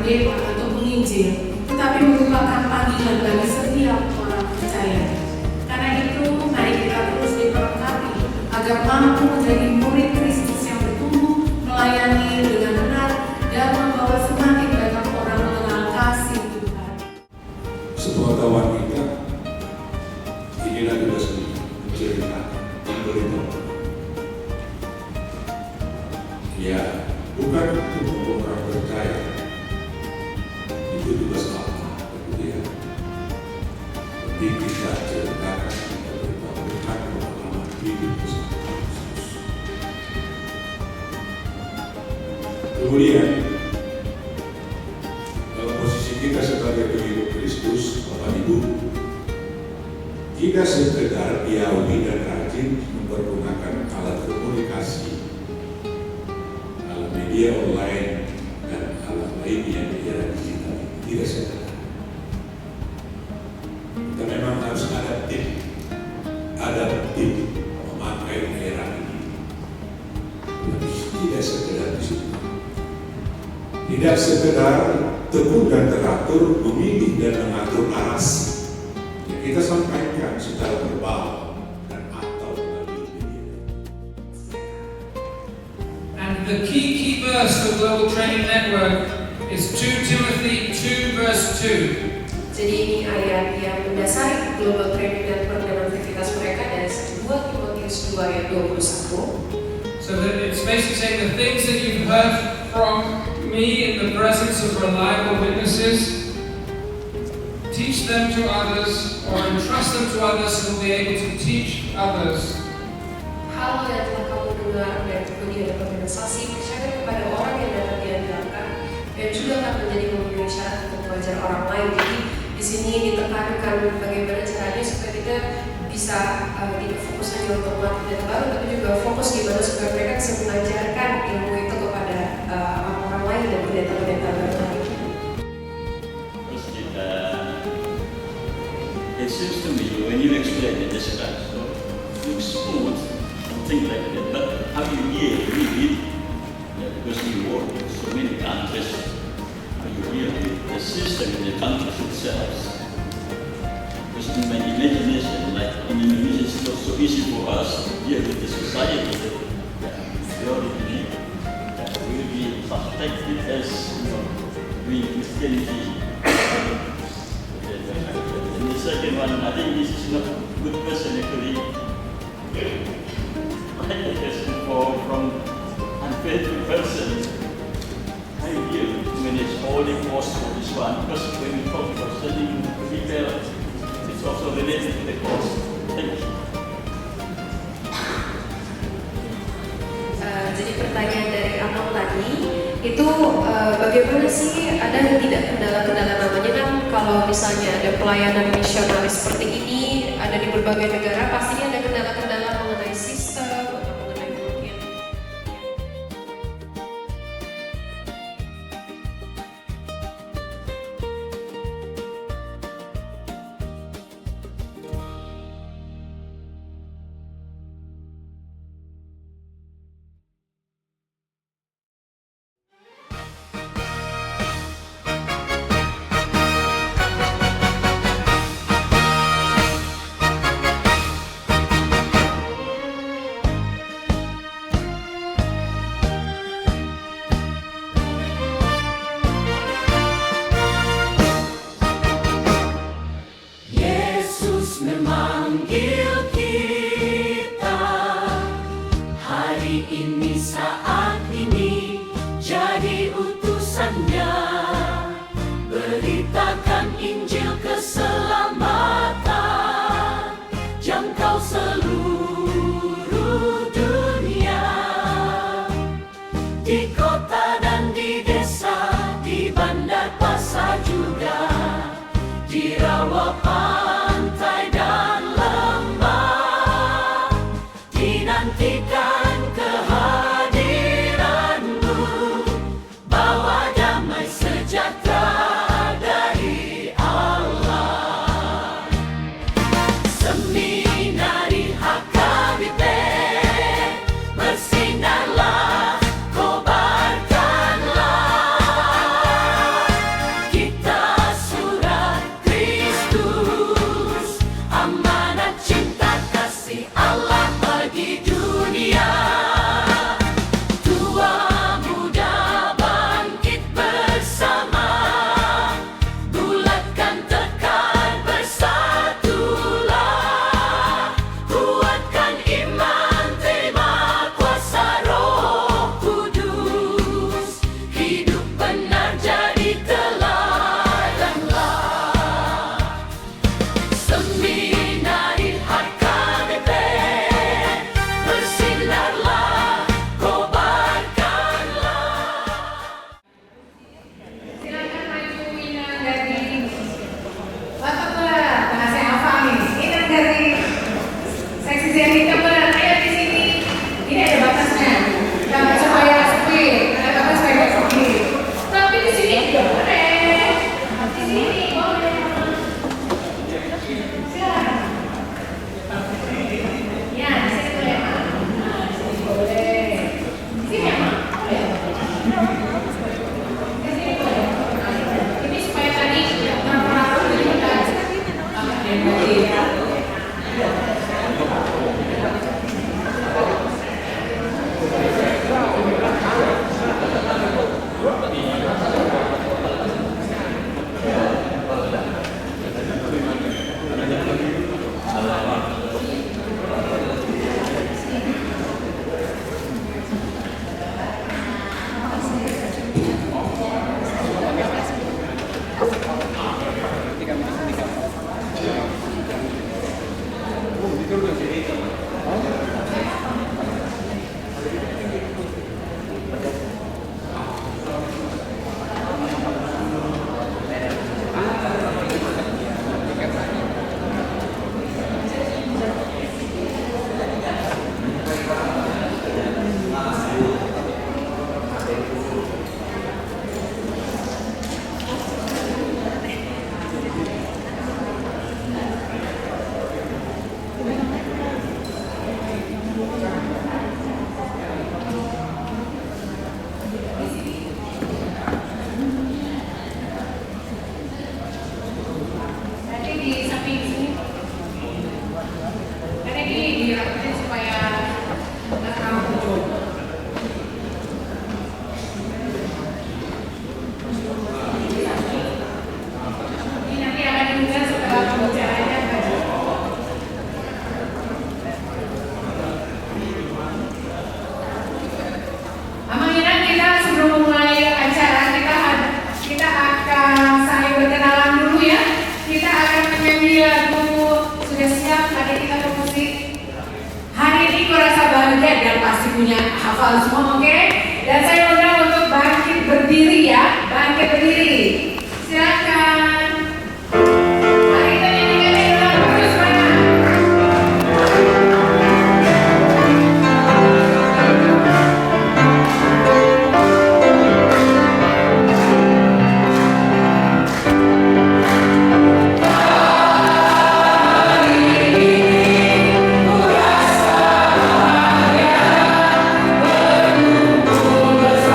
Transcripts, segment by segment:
Atau penginjil, tetapi merupakan panggilan bagi setiap orang percaya. Karena itu, mari kita terus diperlengkapi agar mampu menjadi murid Kristus yang bertumbuh, melayani dengan benar, dan membawa semakin banyak orang mengenal kasih Tuhan. Sebuah kawan kita, inilah kita sendiri menceritakan yang beritahu. Ya, bukan untuk orang percaya. Itu juga sama, kemudian tapi kita ceritakan, kita beritahukan pengalaman hidup bersama Kristus. Kemudian dalam posisi kita sebagai pengikut Kristus, Bapak Ibu, tidak sekedar piawi dan rajin mempergunakan alat komunikasi, alat media online dan alat lainnya di era digital. Tidak sekedar. Kita memang harus adaptif memakai era ini. Tapi tidak sekedar di situ. Tidak sekedar tekun dan teratur memilih dan mengatur narasi yang kita sampaikan secara verbal dan atau melalui media. And the key verse for Global Training Network is 2 Timothy 2 verse 2. Jadi ini ayat yang mendasari Global Training Network dan aktivitas mereka dari 2 Timotius 2 ayat 21. So that it's basically saying the things that you've heard from me in the presence of reliable witnesses, teach them to others or entrust them to others who will be able to teach others. Hal yang telah kamu dengar dan kemudian organisasi percayakan kepada orang yang dapat diandalkan dan juga akan menjadi memenuhi syarat untuk mengajar orang lain. Jadi di sini ditekankan bagaimana caranya supaya kita bisa tidak fokus hanya untuk materi yang baru, tapi juga fokus gimana supaya mereka bisa mengajarkan ilmu itu kepada orang-orang lain dan pendeta-pendeta baru lain. It seems to me when you explain it this kind of stuff, you smooth something like that, but how you read it, because you work in so many countries, how you deal with the system in the countries itself. Because in my imagination, like in Indonesia, it's not so easy for us to deal with the society that theoretically will be suspected as, doing Christianity. And the second one, I think this is not a good question actually. I have a question from unfaithful person. How do you manage all the costs for this one? Because when we talk about studying people, it's also related to the cost. Thank you. Jadi pertanyaan dari Abang tadi itu bagaimana sih ada tidak kendala-kendala namanya kan kalau misalnya ada pelayanan misionaris seperti ini ada di berbagai negara pastinya ada kendala-kendala mengenai sistem atau mengenai mungkin keselamatan jangkau seluruh dunia. Di kota dan di desa, di bandar pasar juga, di rawa pantai dan lembah, dinantikan kehadiranmu, bawa damai sejahtera dari Allah. Seminari HKBP, bersinarlah, kobarkanlah, kita surat Kristus, amanat cinta kasih Allah bagi dunia. Tua muda bangkit bersama, bulatkan tekad, bersatulah, kuatkan iman, terima kuasa Roh Kudus, hidup benar jadi teladanlah. Seminari HKBP, bersinarlah, kobarkanlah. Silakan maju Inang Gading. Bapak berat, nah saya hafal nih. Inang Gading. Seksi Zenita berat, ayo di sini. Ini ada batasnya. Jangan supaya speed, ada batas supaya speed. Tapi di sini juga boleh. Di sini boleh. Silakan. Ya, di sini boleh, Mak. Nah, di sini boleh. Di sini ya, Mak? Boleh. Di sini boleh. Ini supaya tadi terpengaruh jadi kita yang tadi ya. Nanti di samping sini. Karena ini dirapiin supaya nggak terlalu ujung. Ini nanti akan diunggah setelah pembicaraannya. Amang Inang, kita sebelum memulai acara kita akan saling berkenalan dulu ya. Kita akan menyanyi lagu, sudah siap adik kita bermusik. Hari ini gue rasa bahagia dan pasti punya hafal semua, oke? Dan saya undang untuk bangkit berdiri ya, bangkit berdiri. Silakan. Mari kita nyanyikan ini lagu terus mana? Bersama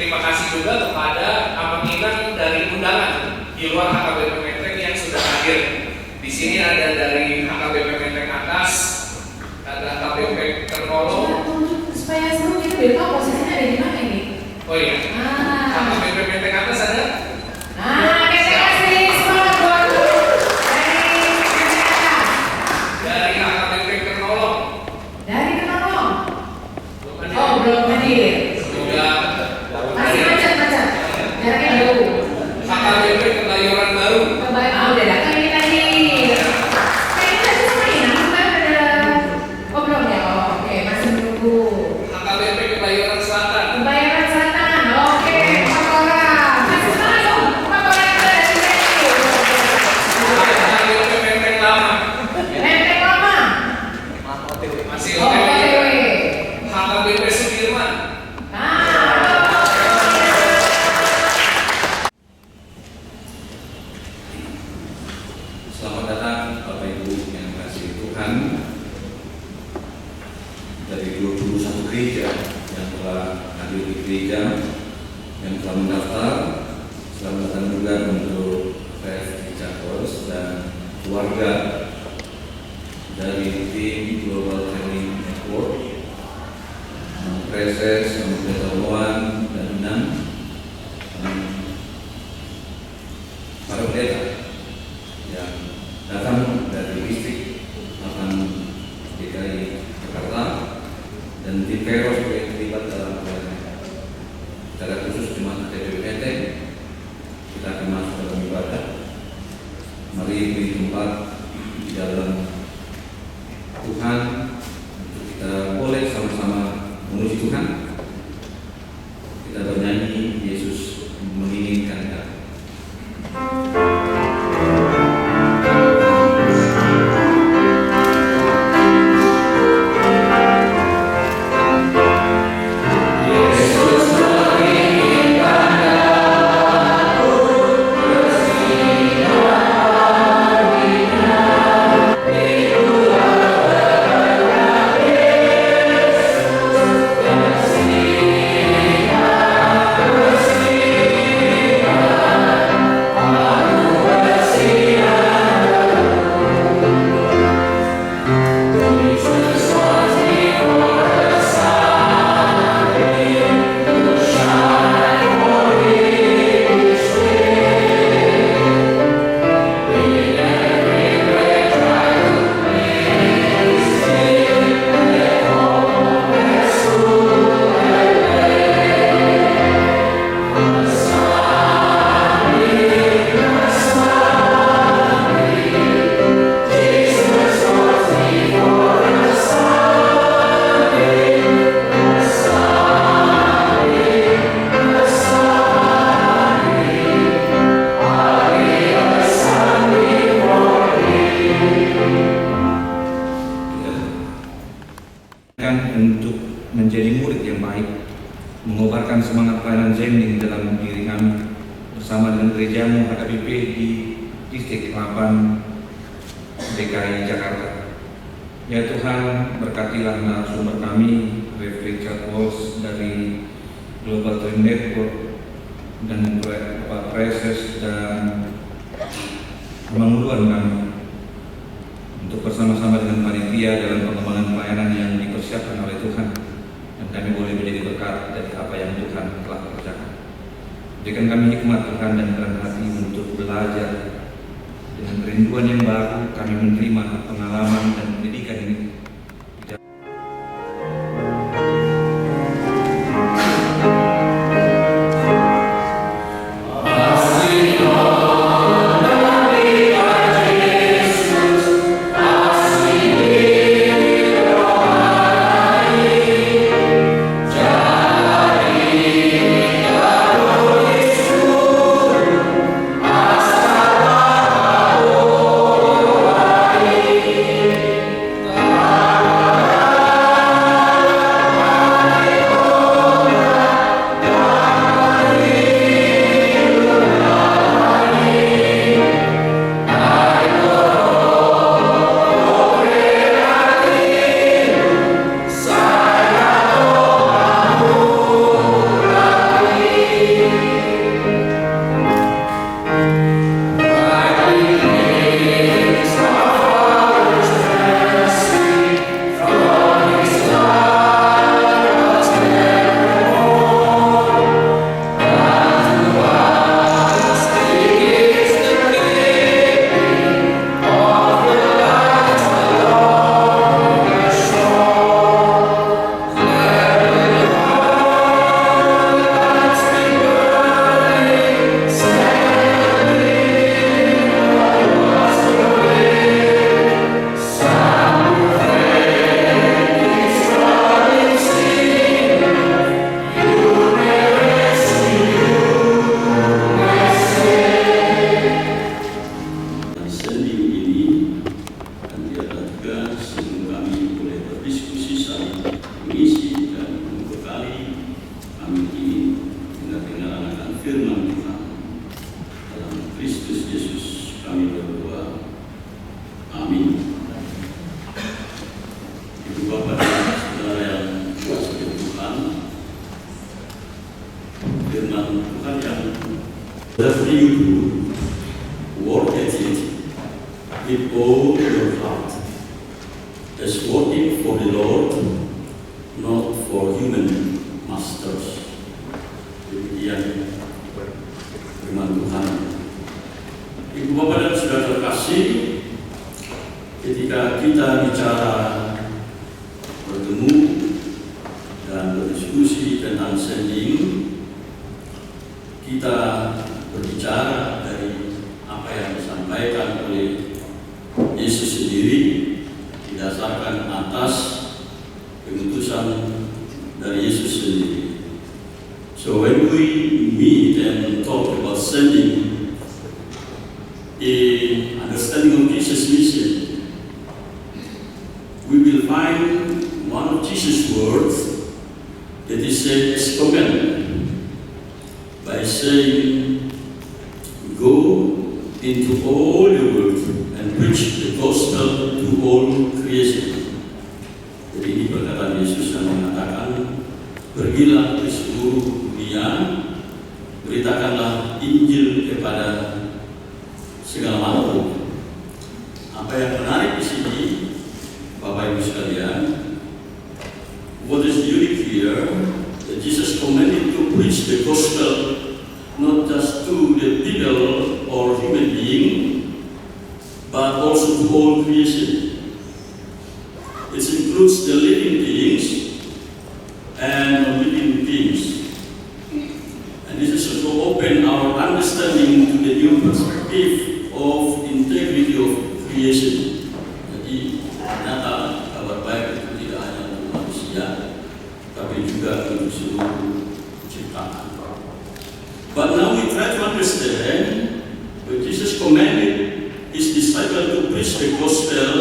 terima kasih juga kepada Abang Inan dari undangan di luar HKBP Menteng yang sudah hadir. Di sini ada dari HKBP Menteng atas, ada HKBP Kertolo. Supaya seru gitu biar tahu posisinya ada di mana ini. Oh iya. HKBP Menteng atas ada. Kita kasih semangat buat Dari HKBP Kertolo. dari Kenolong. Belum hadir. Oh, belum hadir. Sudah. Masih macet. Jaraknya jauh. HKBP Kebayoran Baru. Udah datang ini tadi. Kayaknya tadi sama ini, namanya ada. Oh belum ya? Oh, oke, masih menunggu. HKBP Kebayoran Selatan. Kebayoran Selatan, oke, 4 orang. Masih semangat dong, 4 orang yang ada di sini. HKBP Menteng Lama. Menteng Lama. Masih Oh, OTW. OTW. HKBP Sudirman. Selamat datang Bapak Ibu yang kasih Tuhan dari 21 gereja yang telah hadir di gereja, yang telah mendaftar. Selamat datang juga untuk Rev Richards dan keluarga dari tim Global Training Network, Preses, Kemudian dan Inang, para pendeta yang datang dari distrik DKI Jakarta dan tim Kairos yang terlibat dalam pelayanan. Secara khusus jemaat HKBP Menteng, kita akan masuk dalam ibadah. Mari beri tempat di dalam Tuhan untuk kita boleh sama-sama memuji Tuhan. Kita bernyanyi Yesus menginginkan kami. Untuk menjadi murid yang baik, mengobarkan semangat pelayanan Zending dalam diri kami bersama dengan gerejamu HKBP di Distrik 8 DKI Jakarta. Ya Tuhan, berkatilah narasumber kami, Rev Richard Walsh dari Global Training Network dan Bapak Preses dan Pemanguluan kami untuk bersama-sama dengan panitia dalam pengembangan pelayanan yang dipersiapkan oleh Tuhan, dan kami boleh menjadi berkat dari apa yang Tuhan telah kerjakan. Berikan kami hikmat Tuhan dan kerendahan hati untuk belajar dengan kerinduan yang baru, kami menerima pengalaman dan pendidikan ini. mengisi dan membekali kami ini dengan kenalan akan firman Tuhan. Dalam Kristus Yesus kami berdoa. Amin. Ibu Bapak dan saudara yang dikasihi Tuhan, firman Tuhan yang whatever you do, work at it with all your heart, as working for the Lord, not for human masters. Demikian firman Tuhan. Ibu Bapak dan saudara terkasih, ketika kita bicara bertemu dan berdiskusi tentang sending, kita berbicara dari apa yang disampaikan oleh Yesus sendiri didasarkan atas pengutusan dari Yesus sendiri. So when we meet and talk about sending, in understanding of Jesus' mission, we will find one of Jesus' words that is said as command by saying, "Go into all the world and preach the gospel to all creation." Jadi ini perkataan Yesus yang mengatakan, pergilah ke seluruh dunia, beritakanlah Injil kepada segala makhluk. Apa yang menarik di sini, Bapak Ibu sekalian, what is unique here, that Jesus commanded to preach the gospel not just to the people or human being, but also to all creation. It includes the living beings and non-living beings. And this is to open our understanding to the new perspective of integrity of creation. Jadi ternyata kabar baik itu tidak hanya untuk manusia, tapi juga untuk seluruh ciptaan. But now we try to understand when Jesus commanded his disciples to preach the gospel.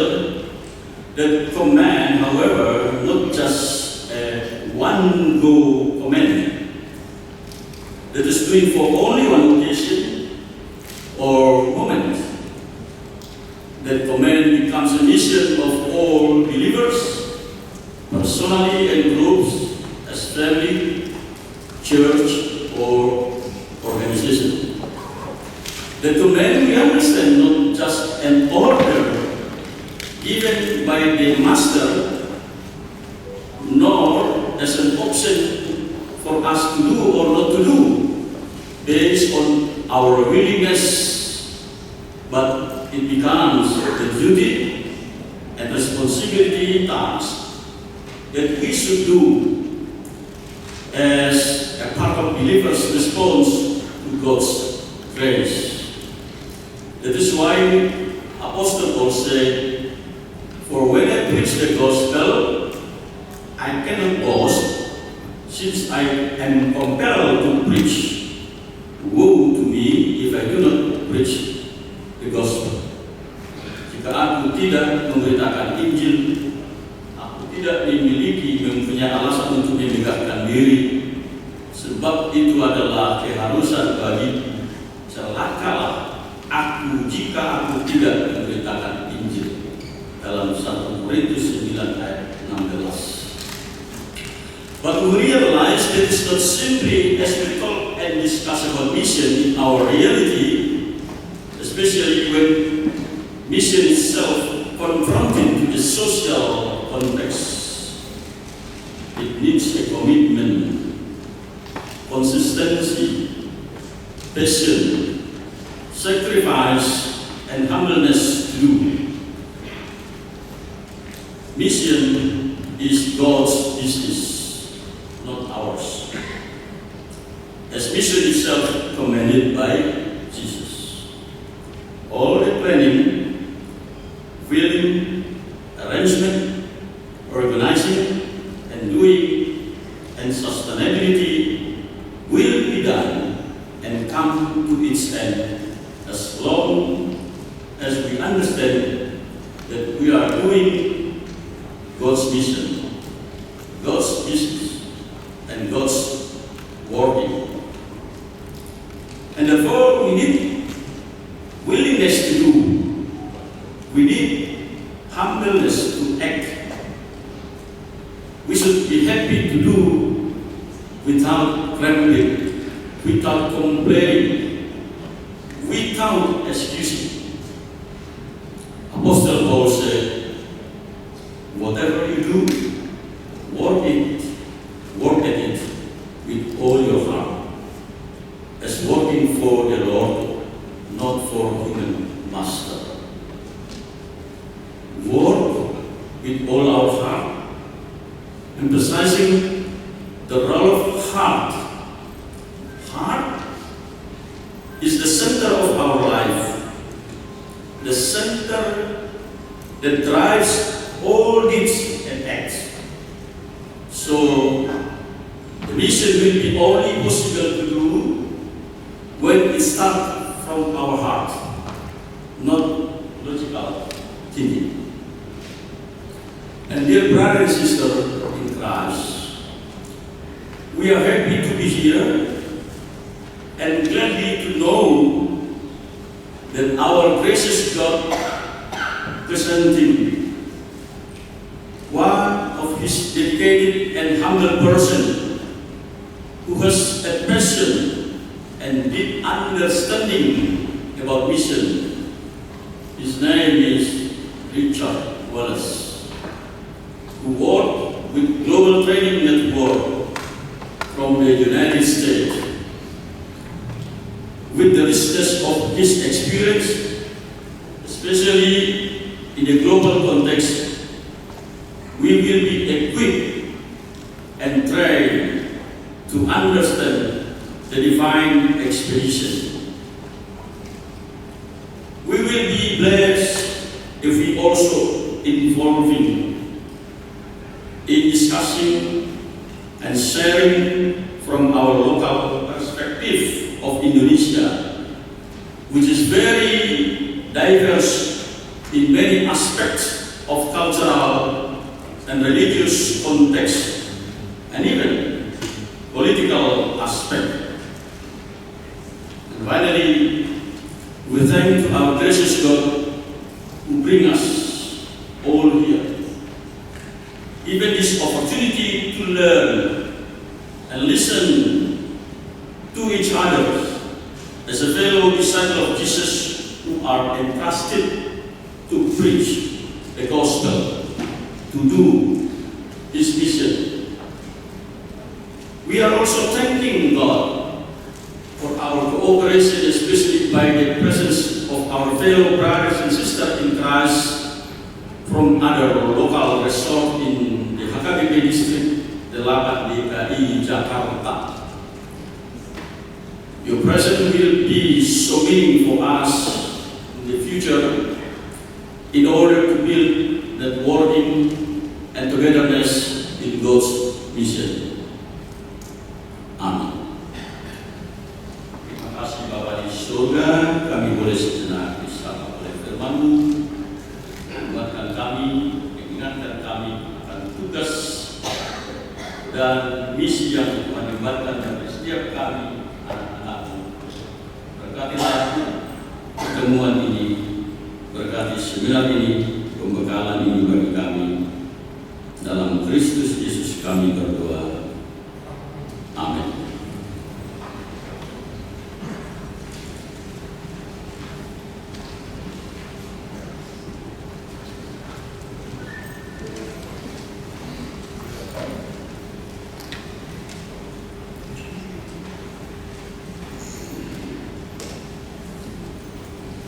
That command, however, not just a one-go command that is doing for only one occasion or moment. That command becomes a mission of all believers, personally and groups, as family, church, or organization. The command we understand not just an order given by the master, nor as an option for us to do or not to do based on our willingness, but it becomes the duty and responsibility task that we should do as a part of believers' response to God's grace. That is why Apostle Paul said, "For when I preach the gospel, I cannot boast, since I am compelled to preach. Woe to me if I do not preach the gospel." Jika aku tidak memberitakan Injil, aku tidak mempunyai alasan untuk memegahkan diri, sebab itu adalah keharusan bagi celakalah aku jika aku tidak memberitakan Injil. Dalam 1 Korintus 9 ayat 16. But we realize that it's not simply as we talk and discuss about mission in our reality, especially when mission itself confronted to the social context. It needs a commitment, consistency, passion, sacrifice, and humbleness to do. Mission is God's business, not ours. As mission itself commanded by Jesus. All the planning, filling, arrangement, organizing, and doing, and sustainability will be done and come to its end as long as we understand that we are doing God's mission. God's we should be happy to do without grumbling, without complaining, without excusing. Apostle Paul said, whatever you do, work at it with all your heart, as working for the Lord, not for human master. Work with all our heart, emphasizing the role of heart. Heart is the center of our life, the center that drives all deeds and acts. So, the mission will be only possible to do when it starts from our heart, not logical thinking. And dear brother and sister in Christ, we are happy to be here and gladly to know that our gracious God presenting one of his dedicated and humble person who has a passion and deep understanding about mission. His name is Richard Wallace, who worked with Global Training Network from the United States. With the richness of his experience, especially in a global context, we will be equipped and trained to understand the divine expedition. We will be blessed if we also involving in discussing and sharing from our local perspective of Indonesia, which is very diverse in many aspects of cultural and religious context, and even political aspect. And finally, we thank our gracious God who bring us all here. Even this opportunity to learn and listen to each other as a fellow disciple of Jesus who are entrusted to preach the gospel, to do his mission. We are also thanking God for our cooperation, especially by the presence of our fellow brothers and sisters in Christ from other local resorts in the HKBP district, the Labat DKI Jakarta. Your presence will be so meaningful for us in the future in order to build that working and togetherness in God's mission. Amin. Terima kasih Bapa di surga, kami boleh sejenak disapa oleh firman-Mu, menguatkan kami, mengingatkan kami akan tugas dan misi yang Tuhan embarkan dari setiap kami. Berkatilah pertemuan ini, berkati seminar ini, pembekalan ini bagi kami. Dalam Kristus Yesus kami berdoa. Amin.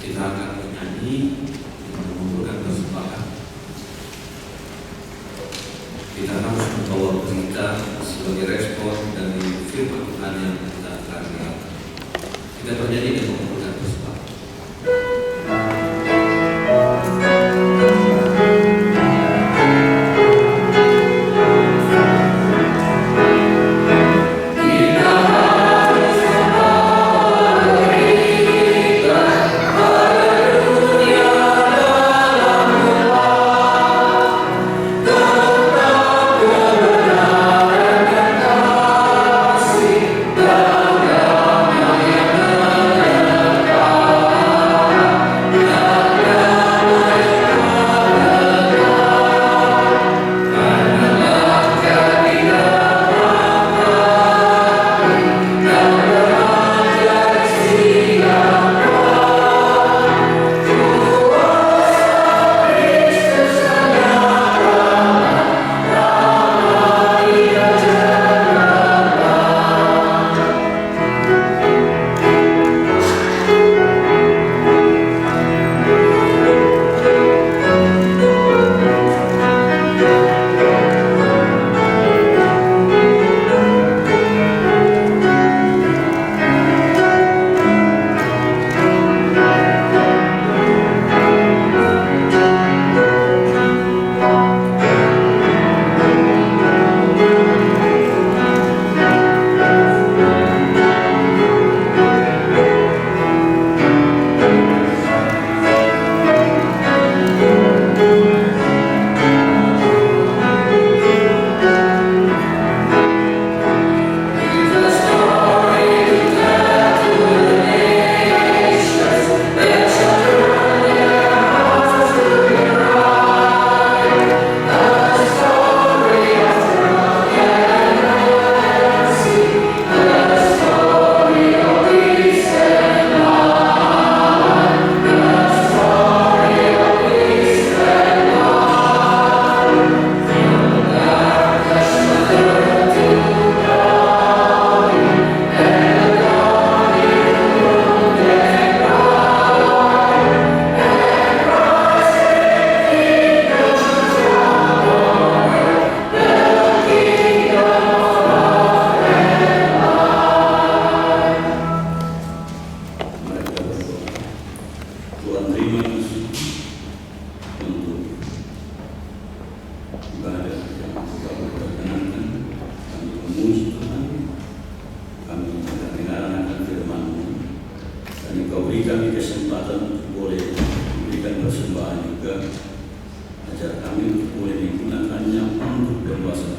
Kita akan menyanyi mengumpulkan persembahan. Kita harus membawa berita sebagai respon dari firman Tuhan yang kita akan lihat. Kita bernyanyi dan mengumpulkan persembahan. Damai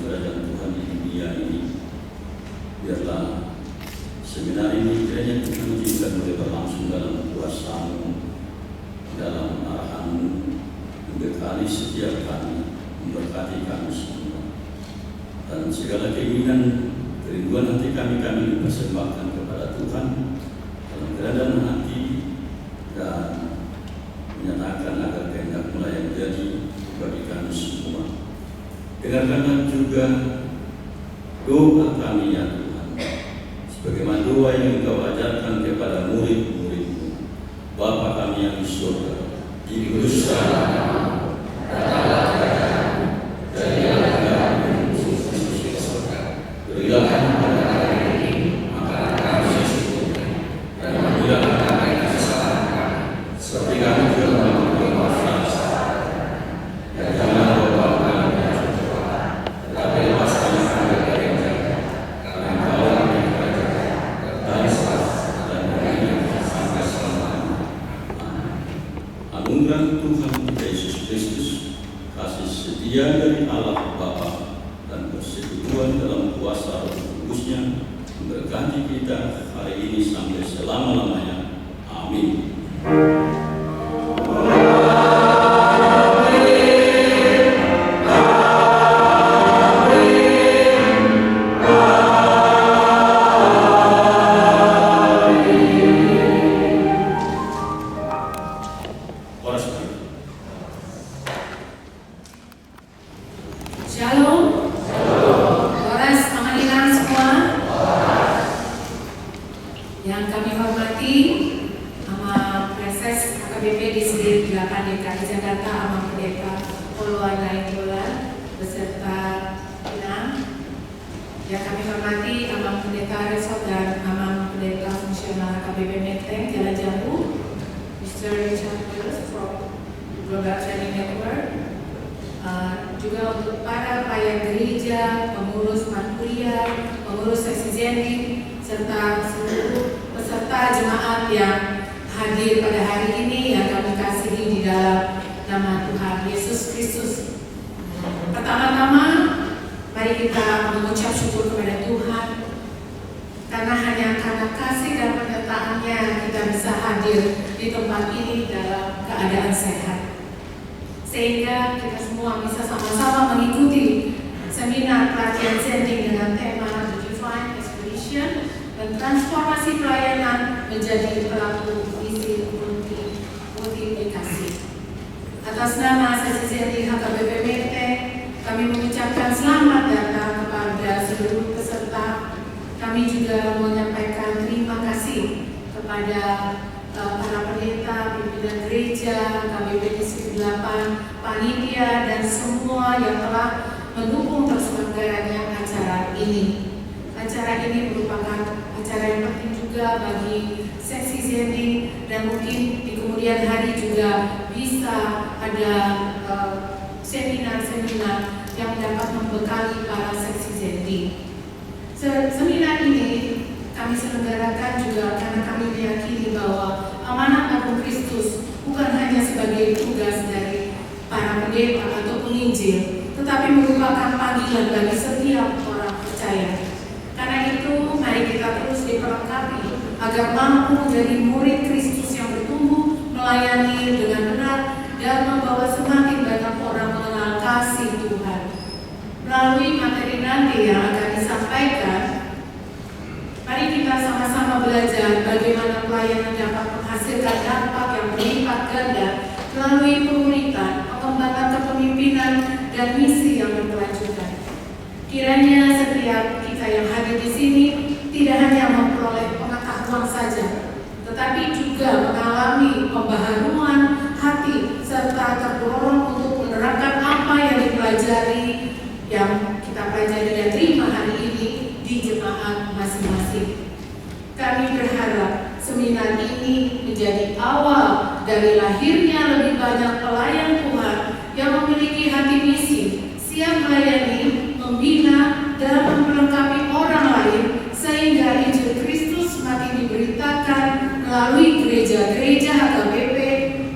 kerajaan Tuhan di dunia ini. Biarlah seminar ini kiranya Tuhan izinkan boleh berlangsung dalam kuasa-Mu, dalam arahan-Mu, memberkati setiap kami, memberkati kami semua. Dan segala keinginan, kerinduan hati kami dipersembahkan kepada Tuhan dalam keadaan hati dan menyatakan agar kehendak melayang jadi bagi kami semua. Dengarkanlah juga doa kami ya Tuhan, sebagaimana doa yang Engkau ajarkan kepada murid-murid-Mu. Bapa kami yang di surga, dikuduskanlah namamu, datanglah kerajaanmu, jadilah kehendakmu di surga. Berilah kami pada hari ini makanan kami secukupnya, dan ampunilah kami kesalahan kami, seperti kami juga mengampuni orang salah. Dan janganlah membawa kami ke pencobaan, tetapi lepaskanlah kami dari yang jahat. Karena Engkau yang kerajaan, dan kuasa, dan kemuliaan sampai selama-lamanya. Anugerah Tuhan kita Yesus Kristus, kasih setia dari Allah Bapa, dan persekutuan dalam kuasa Roh Kudus-Nya memberkati kita hari ini sampai selama-lamanya. Amin. Shalom. Horas panggilan semua. Yang kami hormati, Ama Preses AKBP di sini 8 DKI Jakarta, Ama Pendeta Poluan Nainggolan beserta Inang. Yang kami hormati, Ama Pendeta Resort dan Ama Pendeta Fungsional AKBP Menteng Jalan Jambu, Mr. Richard Willis from Global Training Network. Juga untuk para pelayan gereja, pengurus kuliah, pengurus seksi Zending, serta seluruh peserta jemaat yang hadir pada hari ini yang kami kasihi di dalam nama Tuhan Yesus Kristus. Pertama-tama, mari kita mengucap syukur kepada Tuhan karena hanya karena kasih dan penyertaan-Nya kita bisa hadir di tempat ini dalam keadaan sehat. Sehingga kita semua bisa sama-sama mengikuti seminar pelatihan Zending dengan tema The Divine Expedition dan transformasi pelayanan menjadi pelaku misi multiplikasi. Atas nama sesi Zending HKBP Menteng, kami mengucapkan selamat datang kepada seluruh peserta. Kami juga menyampaikan terima kasih kepada para pendeta, pimpinan gereja, KBP Distrik 8, panitia, dan semua yang telah mendukung terselenggaranya acara ini. Acara ini merupakan acara yang penting juga bagi seksi Zending dan mungkin di kemudian hari juga bisa ada seminar-seminar yang dapat membekali para seksi Zending. Seminar ini kami selenggarakan juga karena kami meyakini bahwa amanat agung Kristus bukan hanya sebagai tugas dari para pendeta atau penginjil, tetapi merupakan panggilan bagi setiap orang percaya. Karena itu, mari kita terus diperlengkapi agar mampu menjadi murid Kristus yang bertumbuh, melayani dengan benar, dan membawa semakin banyak orang mengenal kasih Tuhan. Melalui materi nanti yang akan disampaikan, mari kita sama-sama belajar bagaimana pelayanan dapat menghasilkan dampak yang berlipat ganda melalui pemuritan, pengembangan kepemimpinan, dan misi yang berkelanjutan. Kiranya setiap kita yang hadir di sini tidak hanya memperoleh pengetahuan saja, tetapi juga mengalami pembaharuan hati serta terdorong untuk menerapkan apa yang dipelajari, yang kita pelajari dan terima hari ini di jemaat masing-masing. Kami berharap seminar ini menjadi awal dari lahirnya lebih banyak pelayan Tuhan yang memiliki hati misi, siap melayani, membina, dan memperlengkapi orang lain sehingga Injil Kristus semakin diberitakan melalui gereja-gereja HKBP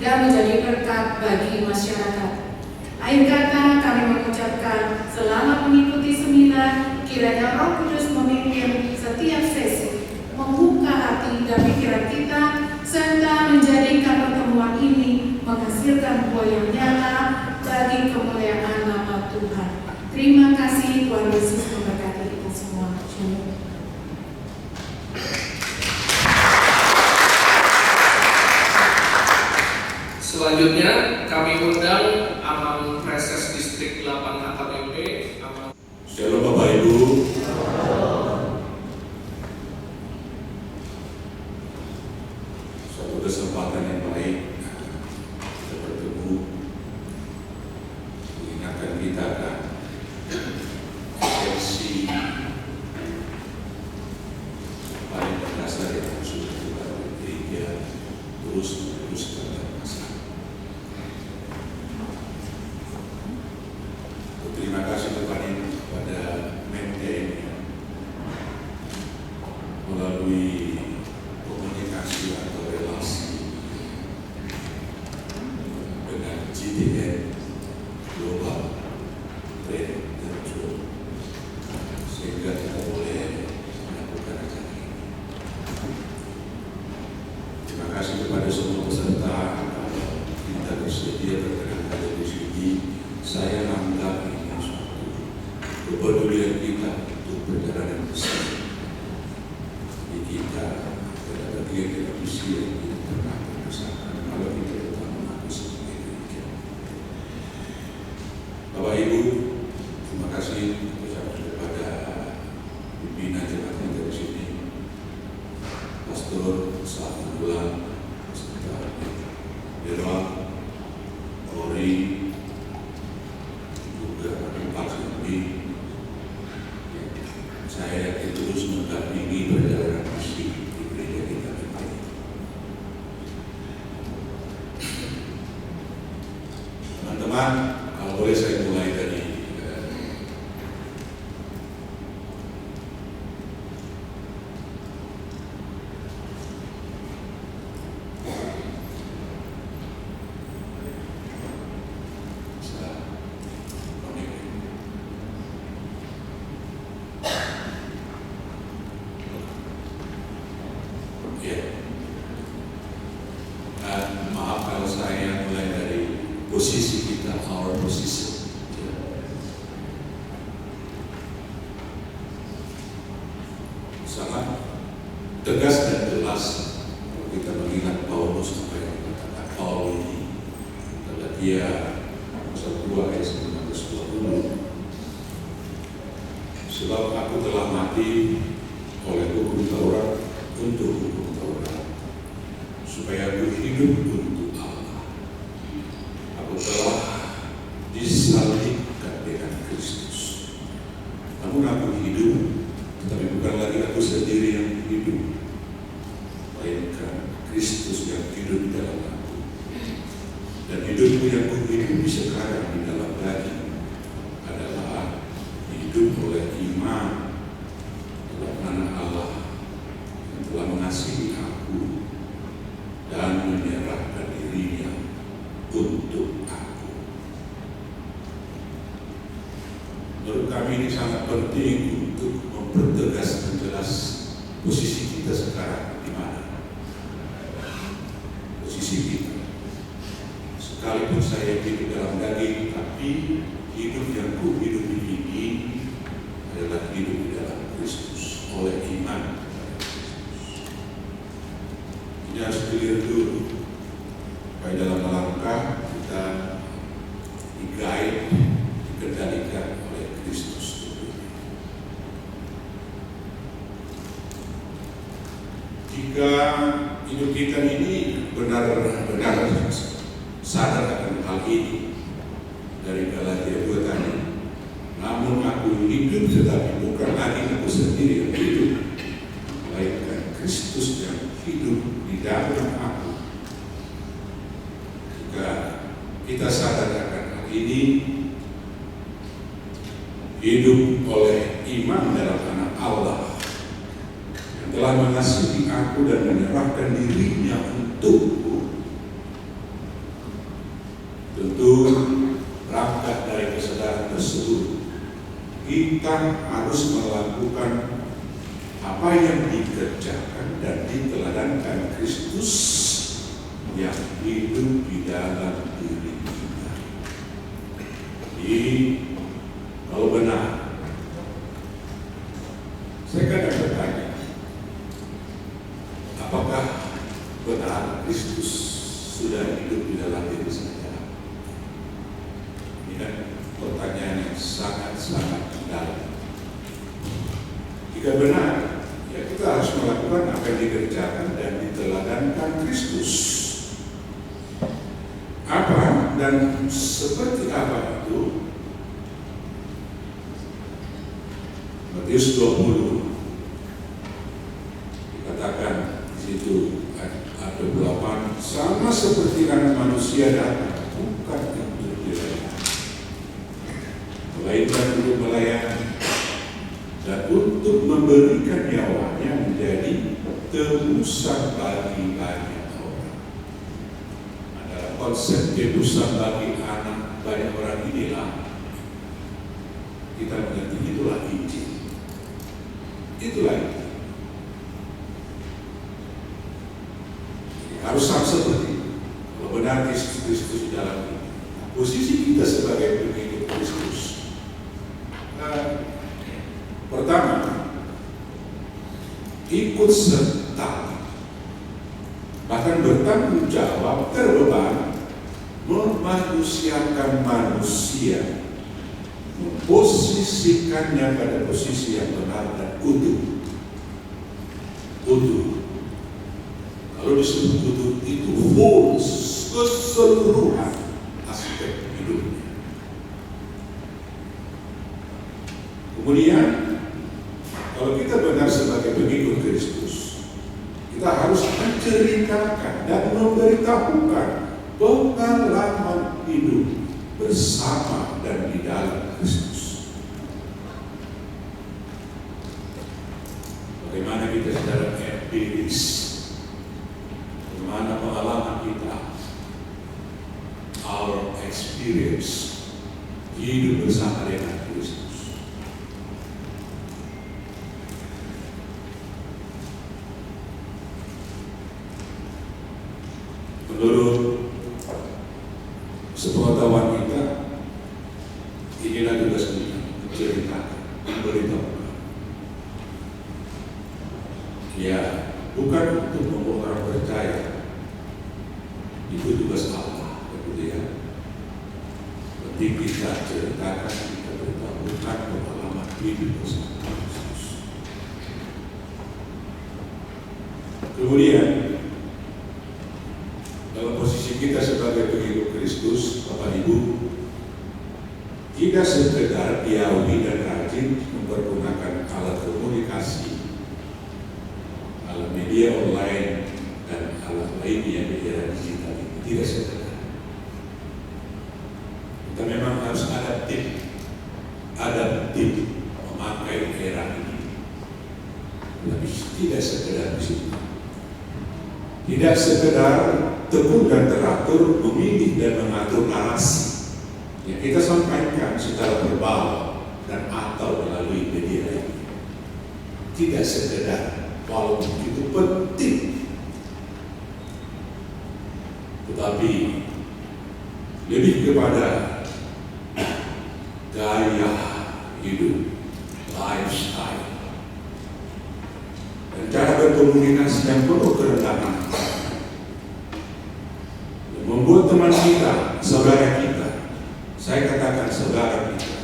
dan menjadi berkat bagi masyarakat. Akhir kata, kami mengucapkan selamat mengikuti Kiranya Roh Kudus memimpin setiap sesi, membuka hati dan pikiran kita, serta menjadikan pertemuan ini menghasilkan buah yang nyata bagi kemuliaan nama Tuhan. Terima kasih, Tuhan Yesus memberkati kita semua. Shalom. Selanjutnya kami undang Amang Preses Distrik 8 HKBP. Shalom Bapak Ibu. Suatu kesempatan yang baik kita bertemu, mengingatkan kita akan esensi paling mendasar yang sudah kita gereja terus dalam masalah. Terima kasih kepada Menteri melalui komunikasi atau relasi dengan GTN Global Trade Network sehingga kita boleh melakukan acara ini. Terima kasih kepada semua peserta. Kita bersedia berkenan ada di sini. Saya anggap ini suatu kepedulian kita untuk perjalanan besar di kita pada bagian kita misi yang kita pernah berdasarkan kalau kita tetap mengaku sebagai gereja. Bapak Ibu, terima kasih kepada pimpinan jemaat yang dari sini, Pastor Safulan, serta Dewa, Ori, juga Pak Sumbi. Saya yakin terus mendampingi perjalanan misi di gereja kita ini. Teman-teman, kalau boleh saya mulai dari maaf kalau saya mulai dari posisi kita, our position. Sangat tegas dan jelas kalau kita mengingat Paulus apa yang dikatakan Paulus ini Galatia pasal 2 ayat 19-20. Sebab aku telah mati oleh hukum Taurat untuk hukum Taurat, supaya aku hidup untuk Allah. Aku telah disalibkan dengan Kristus. Namun aku hidup, tetapi bukan lagi aku sendiri yang hidup, melainkan Kristus yang hidup dalam aku. Dan hidupku yang kuhidupi sekarang di dalam daging adalah hidup oleh iman dalam Anak Allah yang telah mengasihi aku dan menyerahkan dirinya untuk aku. Menurut kami ini sangat penting untuk mempertegas dan jelas posisi kita sekarang di mana. Posisi kita. Sekalipun saya hidup dalam daging, tapi hidup yang kuhidupi ini adalah hidup di dalam Kristus oleh iman. Ini harus clear dulu supaya dalam langkah kita di-guide, dikendalikan oleh Kristus. Jika hidup kita ini benar-benar sadar akan hal ini dari Galatia 2 tadi, namun aku hidup tetapi bukan lagi aku sendiri yang hidup, melainkan Kristus yang hidup di dalam aku. Jika kita sadar akan hal ini, hidup oleh iman dalam Anak Allah yang telah mengasihi aku dan menyerahkan dirinya untukku, tentu berangkat dari kesadaran tersebut kita harus melakukan apa yang dikerjakan dan diteladankan Kristus yang hidup di dalam diri kita. Jadi, kalau benar, saya kadang bertanya, apakah benar Kristus sudah hidup di dalam diri saya? Ini kan pertanyaan yang sangat-sangat dalam. Jika benar, ya kita harus melakukan apa yang dikerjakan dan diteladankan Kristus. Apa dan seperti apa itu? Matius 20 dikatakan di situ ada 8, sama seperti anak manusia datang, bukan untuk dilayani, melainkan untuk melayani dan untuk memberikan nyawanya menjadi tebusan bagi banyak orang. Adalah konsep tebusan bagi anak banyak orang inilah kita mengerti, itulah Injil. Itulah Injil. Harus sama seperti itu. Kalau benar Kristus di dalam kita, posisi kita sebagai pengikut Kristus, pertama, ikut serta, bahkan bertanggung jawab, terbeban, memanusiakan manusia, memposisikannya pada posisi yang benar dan utuh. Utuh. Kalau disebut utuh itu full, keseluruhan aspek hidupnya. Kemudian, kalau kita benar sebagai pengikut Kristus, kita harus menceritakan dan memberitahukan pengalaman hidup bersama dan di dalam Kristus. Bagaimana kita secara empiris, bagaimana pengalaman kita, our experience, hidup bersama dengan Kristus. Menurut sepengetahuan kita, inilah tugas kita, menceritakan, memberitahukan. Ya, bukan untuk membuat orang percaya, itu tugas Allah, begitu ya. Penting kita ceritakan, kita beritahukan pengalaman hidup bersama Kristus. Kemudian, dalam posisi kita sebagai pengikut Kristus, Bapak Ibu, tidak sekedar piawai dan rajin mempergunakan alat komunikasi, alat media online dan alat lainnya di era digital ini. Tidak sekedar. Kita memang harus adaptif memakai era ini. Tapi tidak sekedar di situ. Tidak sekedar tekun dan teratur memilih dan mengatur narasi yang kita sampaikan secara verbal dan atau melalui media lain. Tidak sekedar, walaupun itu penting, tetapi lebih kepada gaya hidup, lifestyle, dan cara berkomunikasi yang penuh kerendahan. Membuat teman kita, saudara kita, saya katakan saudara kita,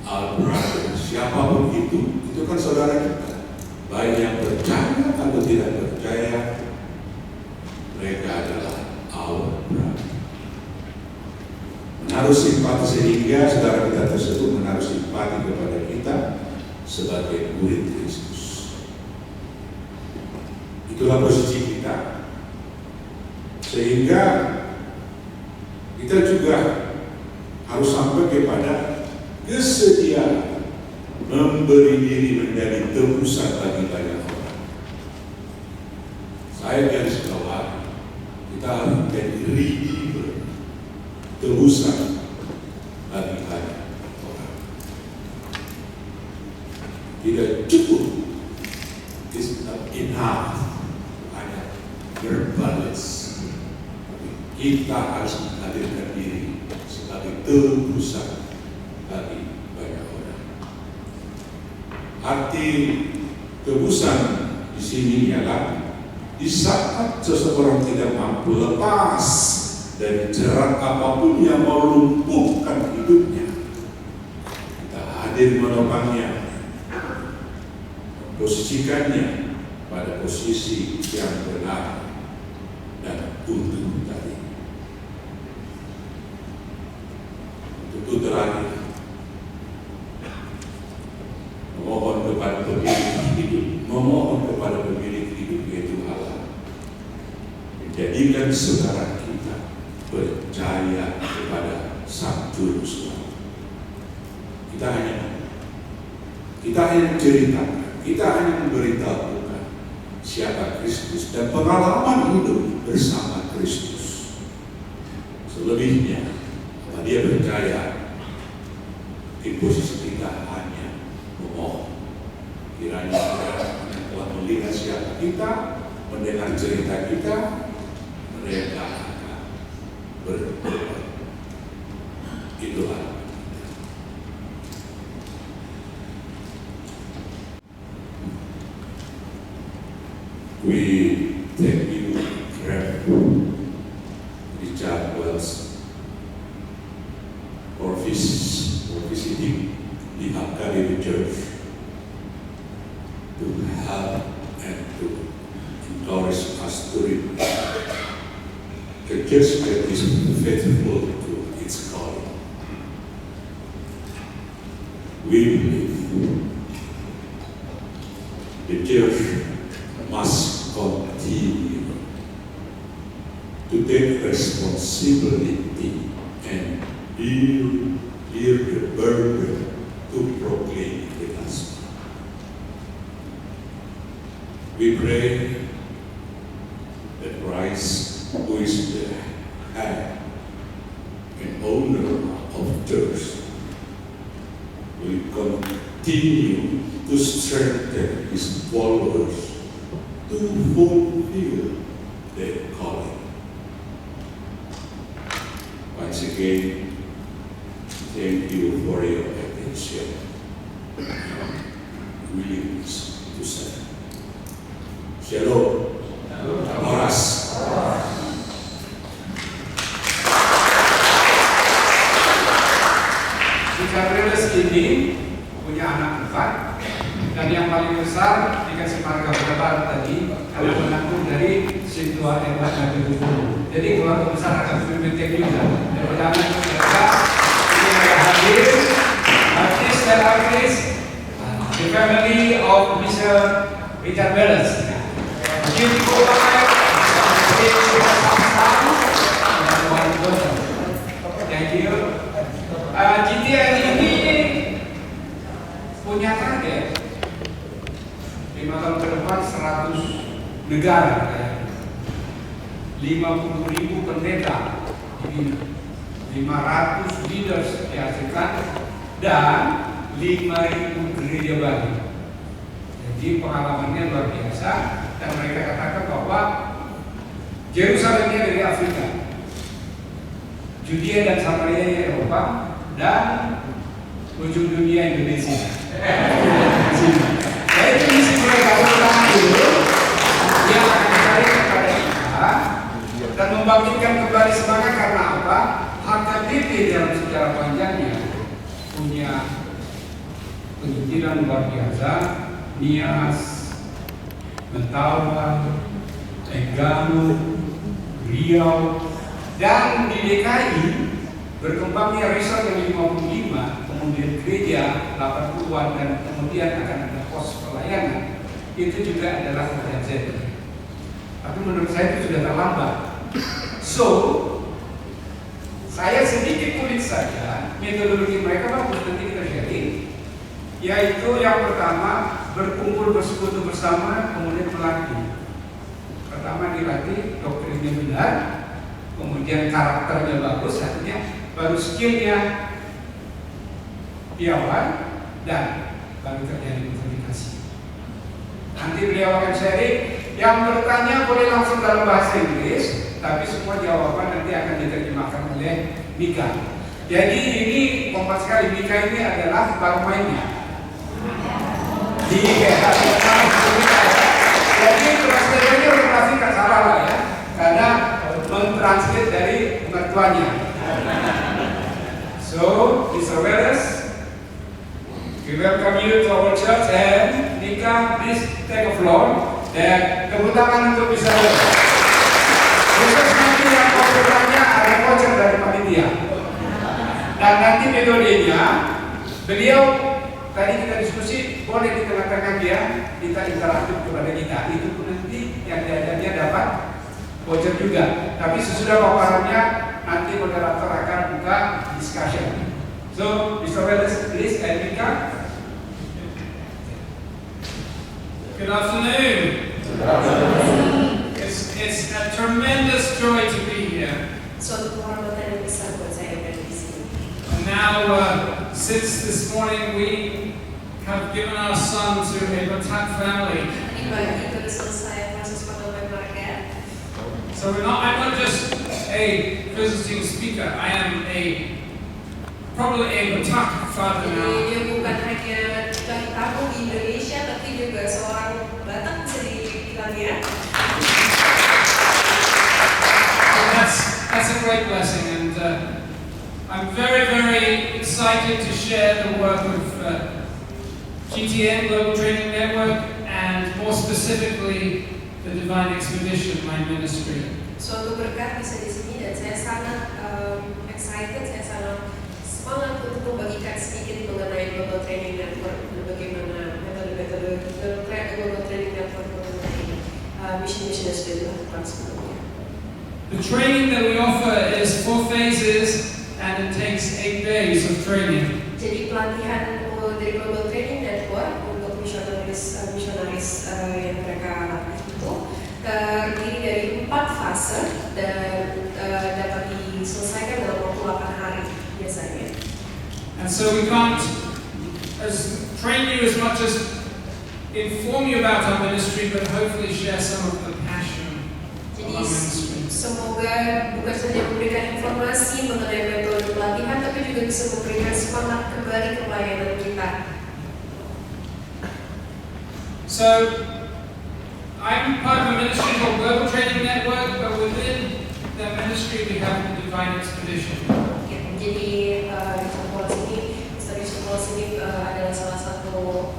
our brother, siapapun itu kan saudara kita, baik yang percaya atau tidak percaya, mereka adalah our brother. Menaruh simpati sehingga saudara kita tersebut menaruh simpati kepada kita sebagai murid Kristus. Itulah posisi kita. Sehingga kita juga harus sampai kepada kesediaan memberi diri menjadi tebusan bagi banyak orang. Saya garis bawah, kita harus menjadi redeemer, tebusan bagi banyak orang. tidak cukup, is not enough hanya berbalas. Kita harus menghadirkan diri sebagai tebusan bagi banyak orang. Arti tebusan di sini ialah di saat seseorang tidak mampu lepas dari jerat apapun yang melumpuhkan hidupnya, kita hadir menopangnya, memposisikannya pada posisi yang benar dan utuh tadi. Itu terakhir, memohon kepada pemilik hidup, memohon kepada pemilik hidup yaitu Allah, menjadikan saudara kita percaya kepada Sang Juru Selamat. Kita hanya menceritakan, kita hanya memberitahukan siapa Kristus dan pengalaman hidup bersama Kristus. Selebihnya, dia percaya di posisi kita hanya memohon. Kiranya yang telah melihat siapa kita, mendengar cerita kita, mereka akan bertobat. Itulah. We thank you, Rev. Richard Wells, for visiting the Academy Church to help and to encourage us to read the church that is faithful to its calling. We believe the church must continue to take responsibility and bear the burden to proclaim the gospel. We pray that Christ, who is the head and owner of church, will continue to strengthen his followers to fulfill their calling. Once again, thank you for your attention and willingness to serve. Shalom. Horas. Richard Wells ini punya anak 4, dan yang paling besar dikasih marga berapa tadi karena menanggung dari Sintua Edward Nabi Hukum. Jadi keluarga besar akan berbentuk juga. Daripada anak mereka ini mereka hadir, artis dan artis, the family of Mr. Richard Wells. Beautiful wife, thank you. GTN ini punya target 5 tahun ke depan 100 negara, 50.000 pendeta dibina, 500 leaders dihasilkan, dan 5.000 gereja baru. Jadi pengalamannya luar biasa, dan mereka katakan bahwa Yerusalemnya dari Afrika, Judea dan Samaria Eropa, dan ujung dunia Indonesia. Nah, itu misi mereka utama dulu yang akan menarik kepada kita dan membangkitkan kembali semangat. Karena apa? HKBP dalam sejarah panjangnya punya penginjilan luar biasa. Nias, Mentawa, Enggano, Riau, dan di DKI berkembangnya resort yang 55, kemudian gereja 80-an, dan kemudian akan ada pos pelayanan. Itu juga adalah kerjaan saya. Tapi menurut saya itu sudah terlambat. So, saya sedikit kulit saja, metodologi mereka bagus, nanti kita sharing. Yaitu yang pertama, berkumpul bersekutu bersama, kemudian melatih. Pertama dilatih, doktrinnya benar, kemudian karakternya bagus, artinya baru skillnya piawai, dan baru terjadi komunikasi. Nanti beliau akan sharing. Yang bertanya boleh langsung dalam bahasa Inggris, tapi semua jawaban nanti akan diterjemahkan oleh Mika. Jadi ini kompak sekali, Mika ini adalah baru mainnya. Jadi translatornya pasti tak salah lah ya, karena mentranslate dari mertuanya. So, Mr. Welles, we welcome you to our church, and Mika, please take a floor. Dan tepuk tangan untuk bisa khusus nanti yang mau bertanya ada voucher dari panitia. Dan nanti metodenya, beliau tadi kita diskusi boleh di tengah-tengah dia kita interaktif kepada kita. Itu pun nanti yang diajarnya dapat voucher juga. Tapi sesudah paparannya nanti moderator akan buka discussion. So, Mr. Welles, please, and Mika. Good afternoon. It's a tremendous joy to be here. Suatu kehormatan yang besar buat saya berada di sini. And now, since this morning, we have given our son to a Batak family. Tadi pagi baru selesai proses pengambilan marga. So I'm not just a visiting speaker. I am probably a Batak father Jadi now. dia bukan hanya dari tamu di Indonesia, tapi juga seorang Batak bisa dibilang ya. That's a great blessing, and I'm very, very excited to share the work of GTN, Global Training Network, and more specifically, the Divine Expedition, my ministry. Suatu berkat bisa di sini dan saya sangat excited, saya sangat semangat untuk membagikan sedikit mengenai Global Training Network dan bagaimana metode-metode Global Training Network mengenai misi-misi yang sudah dilakukan sebelumnya. The training that we offer is 4 phases, and it takes 8 days of training. Jadi pelatihan dari Global Training Network untuk misionaris yang mereka latih itu terdiri dari 4 fase dan dapat diselesaikan dalam waktu 8 hari biasanya. And so we can't train you as much as inform you about our ministry, but hopefully share some of the passion of our ministry. Semoga bukan saja memberikan informasi mengenai metode pelatihan, tapi juga bisa memberikan semangat kembali ke pelayanan kita. So, I'm part of a ministry called Global Training Network, but within that ministry we have the Divine Expedition. Ya, jadi di sekolah sini adalah salah satu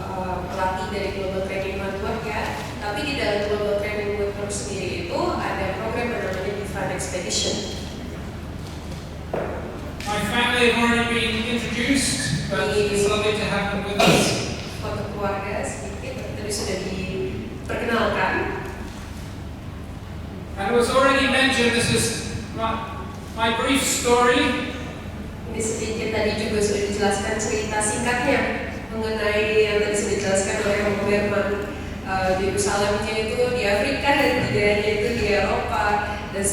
pelatih dari Global Training Network ya. Tapi di dalam Global Training Network sendiri itu ada program yang namanya Divine Expedition. My family have already been introduced, but it's lovely to have them with us. Foto keluarga sedikit tadi sudah diperkenalkan. And it was already mentioned, this is my brief story. Ini sedikit tadi juga sudah dijelaskan cerita singkatnya mengenai yang tadi sudah dijelaskan oleh Om Berman. Yerusalemnya itu di Afrika dan tidaknya itu di Eropa dan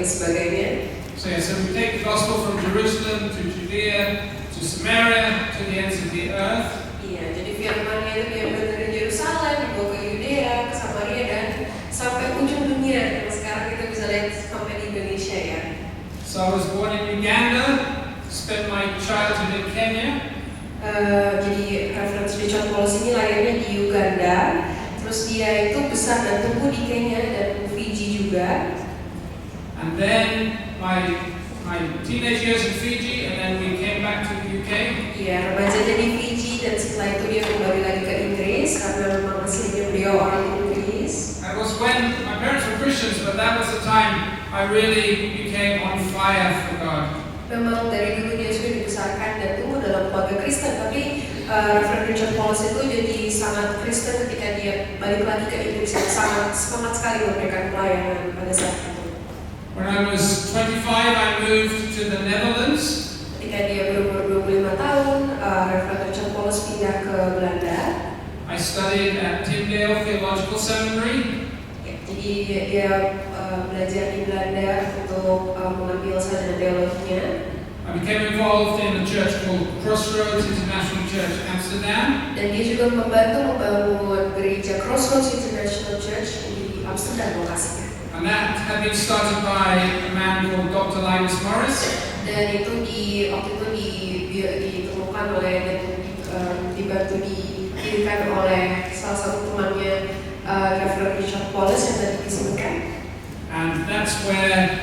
sebagainya. So we take the gospel from Jerusalem to Judea to Samaria to the ends of the earth. Iya, jadi firman-Nya itu diambil dari Yerusalem, dibawa ke Yudea, ke Samaria dan sampai ujung dunia. Dan sekarang kita bisa lihat sampai di Indonesia ya. So I was born in Uganda, spent my childhood in Kenya. Jadi Reverend Richard Paulus ini lahirnya di Uganda. Terus dia itu besar dan tumbuh di Kenya dan Fiji juga. And then my teenage years in Fiji, and then we came back to the UK. Iya, remajanya di Fiji dan setelah itu dia kembali lagi ke Inggris karena memang aslinya beliau orang Inggris. That was when my parents were Christians, but that was the time I really became on fire for God. Memang dari dulu dia sudah dibesarkan dan tumbuh dalam keluarga Kristen, tapi Reverend Richard Paulus itu jadi sangat Kristen ketika dia balik lagi ke Inggris dan sangat semangat sekali memberikan pelayanan pada saat itu. When I was 25, I moved to the Netherlands. Ketika dia berumur 25 tahun, Reverend Richard Paulus pindah ke Belanda. I studied at Tyndale Theological Seminary. Ya, jadi dia belajar di Belanda untuk mengambil sarjana teologinya. I I became involved in a church called Crossroads International Church Amsterdam. Dan dia juga membantu membangun gereja Crossroads International Church di Amsterdam lokasinya. And that had been started by a man called Dr. Linus Morris. Dan itu waktu itu ditemukan oleh dan dibantu didirikan oleh salah satu temannya Reverend Richard Paulus yang tadi disebutkan. And that's where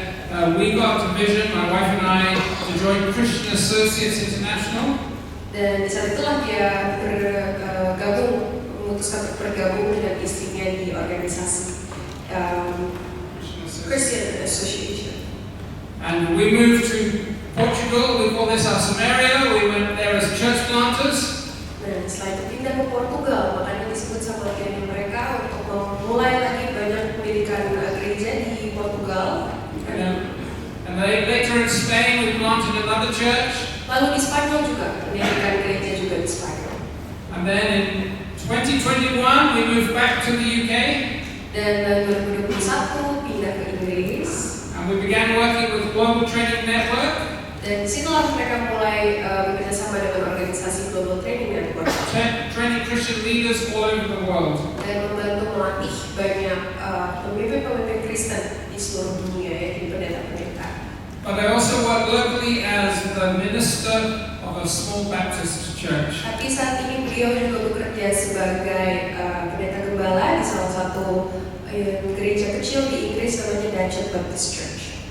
we got a vision, my wife and I, to join Christian Associates International. Dan di saat itulah dia memutuskan untuk bergabung dengan istrinya di organisasi Christian Association. And we moved to Portugal. We call this our Samaria. We went there as church planters. Dan setelah itu pindah ke Portugal, makanya disebut sama mereka untuk memulai lagi banyak pendidikan gereja di Portugal. And later in Spain we planted another church. Lalu di Spanyol juga, pendidikan gereja juga di Spanyol. And then in 2021 we moved back to the UK. Dan 2021 pindah ke Inggris. And we began working with Global Training Network. Dan disitulah mereka mulai bekerja sama dengan organisasi Global Training Network. Training Christian leaders all over the world. Dan membantu melatih banyak pemimpin-pemimpin Kristen di seluruh dunia ya, di pendeta-pendeta. But I also work locally as the minister of a small Baptist church. Tapi saat ini beliau juga bekerja sebagai pendeta gembala di salah satu gereja kecil di Inggris namanya Datchet Baptist Church.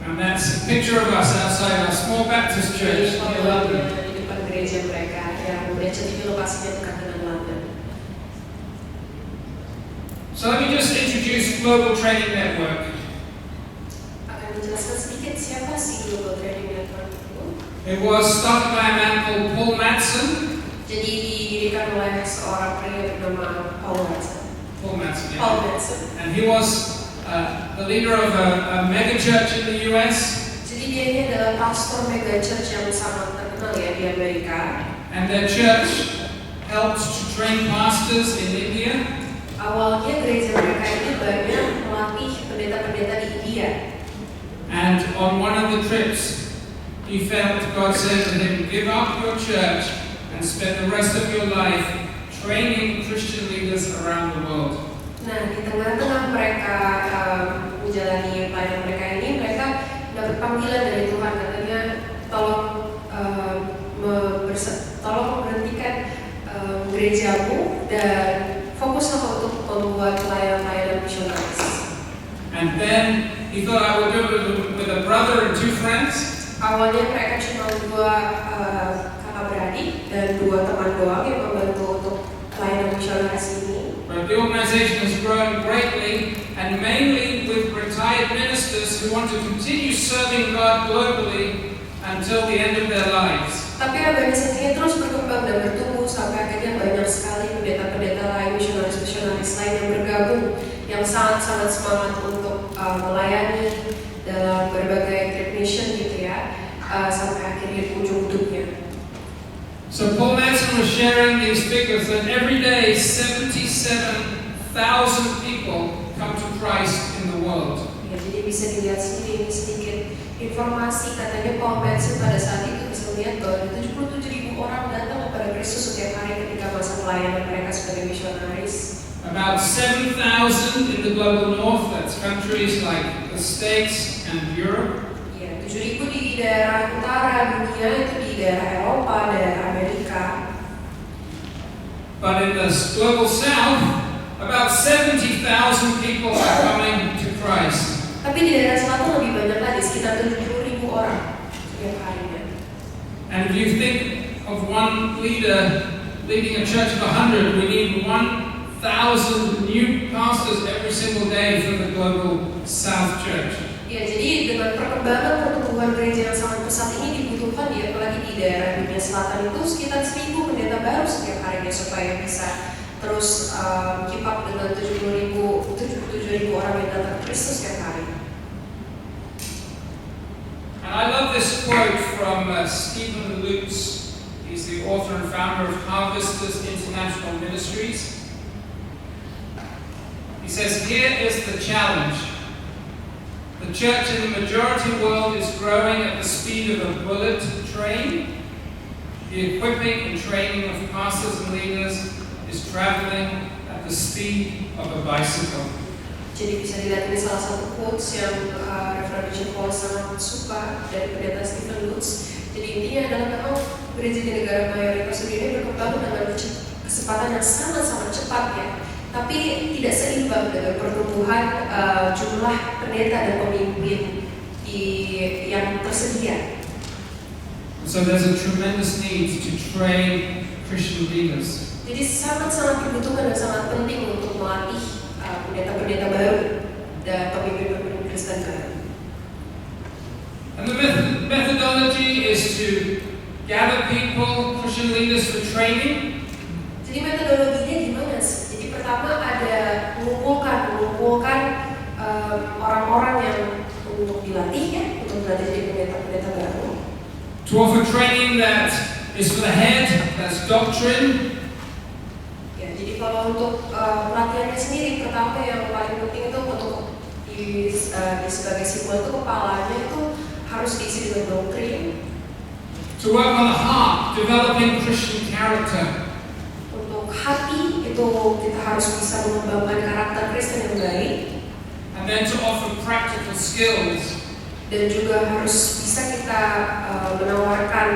And that's a picture of us outside our small Baptist church near London. Di depan gereja mereka yang Datchet ini lokasinya dekat dengan London. So let me just introduce Global Training Network. Akan menjelaskan sedikit siapa sih Global Training Network itu. It was started by a man called Paul Madsen. Jadi didirikan oleh seorang pria bernama Paul Madsen. Paul Madsen, yeah. Paul Madsen. And he was the leader of a mega church in the US. Jadi dia ini adalah pastor mega church yang sangat terkenal ya di Amerika. And their church helped to train pastors in India. Awalnya gereja mereka ini banyak melatih pendeta-pendeta di India. And on one of the trips, he felt God said to him, "Give up your church and spend the rest of your life training Christian leaders around the world." Nah, di tengah-tengah mereka menjalani pelayanan mereka ini, mereka dapat panggilan dari Tuhan, katanya tolong memberhentikan gerejamu dan fokuslah untuk membuat pelayanan misionaris. And then he thought I would do it with a brother and two friends. Awalnya mereka cuma dua kakak beradik dan dua teman doang yang membantu untuk pelayanan misionaris ini. But the organization has grown greatly, and mainly with retired ministers who want to continue serving God globally until the end of their lives. Tapi organisasinya terus berkembang dan bertumbuh sampai akhirnya banyak sekali pendeta-pendeta lain, misionaris lain yang bergabung, yang sangat-sangat semangat untuk melayani dalam berbagai trip mission gitu ya, sampai akhirnya di ujung hidupnya. So Paul Madsen was sharing these figures that every day 77,000 people come to Christ in the world. Ya, jadi bisa dilihat sendiri ini sedikit informasi, katanya Paul Madsen pada saat itu bisa melihat bahwa 77,000 orang datang kepada Kristus setiap hari ketika masa pelayanan mereka sebagai misionaris. About 7,000 in the global north, that's countries like the States and Europe. 7.000 di daerah utara dunia, itu di daerah Eropa, daerah Amerika. But in the global south, about 70,000 people are coming to Christ. Tapi di daerah selatan lebih banyak lagi, sekitar 70.000 orang setiap harinya. And if you think of one leader leading a church of 100, we need 1,000 new pastors every single day for the global South Church. Ya, jadi dengan perkembangan pertumbuhan gereja yang sangat pesat ini dibutuhkan ya, apalagi di daerah dunia selatan itu sekitar 1.000 pendeta baru setiap harinya supaya bisa terus keep up dengan 77.000 orang yang datang ke Kristus setiap hari. And I love this quote from Stephen Lutz. He's the author and founder of Harvesters International Ministries. He says, "Here is the challenge. The church in the majority world is growing at the speed of a bullet train. The equipping and training of pastors and leaders is traveling at the speed of a bicycle. Jadi bisa dilihat ini salah satu quotes yang Reverend John Paul sangat suka dari pendeta Stephen Lutz. Jadi intinya adalah memang gereja di negara mayoritas ini berkembang dengan kecepatan yang sangat-sangat cepat ya. Tapi tidak seimbang dengan pertumbuhan jumlah pendeta dan pemimpin yang tersedia. So there's a tremendous need to train Christian leaders. Jadi sangat-sangat dibutuhkan dan sangat penting untuk melatih pendeta-pendeta baru dan pemimpin-pemimpin Kristen baru. And the methodology is to gather people, Christian leaders for training. Jadi metodologinya gimana sih? Jadi pertama ada mengumpulkan orang-orang yang untuk dilatih ya, untuk belajar jadi pendeta-pendeta baru. To offer training that is for the head, that's doctrine. Ya, jadi kalau untuk pelatihannya sendiri, pertama yang paling penting itu untuk di sebagai simbol itu kepalanya itu harus diisi dengan doktrin. To work on the heart, developing Christian character. Untuk hati itu kita harus bisa mengembangkan karakter Kristen yang baik. And then to offer practical skills. Dan juga harus bisa kita menawarkan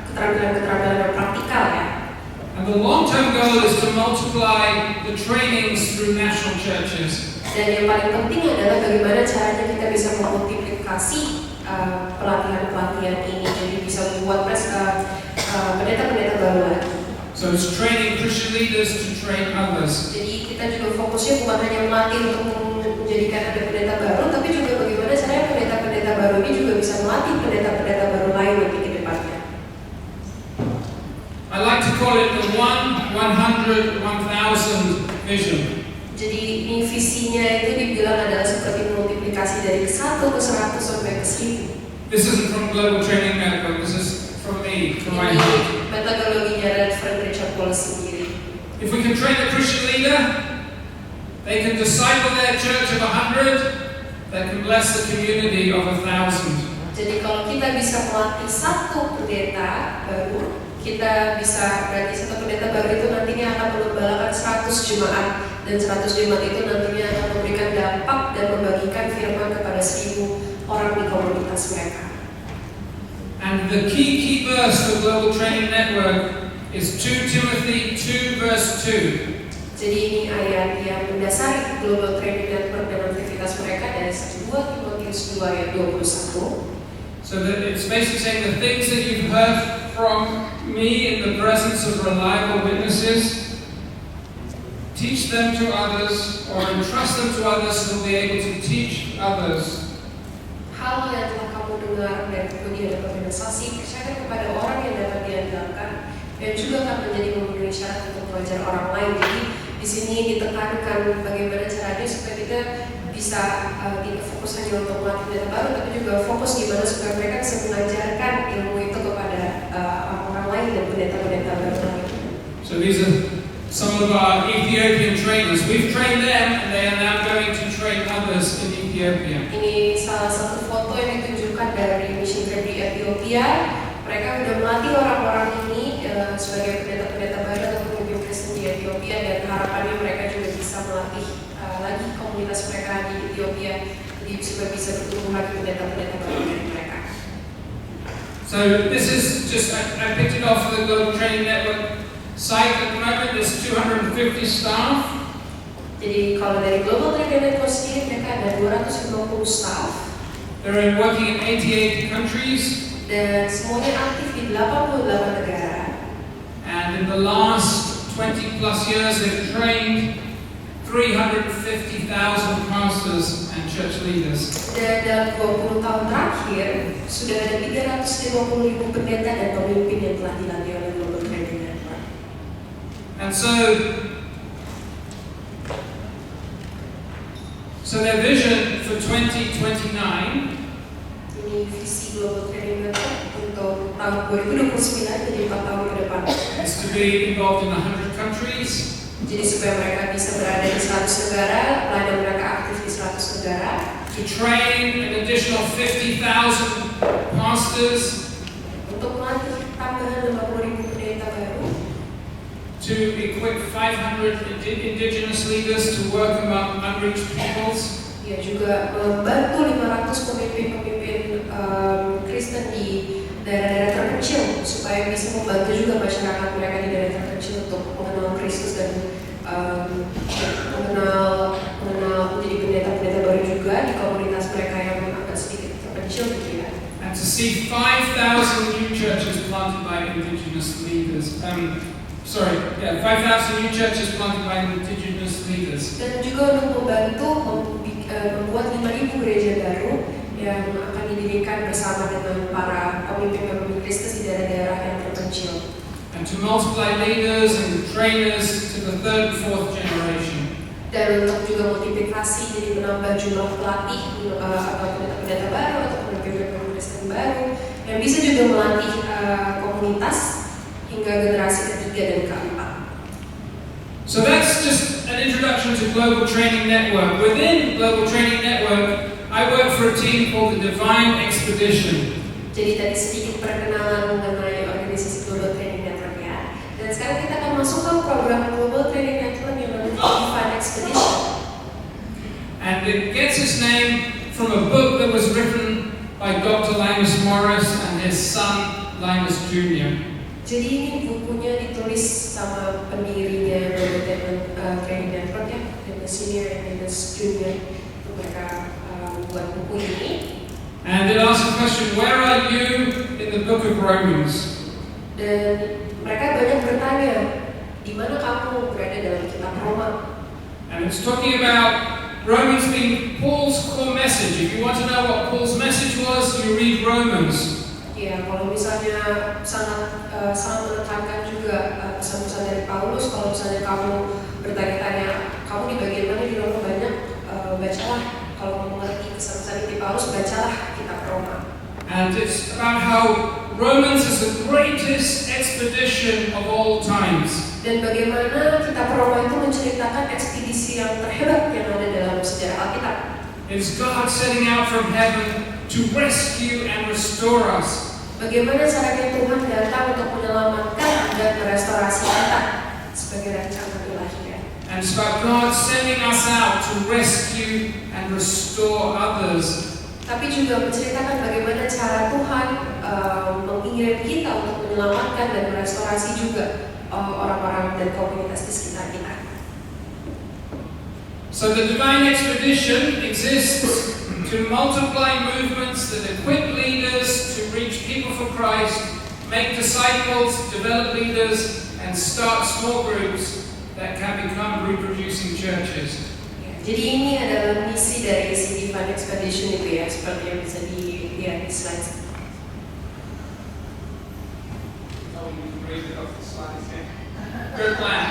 keterampilan-keterampilan yang praktikal ya. And the long-term goal is to multiply the trainings through national churches. Dan yang paling penting adalah bagaimana caranya kita bisa memultiplikasi pelatihan-pelatihan ini, jadi bisa membuat pendeta-pendeta baru lagi. So it's training Christian leaders to train others. Jadi kita juga fokusnya bukan hanya melatih untuk menjadikan ada pendeta baru, tapi juga bagaimana caranya pendeta-pendeta baru ini juga bisa melatih pendeta-pendeta baru lain nanti ke depannya. I like to call it the 100-1000 vision. Jadi ini visinya itu dibilang adalah seperti multiplikasi dari 1 ke 100 sampai ke 1000. This isn't from Global Training Network, this is from me, from my heart. Ini metodologinya Reverend Richard Paul sendiri. If we can train a Christian leader, they can disciple their church of 100, they can bless the community of 1,000. Jadi kalau kita bisa melatih satu pendeta baru, kita bisa berarti satu pendeta baru itu nantinya akan mengembalakan 100 jemaat, dan 100 jemaat itu nantinya akan memberikan dampak dan membagikan firman kepada 1000 orang di komunitas mereka. And the key verse for Global Training Network is 2 Timothy 2 verse 2. Jadi ini ayat yang mendasari Global Training Network dan aktivitas mereka dari 2 Timotius 2 ayat 21. So that it's basically saying the things that you've heard from me in the presence of reliable witnesses, teach them to others or entrust them to others who will be able to teach others. Hal yang telah kamu dengar dari kemudian dan organisasi, percayakan kepada orang yang dapat diandalkan dan juga akan menjadi memenuhi syarat untuk mengajar orang lain. Jadi di sini ditekankan bagaimana caranya supaya kita bisa tidak fokus hanya untuk melatih pendeta baru, tapi juga fokus gimana supaya mereka bisa mengajarkan ilmu itu kepada orang lain dan pendeta-pendeta baru lain. So these are some of our Ethiopian trainers. We've trained them and they are now going to train others in Ethiopia. Ini salah satu foto yang ditunjukkan dari mission trip di Ethiopia. Mereka sudah melatih orang-orang ini sebagai pendeta-pendeta baru atau pemimpin Kristen di Ethiopia, dan harapannya mereka juga bisa melatih lagi komunitas mereka di Ethiopia supaya bisa bertumbuh lagi pendeta-pendeta baru dari mereka. So this is just, I picked it off the Global Training Network site. At the moment there's 250 staff. Jadi kalau dari Global Training Network sendiri mereka ada 250 staff. They're working in 88 countries. Dan semuanya aktif di 88 negara. And in the last 20 plus years they've trained 350,000 pastors and church leaders. Dan dalam 20 tahun terakhir sudah ada 350.000 pendeta dan pemimpin yang telah dilatih oleh Global Training Network. And so their vision for 2029 ini visi Global Training Network untuk tahun 2029, jadi 4 tahun ke depan. is to be involved in 100 countries. Jadi supaya mereka bisa berada di 100 negara, pelayanan mereka aktif di 100 negara. to train an additional 50,000 pastors, untuk melatih tambahan 50.000 pendeta baru, to equip 500 indigenous leaders to work among unreached peoples, dia juga membantu 500 pemimpin-pemimpin Kristen di daerah-daerah terpencil supaya bisa membantu juga masyarakat mereka di daerah terpencil untuk mengenal Kristus dan mengenal menjadi pendeta-pendeta baru juga di komunitas mereka yang agak sedikit terpencil gitu ya. and to see 5,000 new churches planted by indigenous leaders. 5,000 new churches planted by indigenous leaders. Dan juga untuk membantu membuat 5.000 gereja baru yang akan didirikan bersama dengan para pemimpin-pemimpin Kristus di daerah-daerah yang terpencil. And to multiply leaders and trainers to the 3rd and 4th generation. Dan untuk juga multiplikasi, jadi menambah jumlah pelatih atau pendeta-pendeta baru atau pemimpin-pemimpin Kristen baru yang bisa juga melatih komunitas hingga generasi ketiga dan keempat. So that's just an introduction to Global Training Network. Within Global Training Network, I work for a team called the Divine Expedition. Jadi tadi sedikit perkenalan mengenai organisasi Global Training Network ya. Dan sekarang kita akan masuk ke program Global Training Network yang namanya Divine Expedition. And it gets its name from a book that was written by Dr. Linus Morris and his son Linus Jr. Jadi ini bukunya ditulis sama pendirinya Global Training Network ya, Linus Senior dan Linus Junior. Mereka buat buku ini. And it asks the question, where are you in the book of Romans? Dan mereka banyak bertanya, di mana kamu berada dalam kitab Roma? And it's talking about Romans being Paul's core message. If you want to know what Paul's message was, you read Romans. Ya, kalau misalnya sangat menekankan juga pesan-pesan dari Paulus. Kalau misalnya kamu bertanya-tanya, kamu di bagian mana di Roma banyak, bacalah. Kalau mau mengerti pesan-pesan di Paulus, bacalah kitab Roma. And it's about how Romans is the greatest expedition of all times. Dan bagaimana kitab Roma itu menceritakan ekspedisi yang terhebat yang ada dalam sejarah Alkitab. It's God setting out from heaven to rescue and restore us. Bagaimana caranya Tuhan datang untuk menyelamatkan dan merestorasi kita sebagai rancangan ilahi. And it's about God sending us out to rescue and restore others. Tapi juga menceritakan bagaimana cara Tuhan mengirim kita untuk menyelamatkan dan merestorasi juga orang-orang dan komunitas di sekitar kita. So the Divine Expedition exists to multiply movements that equip leaders to reach people for Christ, make disciples, develop leaders, and start small groups that can become reproducing churches. Jadi ini adalah misi dari si Divine Expedition itu ya, seperti yang bisa dilihat di slide. Oh, you can read it off the slides here. Good plan.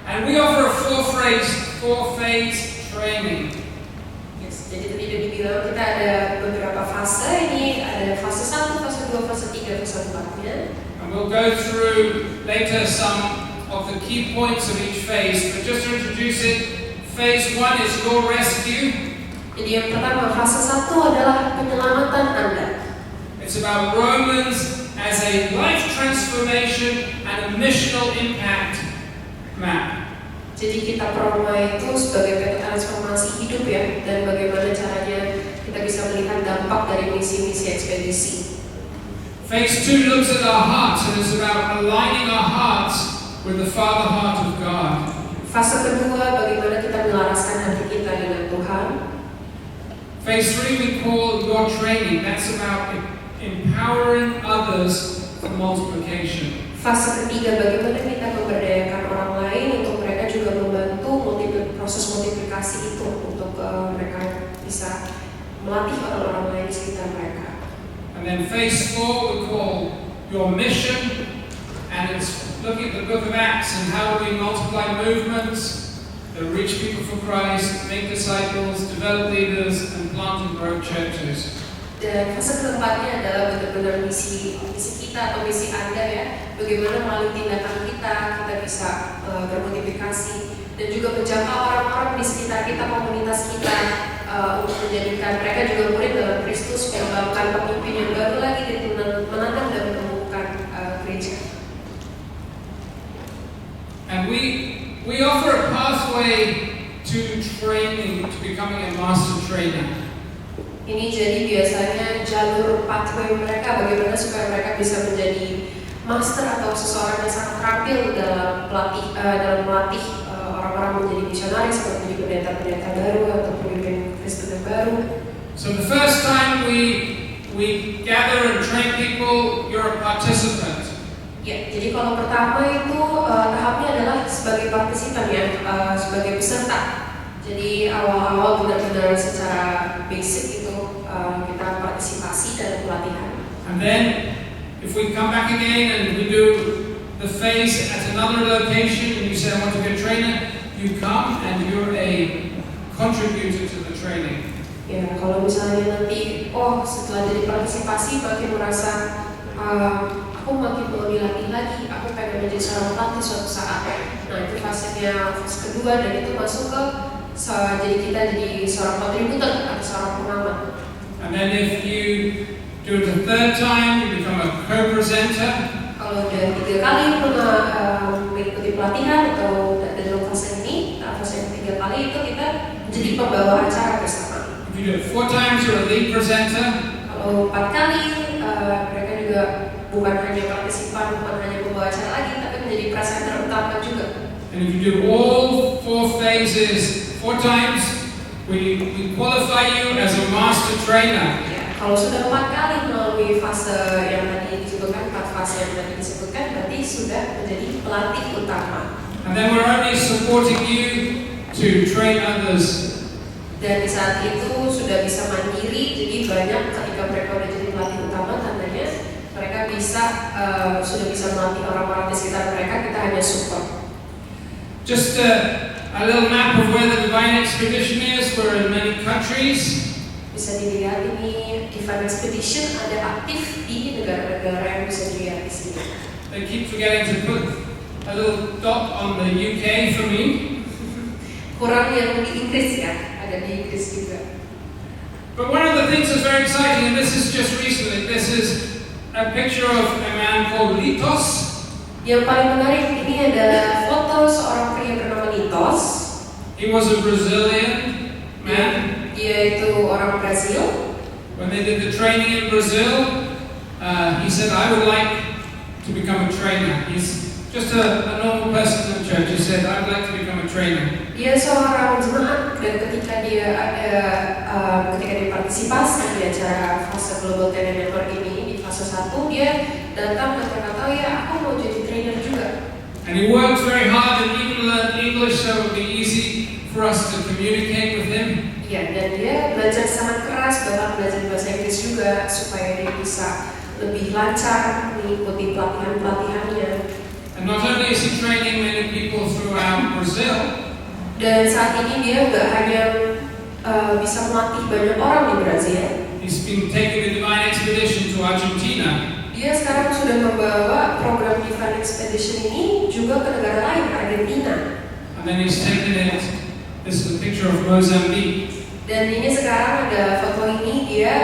And we offer a four-phase training. Yes, jadi tadi udah dibilang kita ada beberapa fase. Ini ada fase 1, fase 2, fase 3, fase 4-nya. And we'll go through later some of the key points of each phase, but just to introduce it, phase 1 is your rescue. Jadi yang pertama, fase 1 adalah penyelamatan Anda. It's about Romans as a life transformation and a missional impact map. Jadi kitab Roma itu sebagai peta transformasi hidup ya, dan bagaimana caranya kita bisa melihat dampak dari misi-misi ekspedisi. Phase 2 looks at our hearts and it's about aligning our hearts with the Father heart of God. Fase kedua, bagaimana kita melaraskan hati kita dengan Tuhan. Phase 3 we call your training. That's about empowering others for multiplication. Fase ketiga, bagaimana kita memberdayakan orang lain untuk mereka juga membantu proses multiplikasi itu untuk mereka bisa melatih orang-orang lain di sekitar mereka. And then phase 4 we call your mission, and it's looking at the book of Acts and how we multiply movements that reach people for Christ, make disciples, develop leaders, and plant and grow churches. Dan fase keempatnya adalah benar-benar misi kita atau misi Anda ya, bagaimana melalui tindakan kita bisa bermultiplikasi dan juga menjangkau orang-orang di sekitar kita, komunitas kita, untuk menjadikan mereka juga murid dalam Kristus, mengembangkan pemimpin yang baru lagi dan menanam dan menumbuhkan gereja. And we offer a pathway to training, to becoming a master trainer. Ini jadi biasanya jalur pathway mereka, bagaimana supaya mereka bisa menjadi master atau seseorang yang sangat terampil dalam melatih orang-orang menjadi misionaris seperti menjadi pendeta-pendeta baru atau pemimpin Kristen yang baru. So the first time we gather and train people, you're a participant. Ya, jadi kalau pertama itu tahapnya adalah sebagai partisipan ya, sebagai peserta. Jadi awal-awal benar-benar secara basic itu kita partisipasi dalam pelatihan. And then if we come back again and we do the phase at another location and you say I want to be a trainer, you come and you're a contributor to the training. Ya, kalau misalnya nanti setelah jadi partisipasi makin merasa aku makin mau dilatih lagi, aku pengen menjadi seorang pelatih suatu saat. Nah, itu fasenya fase kedua dan itu masuk ke jadi kita jadi seorang kontributor atau seorang pengamat. And then if you do it the third time, you become a co-presenter. Kalau udah 3 kali pernah mengikuti pelatihan atau dalam fase ini, fase yang 3 kali itu kita menjadi pembawa acara bersama. If you do it 4 times, you're a lead presenter. Kalau 4 kali, mereka juga bukan hanya partisipan, bukan hanya pembawa acara lagi, tapi menjadi presenter utama juga. And if you do all 4 phases 4 times, we qualify you as a master trainer. Ya, kalau sudah 4 kali melalui fase yang tadi disebutkan, 4 fase yang tadi disebutkan, berarti sudah menjadi pelatih utama. And then we're only supporting you to train others. Dan di saat itu sudah bisa mandiri, jadi banyak ketika mereka udah jadi pelatih utama, tandanya mereka sudah bisa melatih orang-orang di sekitar mereka, kita hanya support. Just a little map of where the Divine Expedition is. We're in many countries. Bisa dilihat ini Divine Expedition ada aktif di negara-negara yang bisa dilihat di sini. They keep forgetting to put a little dot on the UK for me. Kurang yang di Inggris ya, ada di Inggris juga. But one of the things that's very exciting, and this is just recently, this is a picture of a man called Litos. Yang paling menarik ini adalah foto seorang pria bernama Litos. He was a Brazilian man. Dia itu orang Brazil. When they did the training in Brazil, he said, I would like to become a trainer. He's just a normal person in the church. He said, I would like to become a trainer. Dia seorang jemaat dan ketika dia partisipasi di acara fase Global Talent Network ini di fase 1, dia datang dan berkata, ya aku mau jadi trainer juga. And he worked very hard and even learned English, so it would be easy for us to communicate with him. Ya, dan dia belajar sangat keras, bahkan belajar bahasa Inggris juga supaya dia bisa lebih lancar mengikuti pelatihan-pelatihannya. And not only is he training many people throughout Brazil, dan saat ini dia nggak hanya bisa melatih banyak orang di Brazil. he's been taking the Divine Expedition to Argentina. Dia sekarang sudah membawa program Divine Expedition ini juga ke negara lain, Argentina. And then he's taken it, this is a picture of Mozambique. Dan ini sekarang ada foto ini dia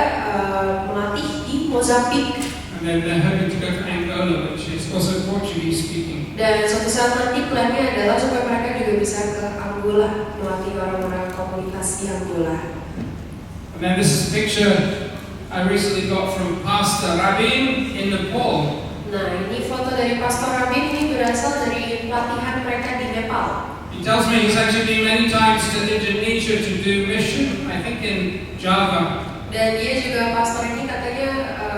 melatih di Mozambik. And then they're hoping to go to Angola, which is also Portuguese speaking. Dan suatu saat nanti plannya adalah supaya mereka juga bisa ke Angola, melatih orang-orang komunitas di Angola. And then this is a picture I recently got from Pastor Rabin in Nepal. Nah, ini foto dari Pastor Rabin, ini berasal dari pelatihan mereka di Nepal. He tells me he's actually been many times to Indonesia to do mission, I think in Java. Dan dia juga, pastor ini katanya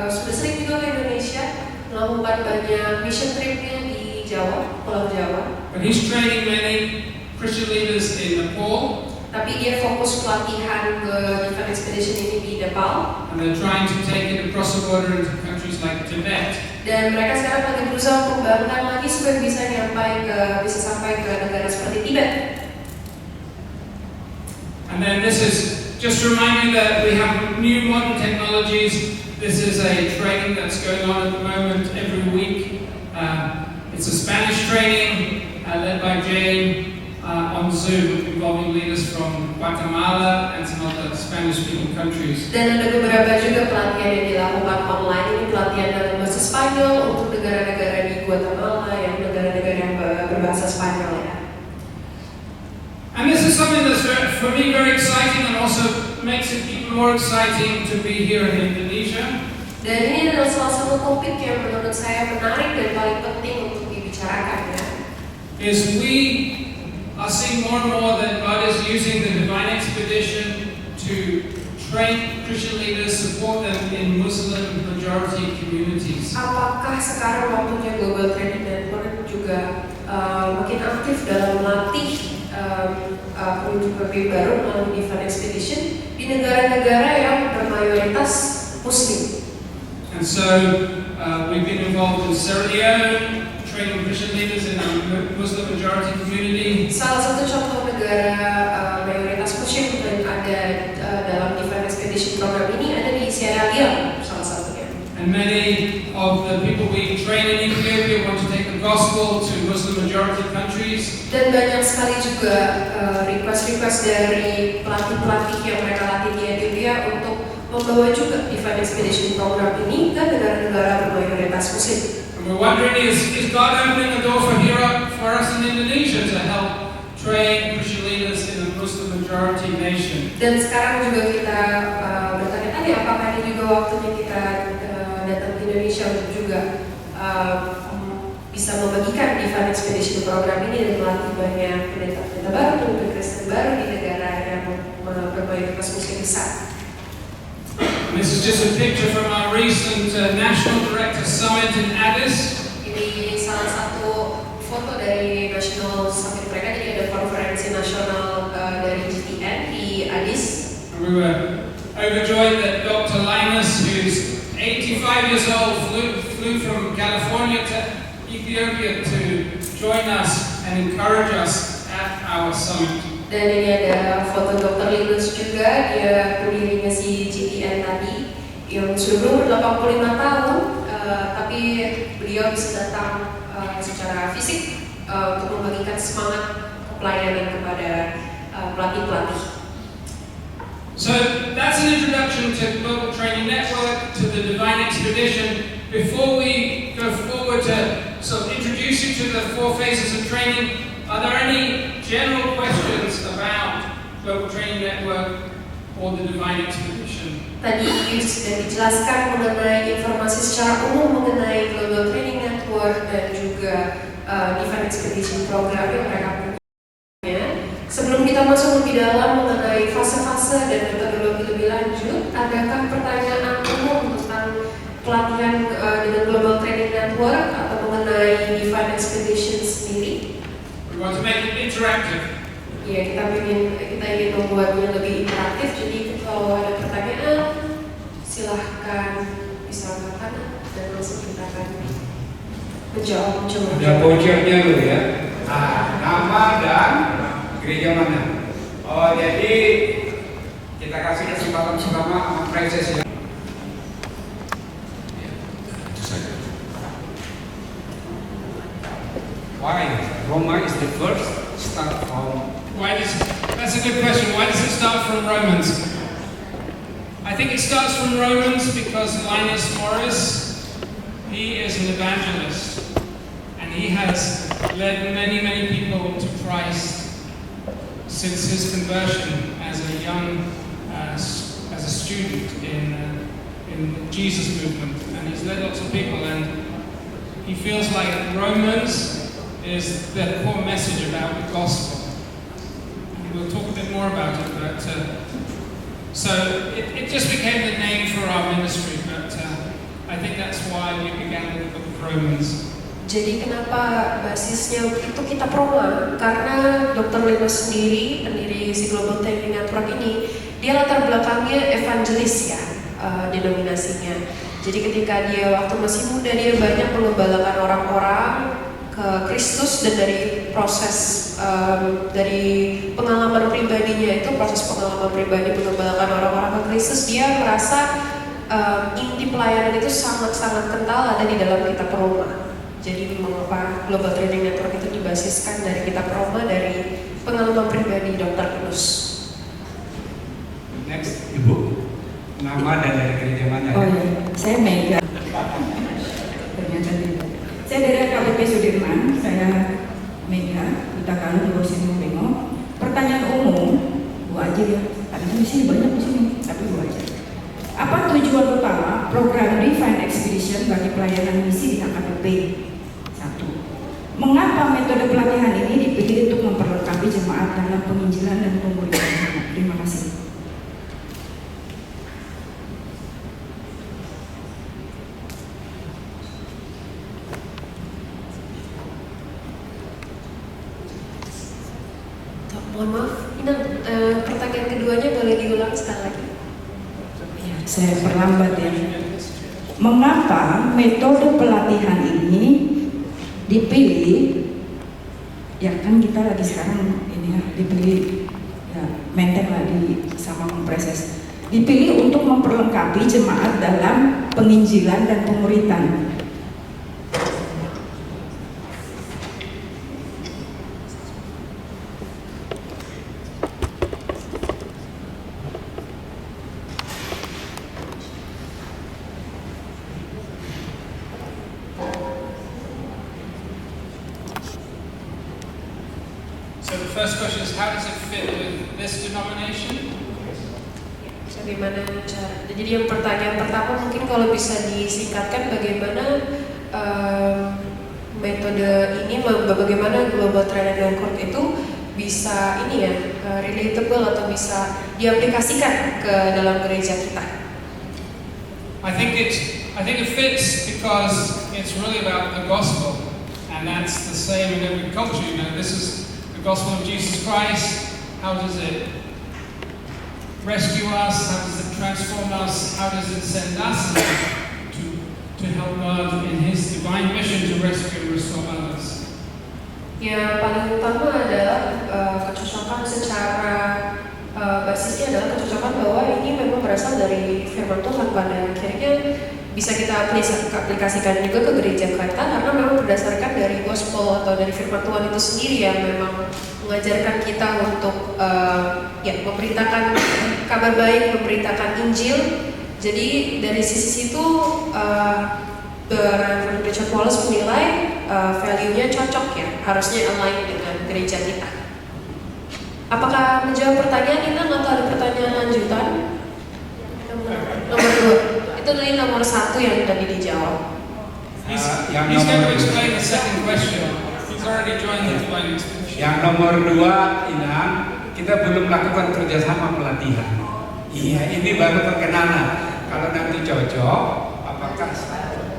sudah sering juga ke Indonesia, melakukan banyak mission tripnya di Jawa, Pulau Jawa. But he's training many Christian leaders in Nepal. Tapi dia fokus pelatihan ke Divine Expedition ini di Nepal. And they're trying to take it across the border into countries like Tibet. Dan mereka sekarang lagi berusaha untuk membangun lagi supaya bisa sampai ke negara seperti Tibet. And then this is just to remind you that we have new modern technologies. This is a training that's going on at the moment every week. It's a Spanish training led by Jane on Zoom involving leaders from Guatemala and some other Spanish-speaking countries. Dan ada beberapa juga pelatihan yang dilakukan online. Ini pelatihan dalam bahasa Spanyol untuk negara-negara di Guatemala, yang negara-negara yang berbahasa Spanyol ya. And this is something that's for me very exciting and also makes it even more exciting to be here in Indonesia. Dan ini adalah salah satu topik yang menurut saya menarik dan paling penting untuk dibicarakan ya. Is we are seeing more and more that God is using the Divine Expedition to train Christian leaders, support them in Muslim majority communities. Apakah sekarang waktunya Global Training Network juga makin aktif dalam melatih pemimpin baru melalui Divine Expedition di negara-negara yang bermayoritas Muslim? And so we've been involved in Sierra Leone, training Christian leaders in a Muslim majority community. Salah satu contoh negara mayoritas Muslim yang ada dalam Divine Expedition program ini ada di Sierra Leone salah satunya. And many of the people we train in Ethiopia want to take the gospel to Muslim majority countries. Dan banyak sekali juga request dari pelatih-pelatih yang mereka latih di Ethiopia untuk membawa juga Divine Expedition program ini ke negara-negara bermayoritas Muslim. We're wondering, is God opening a door for us in Indonesia to help train Christian leaders in a Muslim majority nation? Dan sekarang juga kita bertanya-tanya apakah ini juga waktunya kita datang ke Indonesia untuk juga bisa membagikan Divine Expedition program ini dan melatih banyak pendeta-pendeta baru, pemimpin Kristen baru di negara yang bermayoritas Muslim besar. This is just a picture from our recent National Director Summit in Addis. Ini salah satu foto dari National Summit mereka, jadi ada konferensi nasional dari GTN di Addis. And we were overjoyed that Dr. Linus, who's 85 years old, flew from California to Ethiopia to join us and encourage us at our summit. Dan ini ada foto Dr. Linus juga, dia pendirinya si GTN tadi yang sudah berumur 85 tahun, tapi beliau bisa datang secara fisik untuk membagikan semangat pelayanan kepada pelatih-pelatih. So that's an introduction to Global Training Network, to the Divine Expedition. Before we go forward to sort of introduce you to the 4 phases of training, are there any general questions about Global Training Network or the Divine Expedition? Tadi sudah dijelaskan mengenai informasi secara umum mengenai Global Training Network dan juga Divine Expedition program yang mereka punya. Sebelum kita masuk lebih dalam mengenai fase-fase dan metodologi lebih lanjut, adakah pertanyaan umum tentang pelatihan dengan Global Training Network atau mengenai Divine Expedition sendiri? We want to make it interactive. Ya, kita ingin membuatnya lebih interaktif. Jadi kalau ada pertanyaan, silahkan bisa angkat dan langsung kita akan menjawab. Ada vouchernya dulu ya. Nama dan gereja mana? Oh, jadi kita kasih kesempatan pertama Princess ya. Why Roma is the first? Start from. That's a good question. Why does it start from Romans? I think it starts from Romans because Linus Morris, he is an evangelist, and he has led many people to Christ since his conversion as a young, as a student in the Jesus movement, and he's led lots of people, and he feels like Romans is the core message about the gospel. And we'll talk a bit more about it, but so it just became the name for our ministry, but I think that's why we began with the book of Romans. Jadi kenapa basisnya itu Kitab Roma? Karena Dr. Linus sendiri, pendiri si Global Training Network ini, dia latar belakangnya evangelis ya, denominasinya. Jadi ketika dia waktu masih muda, dia banyak mengembalakan orang-orang ke Kristus, dan dari proses dari pengalaman pribadinya itu, proses pengalaman pribadi mengembalakan orang-orang ke Kristus, dia merasa inti pelayanan itu sangat-sangat kental ada di dalam Kitab Roma. Jadi mengapa Global Training Network itu dibasiskan dari Kitab Roma, dari pengalaman pribadi Dr. Kunus. Next, Ibu. Nama dan dari gereja mana? Oh iya, saya Mega. Ternyata tidak. Saya dari KBP Sudirman, saya Mega, Duta Kalung di Sini Bengo. Pertanyaan umum, Bu aja ya. Tadi di sini banyak di sini, tapi Bu aja. Apa tujuan utama program Divine Expedition bagi pelayanan misi di KKP? 1. Mengapa metode pelatihan ini dipilih untuk memperlengkapi jemaat dalam penginjilan dan pemuridan? Terima kasih. Mohon maaf, pertanyaan keduanya boleh diulang sekali lagi? Ya, saya perlambat ya. Mengapa metode pelatihan ini dipilih? Ya kan kita lagi sekarang ini ya dipilih ya maintain lah di sama memproses. Dipilih untuk memperlengkapi jemaat dalam penginjilan dan pemuritan. So the first question is, how does it fit with this denomination? Bagaimana cara? Jadi yang pertanyaan pertama mungkin kalau bisa disingkatkan bagaimana metode ini, bagaimana Global Trinidad Court itu bisa ini ya relatable atau bisa diaplikasikan ke dalam gereja kita? I think it fits because it's really about the gospel, and that's the same in every culture. You know, this is the gospel of Jesus Christ. How does it rescue us? How does it transform us? How does it send us to help God in His divine mission to rescue and restore others? Yang paling utama adalah kecocokan secara basisnya adalah kecocokan bahwa ini memang berasal dari firman Tuhan, pada akhirnya bisa kita aplikasikan juga ke gereja kita karena memang berdasarkan dari gospel atau dari firman Tuhan itu sendiri yang memang mengajarkan kita untuk ya memberitakan kabar baik, memberitakan Injil. Jadi dari sisi situ Reverend Richard Wallace menilai value-nya cocok ya, harusnya align dengan gereja kita. Apakah menjawab pertanyaan Inang atau ada pertanyaan lanjutan? Nomor 2. Itu tadi nomor 1 yang tadi dijawab. He's going to explain the second question. He's already joined the divine expedition. Yang nomor 2, Inang, kita belum melakukan kerjasama pelatihan. Iya, ini baru perkenalan. Kalau nanti cocok, apakah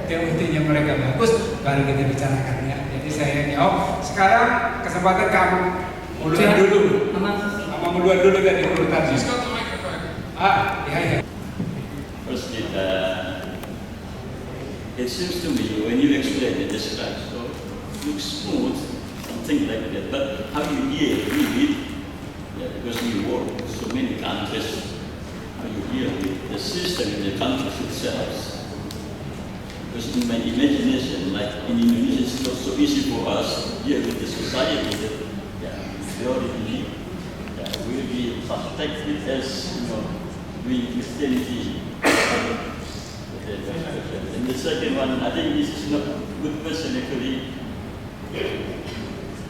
TUT-nya mereka bagus, baru kita bicarakan ya. Jadi saya jawab. Sekarang kesempatan kamu muluan dulu. Sama muluan dulu dari urutan. He's got the microphone. Ya. Firstly, it seems to me when you explain it, this right, so it looks smooth, something like that. But how you hear, read it, yeah, because you work in so many countries, how you hear the system in the countries itself. Because in my imagination, like in Indonesia, it's not so easy for us here with the society that, theoretically, will be suspected as, doing Christianity. And the second one, I think this is not a good question actually.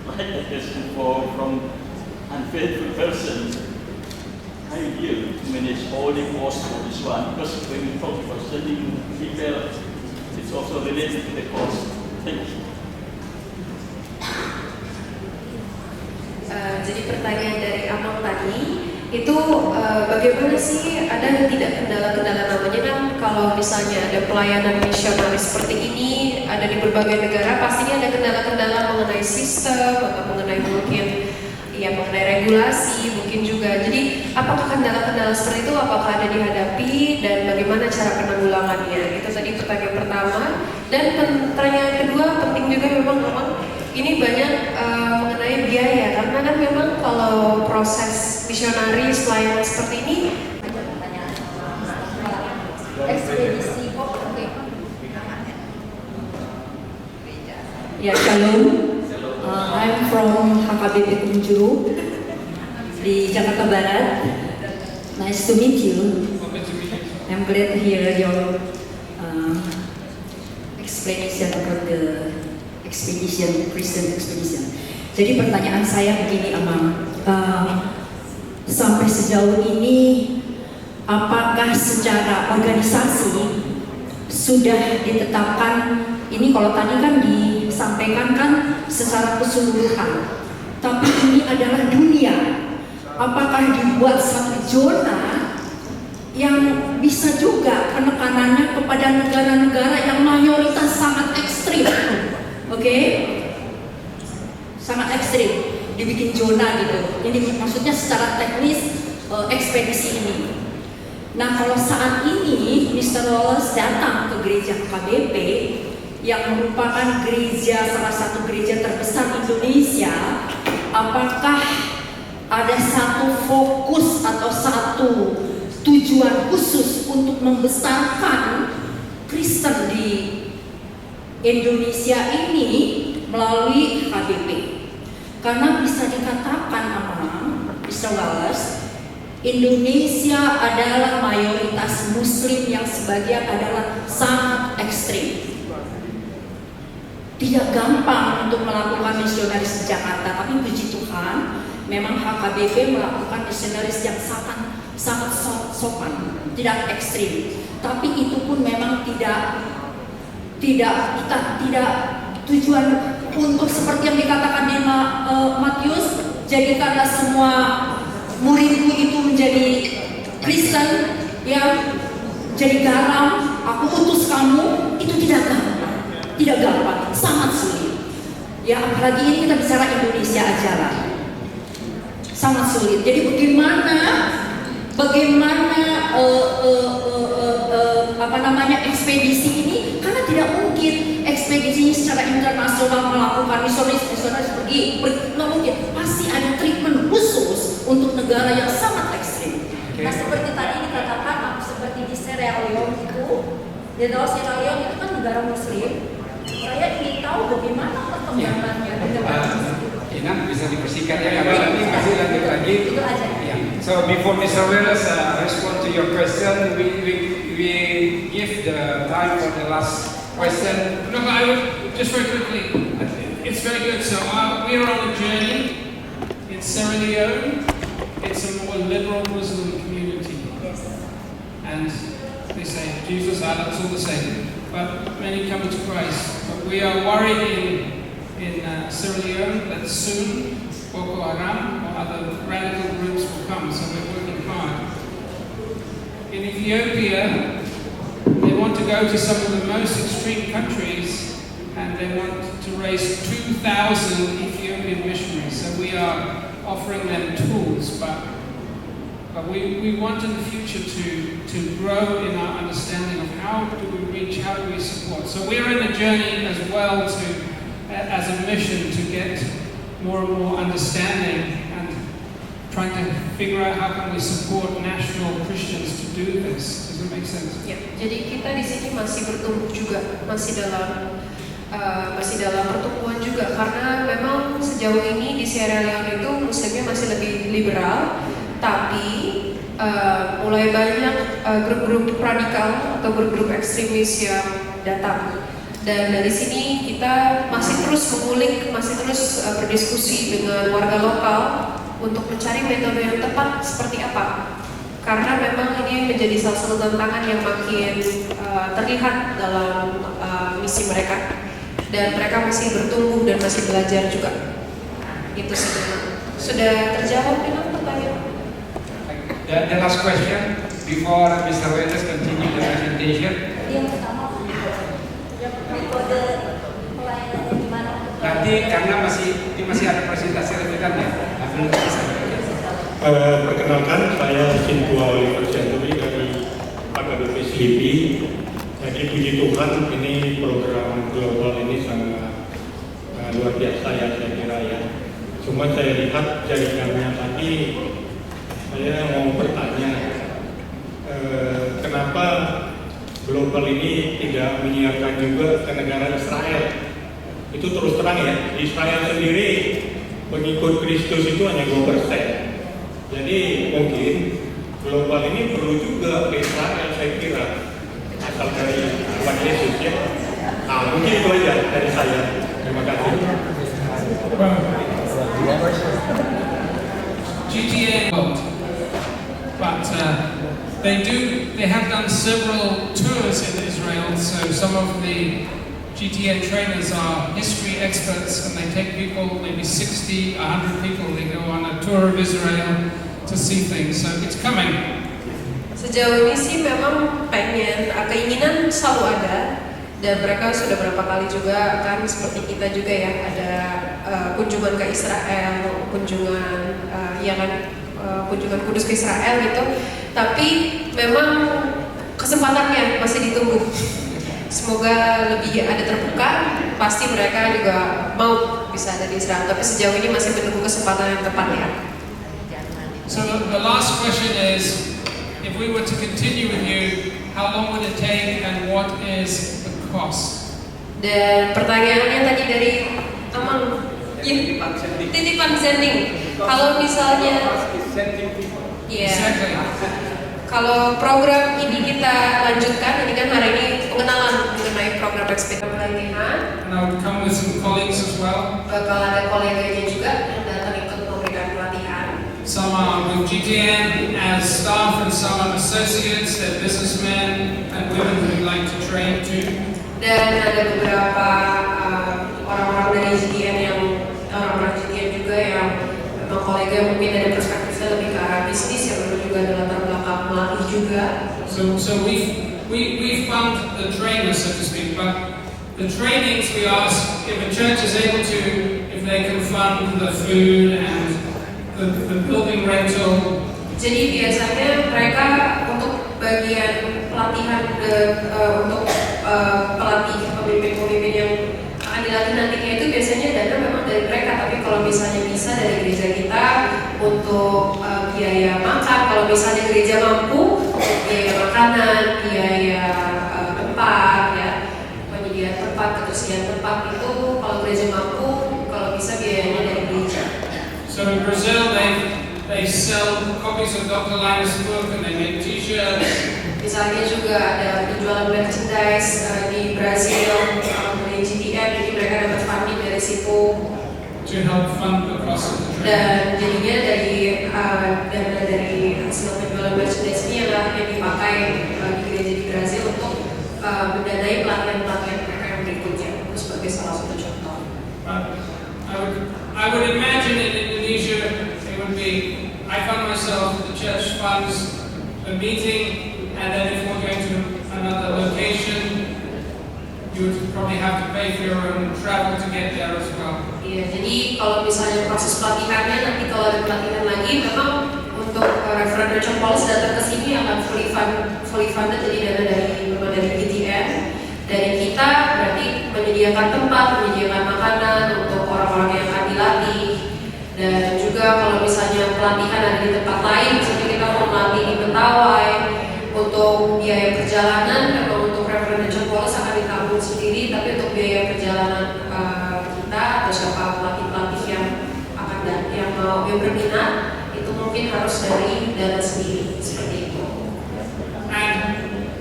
Like a question from unfaithful person. How do you manage all the costs for this one? Because when we talk about sending people, it's also related to the cost. Thank you. Jadi pertanyaan dari Amang tadi itu bagaimana sih, ada tidak kendala-kendala, namanya kan kalau misalnya ada pelayanan misionaris seperti ini ada di berbagai negara, pastinya ada kendala-kendala mengenai sistem atau mengenai mungkin ya mengenai regulasi mungkin juga. Jadi apakah kendala-kendala seperti itu apakah ada dihadapi dan bagaimana cara penanggulangannya? Itu tadi pertanyaan pertama. Dan pertanyaan kedua penting juga memang ini banyak mengenai biaya, karena kan memang kalau proses misionaris pelayanan seperti ini ekspedisi ya, shalom. I'm from HKBP HKBP Kunjuru di Jakarta Barat. Nice to meet you. I'm glad to hear your explanation about the expedition, Christian expedition. Jadi pertanyaan saya begini, Amang. Sampai sejauh ini, apakah secara organisasi sudah ditetapkan? Ini kalau tadi kan disampaikan kan secara keseluruhan, tapi ini adalah dunia. Apakah dibuat satu zona yang bisa juga penekanannya kepada negara-negara yang mayoritas sangat ekstrim, oke? Sangat ekstrim, dibikin zona gitu. Ini maksudnya secara teknis ekspedisi ini. Nah, kalau saat ini Mr. Wallace datang ke gereja KBP yang merupakan gereja, salah satu gereja terbesar Indonesia, apakah ada satu fokus atau satu tujuan khusus untuk membesarkan Kristen di Indonesia ini melalui KBP? Karena bisa dikatakan, Mr. Wallace, Indonesia adalah mayoritas Muslim yang sebagian adalah sangat ekstrim. Tidak gampang untuk melakukan misionaris di Jakarta, tapi puji Tuhan, memang HKBP melakukan misionaris yang sangat sopan, tidak ekstrim. Tapi itu pun memang tidak tujuan untuk seperti yang dikatakan di Matius, jadikanlah semua muridku itu menjadi Kristen, ya, jadi garam, aku utus kamu. Itu tidak gampang, sangat sulit. Ya, apalagi ini kita bicara Indonesia aja lah, sangat sulit. Jadi bagaimana ekspedisi ini, karena tidak mungkin ekspedisi secara internasional melakukan misionaris pergi, nggak mungkin. Pasti ada treatment khusus untuk negara yang sangat ekstrim. Nah, seperti tadi dikatakan, seperti di Sierra Leone itu, di Sierra Leone itu kan negara Muslim. Saya ingin tahu bagaimana perkembangannya di negara Muslim. Ina bisa dipersingkat ya, karena nanti masih lanjut lagi. Itu aja. Yeah. So before Mr. Wallace respond to your question, we give the time for the last question. No, but I would just very quickly. It's very good. So we are on a journey in Sierra Leone. It's a more liberal Muslim community, and they say Jesus, Allah, it's all the same. But many come to Christ. But we are worried in Sierra Leone that soon Boko Haram or other radical groups will come. So we're working hard. In Ethiopia, they want to go to some of the most extreme countries, and they want to raise 2,000 Ethiopian missionaries. So we are offering them tools, but we want in the future to grow in our understanding of how do we reach, how do we support. So we're in a journey as well as a mission to get more and more understanding and trying to figure out how can we support national Christians to do this. Does that make sense? Ya, jadi kita di sini masih bertumbuh juga, masih dalam pertumbuhan juga, karena memang sejauh ini di Sierra Leone itu Muslimnya masih lebih liberal, tapi mulai banyak grup-grup radikal atau grup-grup ekstremis yang datang. Dan dari sini kita masih terus mengulik, masih terus berdiskusi dengan warga lokal untuk mencari metode yang tepat seperti apa. Karena memang ini menjadi salah satu tantangan yang makin terlihat dalam misi mereka. Dan mereka masih bertumbuh dan masih belajar juga. Itu sebenarnya. Sudah terjawab dengan pertanyaan? The last question before Mr. Wallace continue the presentation. Yang pertama, metode pelayanan gimana? Nanti karena masih ada presentasi lanjutan ya. Perkenalkan, saya Sintua Oliver Centuri dari HKBP Slipi. Jadi puji Tuhan, ini program global ini sangat luar biasa ya, saya kira ya. Cuma saya lihat jaringannya tadi, saya mau bertanya, kenapa global ini tidak menyiarkan juga ke negara Israel? Itu terus terang ya, di Israel sendiri pengikut Kristus itu hanya 2%. Jadi mungkin global ini perlu juga pesta yang saya kira asal dari Tuhan Yesus ya. Mungkin itu aja dari saya. Terima kasih. GTA, but they have done several tours in Israel. So some of the GTN trainers are history experts, and they take people, maybe 60, 100 people. They go on a tour of Israel to see things. So it's coming. Sejauh ini sih memang keinginan selalu ada, dan mereka sudah berapa kali juga kan seperti kita juga ya ada kunjungan ke Israel, kunjungan kunjungan kudus ke Israel gitu. Tapi memang kesempatannya masih ditunggu. Semoga lebih ada terbuka. Pasti mereka juga mau bisa ada di Israel. Tapi sejauh ini masih menunggu kesempatan yang tepat ya. So the last question is, if we were to continue with you, how long would it take and what is the cost? Dan pertanyaannya tadi dari Amang, titipan sending. Kalau misalnya, kalau program ini kita lanjutkan, ini kan hari ini pengenalan mengenai program ekspedisi pelatihan. And I would come with some colleagues as well. Bakal ada koleganya juga yang datang ikut memberikan pelatihan. Some are with GTN as staff and some are associates, they're businessmen and women who would like to train too. Dan ada beberapa orang-orang dari GTN orang-orang GTN juga yang memang kolega mungkin dari perspektifnya lebih ke arah bisnis, yang juga ada latar belakang melatih juga. So we fund the trainers, so to speak, but the trainings we ask if a church is able to, if they can fund the food and the building rental. Jadi biasanya mereka untuk bagian pelatihan untuk pelatih pemimpin-pemimpin yang akan dilatih nantinya itu biasanya dana memang dari mereka. Tapi kalau misalnya bisa dari gereja kita untuk biaya makan, kalau misalnya gereja mampu biaya makanan, biaya tempat ya, penyediaan tempat, ketersediaan tempat itu kalau gereja mampu, kalau bisa biayanya dari gereja. So in Brazil they sell copies of Dr. Linus' book and they make t-shirts. Misalnya juga ada penjualan merchandise di Brazil dari GTN, jadi mereka dapat funding dari situ. To help fund the cost of the training. Dan jadinya dana dari hasil penjualan merchandise ini adalah yang dipakai di gereja di Brazil untuk mendanai pelatihan-pelatihan mereka yang berikutnya. Itu sebagai salah satu contoh. I would imagine in Indonesia it would be, I found myself, the church funds a meeting, and then if we're going to another location, you would probably have to pay for your own travel to get there as well. Iya, jadi kalau misalnya proses pelatihannya nanti kalau ada pelatihan lagi, memang untuk Reverend Richard Paulus datang ke sini akan fully funded, jadi dana dari GTN. Dari kita berarti menyediakan tempat, menyediakan makanan untuk orang-orang yang akan dilatih. Dan juga kalau misalnya pelatihan ada di tempat lain, misalnya kita mau melatih di Mentawai, untuk biaya perjalanan memang untuk Reverend Richard Paulus akan ditanggung sendiri, tapi untuk biaya perjalanan kita atau siapa pelatih-pelatih yang akan yang berminat itu mungkin harus dari dana sendiri seperti itu. And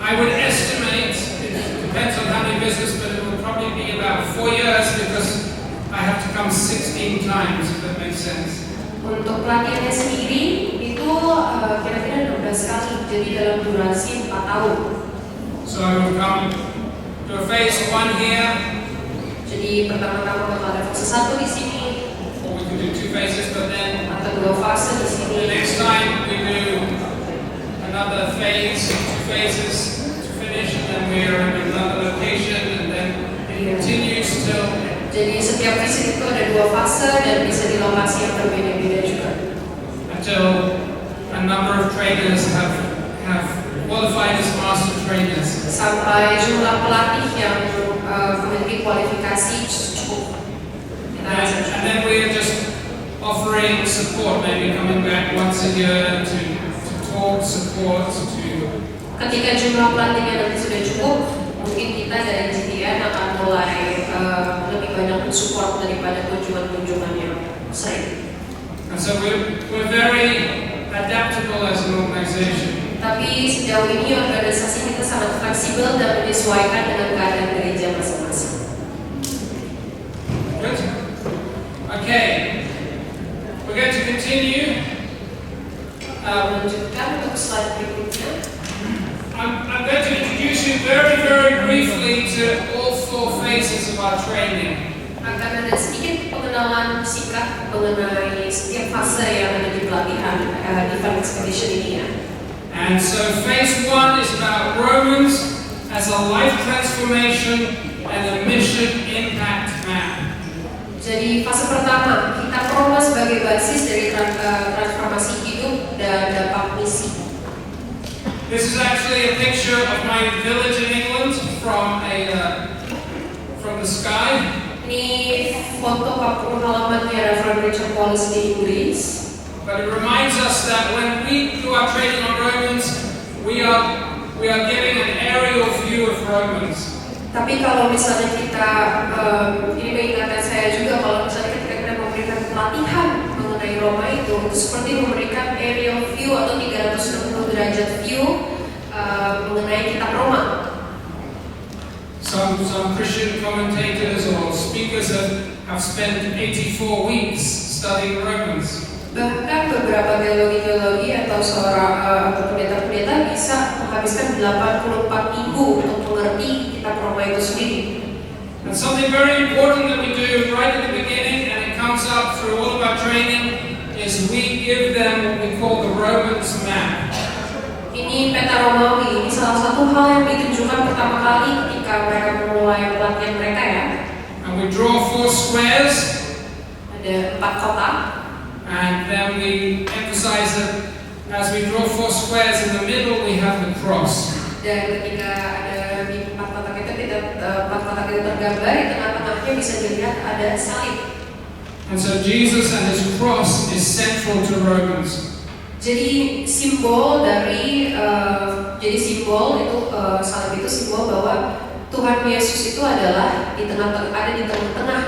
I would estimate, it depends on how many business, but it will probably be about 4 years because I have to come 16 times, if that makes sense. Untuk pelatihannya sendiri itu kira-kira 12 kali, jadi dalam durasi 4 tahun. So I will come to a phase 1 here. Jadi pertama-tama bakal ada fase 1 di sini. Or we can do 2 phases, but then atau 2 fase di sini. The next time we do another phase, 2 phases to finish, and then we are in another location, and then it continues till. Jadi setiap visit itu ada 2 fase dan bisa di lokasi yang berbeda-beda juga. Until a number of trainers have qualified as master trainers. Sampai jumlah pelatih yang memiliki kualifikasi cukup. And then we are just offering support, maybe coming back once a year to talk, support, to. Ketika jumlah pelatihnya nanti sudah cukup, mungkin kita dari GTN akan mulai lebih banyak support daripada kunjungan-kunjungannya sering. And so we're very adaptable as an organization. Tapi sejauh ini organisasi kita sangat fleksibel dan menyesuaikan dengan keadaan gereja masing-masing. Good. Okay. We're going to continue. Melanjutkan untuk slide berikutnya. I'm going to introduce you very, very briefly to all 4 phases of our training. Akan ada sedikit pengenalan singkat mengenai setiap fase yang ada di pelatihan Event Expedition ini ya. And so phase 1 is about Romans as a life transformation and a mission impact map. Jadi fase pertama, kita Roma sebagai basis dari transformasi hidup dan dampak misi. This is actually a picture of my village in England from the sky. Ini foto kampung halamannya Reverend Richard Wallace di Inggris. But it reminds us that when we do our training on Romans, we are getting an aerial view of Romans. Tapi kalau misalnya kita, ini mengingatkan saya juga kalau misalnya kita memberikan pelatihan mengenai Roma itu seperti memberikan aerial view atau 360 derajat view mengenai kitab Roma. Some Christian commentators or speakers have spent 84 weeks studying Romans. Bahkan beberapa teologi atau pendeta-pendeta bisa menghabiskan 84 minggu untuk mengerti kitab Roma itu sendiri. And something very important that we do right at the beginning, and it comes up through all of our training, is we give them what we call the Romans map. Ini peta Romawi, ini salah satu hal yang ditunjukkan pertama kali ketika mereka memulai pelatihan mereka ya. And we draw 4 squares. Ada 4 kotak. And then we emphasize that as we draw 4 squares in the middle, we have the cross. Dan ketika ada di 4 kotak itu, 4 kotak itu tergambar, di tengah-tengahnya bisa dilihat ada salib. And so Jesus and his cross is central to Romans. Jadi simbol dari, salib itu simbol bahwa Tuhan Yesus itu adalah ada di tengah-tengah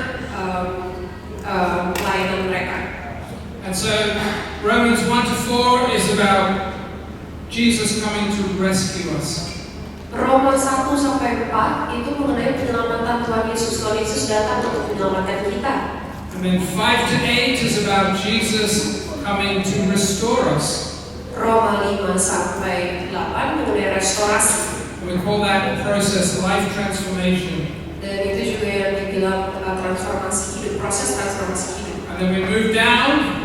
pelayanan mereka. And so Romans 1-4 is about Jesus coming to rescue us. Roma 1-4 itu mengenai penyelamatan Tuhan Yesus. Tuhan Yesus datang untuk menyelamatkan kita. And then 5-8 is about Jesus coming to restore us. Roma 5-8 mengenai restorasi. We call that process life transformation. Dan itu juga yang dibilang transformasi hidup, proses transformasi hidup. And then we move down.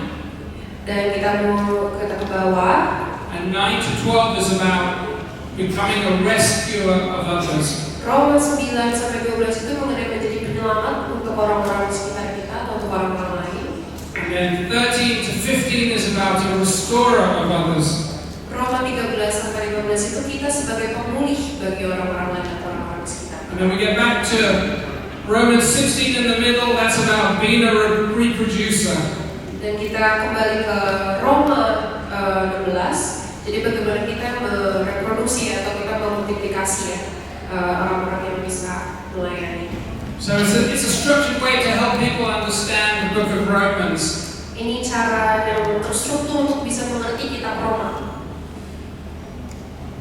Dan kita mau ke bawah. And 9-12 is about becoming a rescuer of others. Roma 9-12 itu mengenai menjadi penyelamat untuk orang-orang di sekitar kita atau untuk orang-orang lain. And then 13-15 is about a restorer of others. Roma 13-15 itu kita sebagai pemulih bagi orang-orang lain atau orang-orang di sekitar. And then we get back to Romans 16 in the middle. That's about being a reproducer. Dan kita kembali ke Roma 16. Jadi bagaimana kita mereproduksi atau kita memultiplikasi ya orang-orang yang bisa melayani. So it's a structured way to help people understand the book of Romans. Ini cara yang terstruktur untuk bisa mengerti kitab Roma.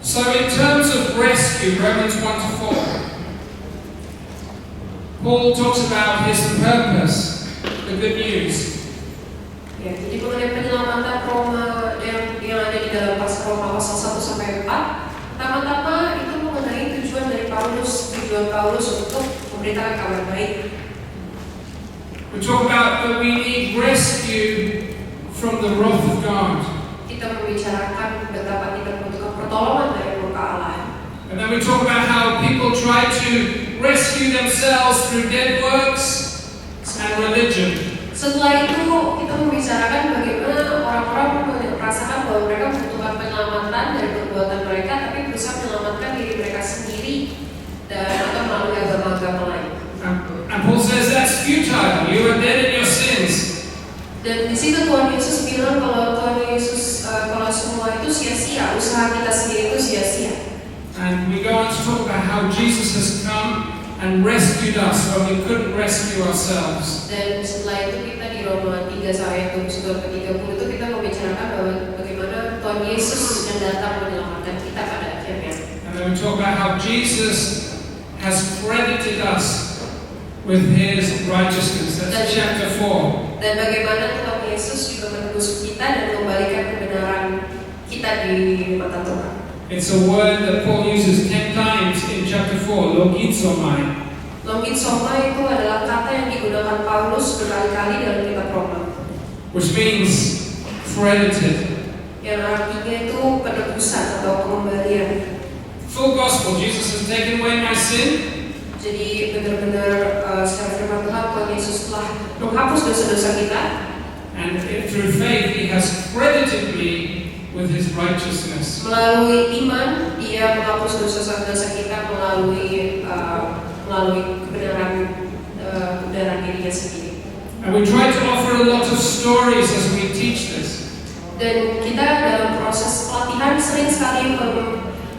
So in terms of rescue, Romans 1-4, Paul talks about his purpose, the good news. Ya, jadi mengenai penyelamatan Roma yang ada di dalam pasal Roma pasal 1-4, pertama-tama itu mengenai tujuan Paulus untuk memberitakan kabar baik. We talk about that we need rescue from the wrath of God. Kita membicarakan betapa kita membutuhkan pertolongan dari murka Allah. And then we talk about how people try to rescue themselves through dead works and religion. Setelah itu kita membicarakan bagaimana orang-orang merasakan bahwa mereka membutuhkan penyelamatan dari perbuatan mereka, tapi berusaha menyelamatkan diri mereka sendiri dan atau melalui agama-agama lain. And Paul says that's futile. You are dead in your sins. Dan di situ Tuhan Yesus bilang kalau kalau semua itu sia-sia, usaha kita sendiri itu sia-sia. And we go on to talk about how Jesus has come and rescued us when we couldn't rescue ourselves. Dan setelah itu kita di Roma 13 ayat 22-30 itu kita membicarakan bahwa bagaimana Tuhan Yesus yang datang menyelamatkan kita pada akhirnya. And then we talk about how Jesus has credited us with His righteousness. That's chapter 4. Dan bagaimana Tuhan Yesus juga menebus kita dan mengembalikan kebenaran kita di mata Tuhan. It's a word that Paul uses 10 times in chapter 4, logizomai. Logizomai itu adalah kata yang digunakan Paulus berkali-kali dalam kitab Roma. Which means credited. Yang artinya itu penebusan atau pengembalian. Full gospel, Jesus has taken away my sin. Jadi benar-benar secara firman Tuhan, Tuhan Yesus telah menghapus dosa-dosa kita. And through faith, He has credited me with His righteousness. Melalui iman, Dia menghapus dosa-dosa kita melalui kebenaran dirinya sendiri. And we try to offer a lot of stories as we teach this. Dan kita dalam proses pelatihan sering sekali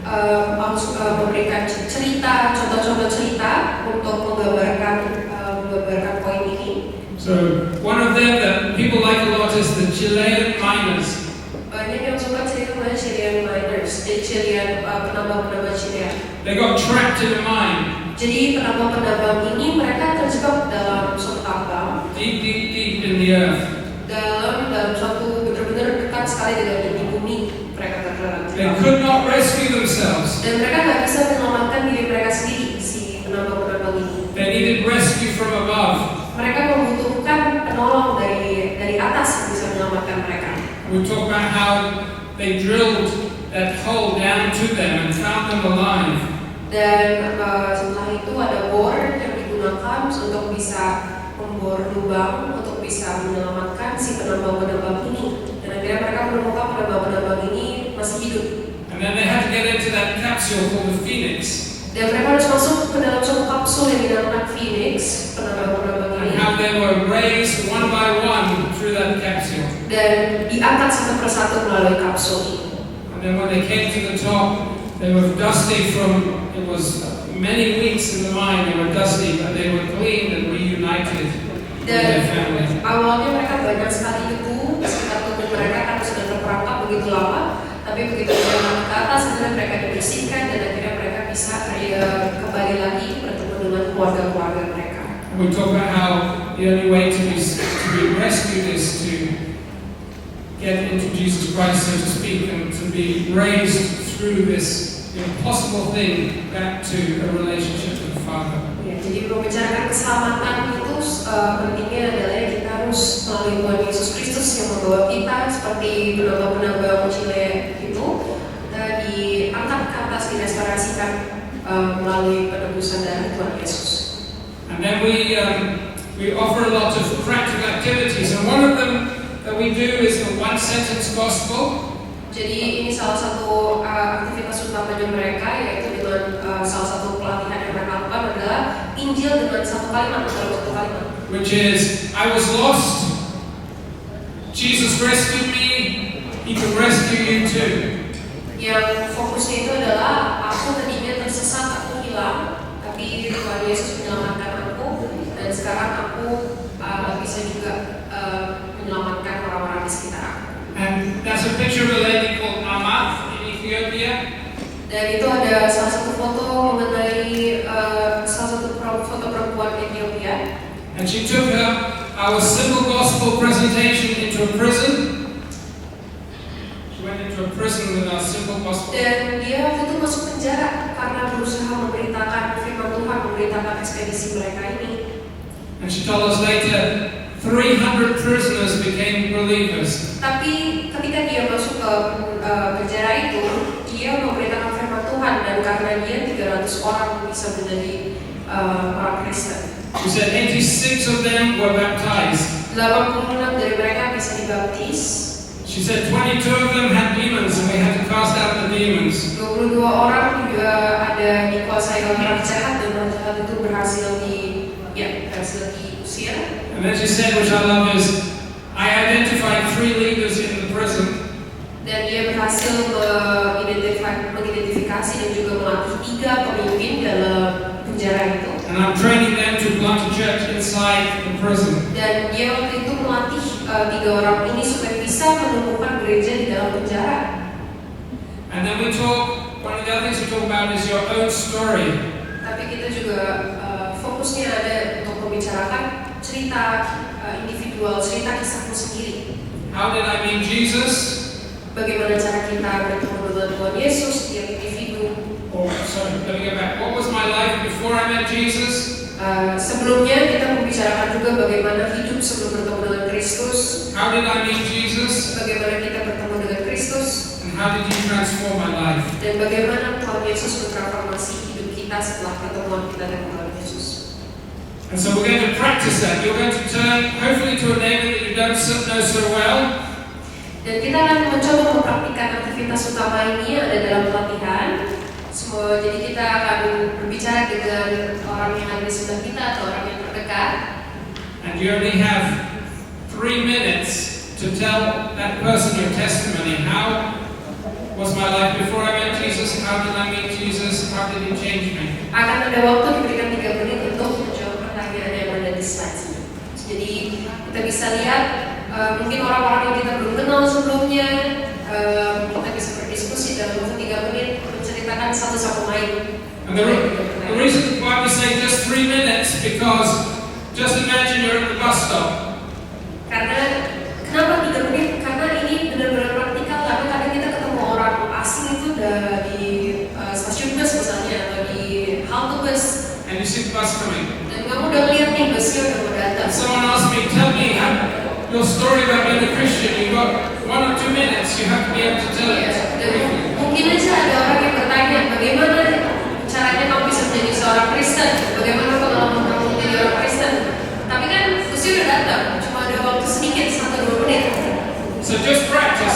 memberikan cerita, contoh-contoh cerita untuk menggambarkan poin ini. So one of them that people like a lot is the Chilean miners. Banyak yang suka cerita mengenai Chilean miners, Chilean penambang-penambang Chilea. They got trapped in a mine. Jadi penambang-penambang ini mereka terjebak dalam suatu tambang. Deep in the earth. Dalam suatu benar-benar dekat sekali dengan di bumi mereka terjebak. They could not rescue themselves. Dan mereka nggak bisa menyelamatkan diri mereka sendiri, si penambang-penambang ini. They needed rescue from above. Mereka membutuhkan penolong dari atas yang bisa menyelamatkan mereka. We talk about how they drilled that hole down to them and found them alive. Dan setelah itu ada bor yang digunakan untuk bisa membor lubang untuk bisa menyelamatkan si penambang-penambang ini. Dan akhirnya mereka menemukan penambang-penambang ini masih hidup. And then they had to get into that capsule called the Phoenix. Dan mereka harus masuk ke dalam suatu kapsul yang dinamakan Phoenix, penambang-penambang ini. And how they were raised one by one through that capsule. Dan diangkat satu persatu melalui kapsul ini. And then when they came to the top, they were dusty from, it was many weeks in the mine, they were dusty, but they were clean and reunited with their family. Awalnya mereka banyak sekali debu sekitar tubuh mereka karena sudah terperangkap begitu lama. Tapi begitu mereka ke atas, kemudian mereka dibersihkan dan akhirnya mereka bisa kembali lagi bertemu dengan keluarga-keluarga mereka. We talk about how the only way to be rescued is to get into Jesus Christ, so to speak, and to be raised through this impossible thing back to a relationship with the Father. Ya, jadi membicarakan keselamatan itu pentingnya adalah kita harus melalui Tuhan Yesus Kristus yang membawa kita seperti penambang-penambang Chile itu diangkat ke atas, direstorasikan melalui penebusan darah Tuhan Yesus. And then we offer a lot of practical activities, and one of them that we do is the one-sentence gospel. Jadi ini salah satu aktivitas utamanya mereka, yaitu dengan salah satu pelatihan yang mereka lakukan adalah Injil dengan satu kalimat atau satu kalimat. Which is, I was lost, Jesus rescued me, He can rescue you too. Yang fokusnya itu adalah aku tadinya tersesat, aku hilang, tapi Tuhan Yesus menyelamatkan aku, dan sekarang aku bisa juga menyelamatkan orang-orang di sekitar aku. And that's a picture of a lady called Amath in Ethiopia. Dan itu ada salah satu foto mengenai salah satu foto perempuan Ethiopia. And she took our simple gospel presentation into a prison. She went into a prison with our simple gospel. Dan dia waktu itu masuk penjara karena berusaha memberitakan firman Tuhan, memberitakan ekspedisi mereka ini. And she told us later, 300 prisoners became believers. Tapi ketika dia masuk ke penjara itu, dia memberitakan firman Tuhan, dan karena dia 300 orang bisa menjadi orang Kristen. She said 86 of them were baptized. 86 dari mereka bisa dibaptis. She said 22 of them had demons and we had to cast out the demons. 22 orang juga ada dikuasai oleh roh jahat, dan roh jahat itu berhasil diusir. And then she said, which I love, is I identified 3 leaders in the prison. Dan dia berhasil mengidentifikasi dan juga melatih 3 pemimpin dalam penjara itu. And I'm training them to plant a church inside the prison. Dan dia waktu itu melatih tiga orang ini supaya bisa menemukan gereja di dalam penjara. And then we talk, one of the other things we talk about is your own story. Tapi kita juga fokusnya ada untuk membicarakan cerita individual, cerita kisahmu sendiri. How did I meet Jesus? Bagaimana cara kita bertemu dengan Tuhan Yesus, setiap individu. Or, sorry, let me go back. What was my life before I met Jesus? Sebelumnya kita membicarakan juga bagaimana hidup sebelum bertemu dengan Kristus. How did I meet Jesus? Bagaimana kita bertemu dengan Kristus. And how did you transform my life? Dan bagaimana Tuhan Yesus mentransformasi hidup kita setelah pertemuan kita dengan Tuhan Yesus. And so we're going to practice that. You're going to turn, hopefully, to a neighbor that you don't know so well. Dan kita akan mencoba mempraktikkan aktivitas utama ini yang ada dalam pelatihan. Jadi kita akan berbicara dengan orang yang ada di sebelah kita atau orang yang terdekat. And you only have 3 minutes to tell that person your testimony. How was my life before I met Jesus? How did I meet Jesus? How did He change me? Akan ada waktu diberikan 3 menit untuk menjawab pertanyaan yang ada di slide ini. Jadi kita bisa lihat mungkin orang-orang yang kita belum kenal sebelumnya, kita bisa berdiskusi dalam waktu 3 menit menceritakan satu sama lain. And the reason why we say just 3 minutes, because just imagine you're at the bus stop. Karena kenapa 3 menit? Karena ini benar-benar praktikal. Karena kadang kita ketemu orang asing itu di stasiun bus misalnya atau di halte bus. And you see the bus coming. Dan kamu udah lihat nih busnya udah mau datang. Someone asked me, tell me your story about being a Christian. You've got 1 or 2 minutes. You have to be able to tell it. Mungkin aja ada orang yang bertanya, bagaimana caranya kamu bisa menjadi seorang Kristen? Bagaimana pengalaman kamu menjadi orang Kristen? Tapi kan busnya udah datang, cuma ada waktu sedikit 1-2 menit. So just practice.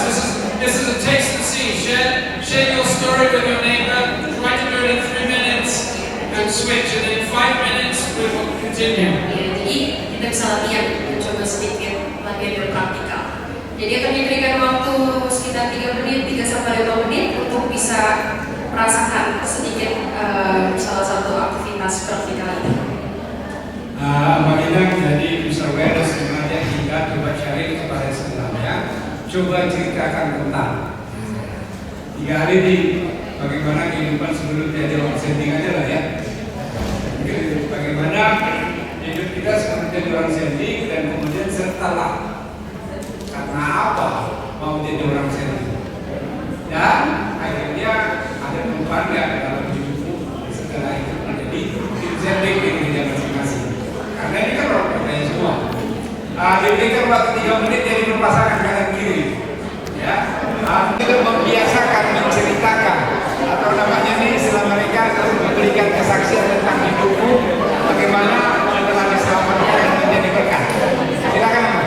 This is a taste and see. Share your story with your neighbor. Try to do it in 3 minutes and switch. And in 5 minutes we will continue. Jadi kita bisa latihan, mencoba sedikit latihan yang praktikal. Jadi akan diberikan waktu sekitar 3 menit, 3-5 menit untuk bisa merasakan sedikit salah satu aktivitas praktikal ini. Bagaimana jadi Mr. Wera sebenarnya kita coba cari kepada sebelahnya, coba ceritakan tentang 3 hari di bagaimana kehidupan sebelum jadi orang sendiri aja lah ya. Bagaimana hidup kita sebelum jadi orang sendiri dan kemudian setelah karena apa mau jadi orang sendiri dan akhirnya ada perubahan nggak dalam hidupmu setelah itu menjadi sendiri di gereja masing-masing. Karena ini kan orang pertanyaan semua. Diberikan waktu 3 menit jadi berpasangan kanan kiri, ya. Kita membiasakan menceritakan atau namanya ini istilah mereka memberikan kesaksian tentang hidupmu, bagaimana setelah diselamatkan menjadi berkat. Silakan Mas.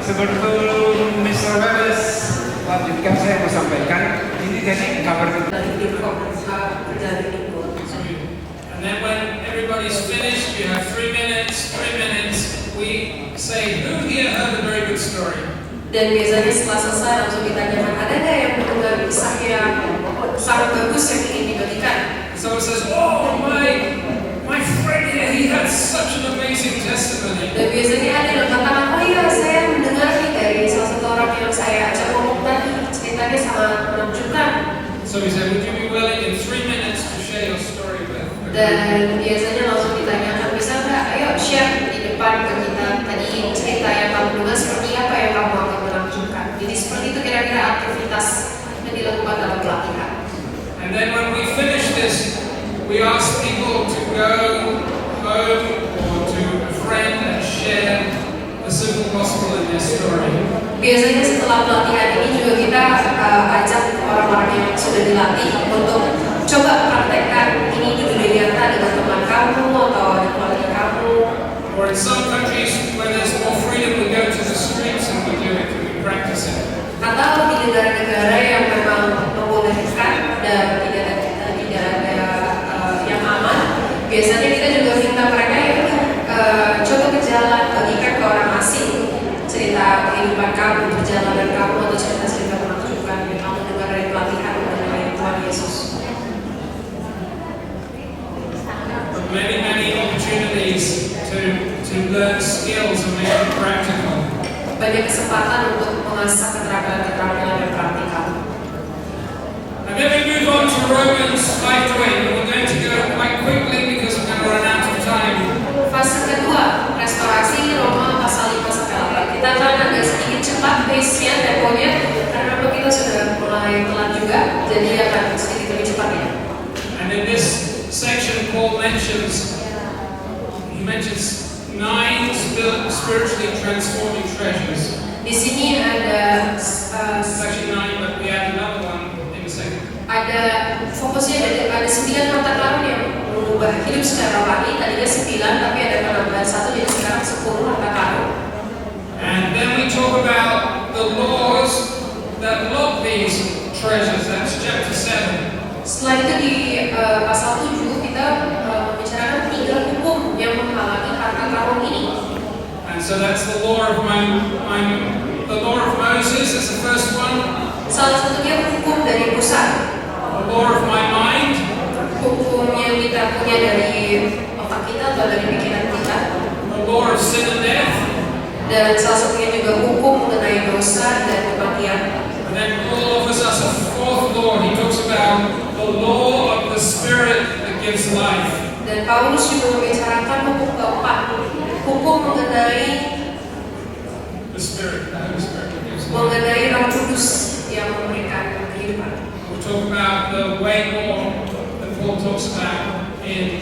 sebelum Mr. Wallace lanjutkan, saya mau sampaikan ini jadi kabar And then when everybody's finished, you have 3 minutes, we say, who here heard a very good story? Dan biasanya setelah selesai langsung ditanyakan, ada nggak yang mendengar kisah yang sangat bagus yang ingin dibagikan? Someone says, oh, my friend here, he had such an amazing testimony. Dan biasanya ada yang katakan, oh iya, saya mendengar nih dari salah satu orang yang saya ajak ngomong tadi, ceritanya sangat menakjubkan. So we say, would you be willing in 3 minutes to share your story with? Dan biasanya langsung ditanyakan, bisa nggak, ayo share di depan ke kita tadi cerita yang kamu dengar seperti apa yang kamu akan menakjubkan. Jadi seperti itu kira-kira aktivitas yang dilakukan dalam pelatihan. And then when we finish this, we ask people to go home or to a friend and share the simple gospel in their story. Biasanya setelah pelatihan ini juga kita ajak orang-orang yang sudah dilatih untuk coba praktekkan ini di dunia nyata dengan teman kamu atau dengan keluarga kamu. Or in some countries where there's more freedom, we go to the streets and we do it, and we practice it. Atau di negara-negara yang memang membolehkan dan tidak ada yang aman, biasanya kita juga minta mereka yang coba ke jalan, bagikan ke orang asing cerita kehidupan kamu, perjalanan kamu, atau cerita-cerita menakjubkan yang kamu dengar dari pelatihan mengenai Tuhan Yesus. Many opportunities to learn skills and make it practical. Banyak kesempatan untuk mengasah keterampilan yang praktikal. And then we move on to Romans 5:8. We're going to go quite quickly because we're going to run out of time. Fase kedua, restorasi Roma pasal 5-8. Kita akan agak sedikit cepat pace-nya, temponya, karena memang kita sudah mulai telat juga, jadi akan sedikit lebih cepat ya. And in this section, Paul mentions 9 spiritually transforming treasures. Di sini ada Section 9, but we add another one in a second. ada fokusnya ada 9 harta karun yang mengubah hidup secara rohani. Tadinya 9, tapi ada penambahan 1, jadi sekarang 10 harta karun. And then we talk about the laws that lock these treasures. That's chapter 7. Setelah itu di pasal 7 kita membicarakan 3 hukum yang menghalangi harta karun ini. And so that's the law of the law of Moses is the first one. Salah satunya hukum dari pusat. The law of my mind. Hukum yang kita punya dari otak kita atau dari pikiran kita. The law of sin and death. Dan salah satunya juga hukum mengenai dosa dan kematian. And then Paul offers us a fourth law. He talks about the law of the Spirit that gives life. Dan Paulus juga membicarakan hukum keempat, hukum mengenai The Spirit, the Holy Spirit that gives life. mengenai Roh Kudus yang memberikan kehidupan. We'll talk about the way more that Paul talks about in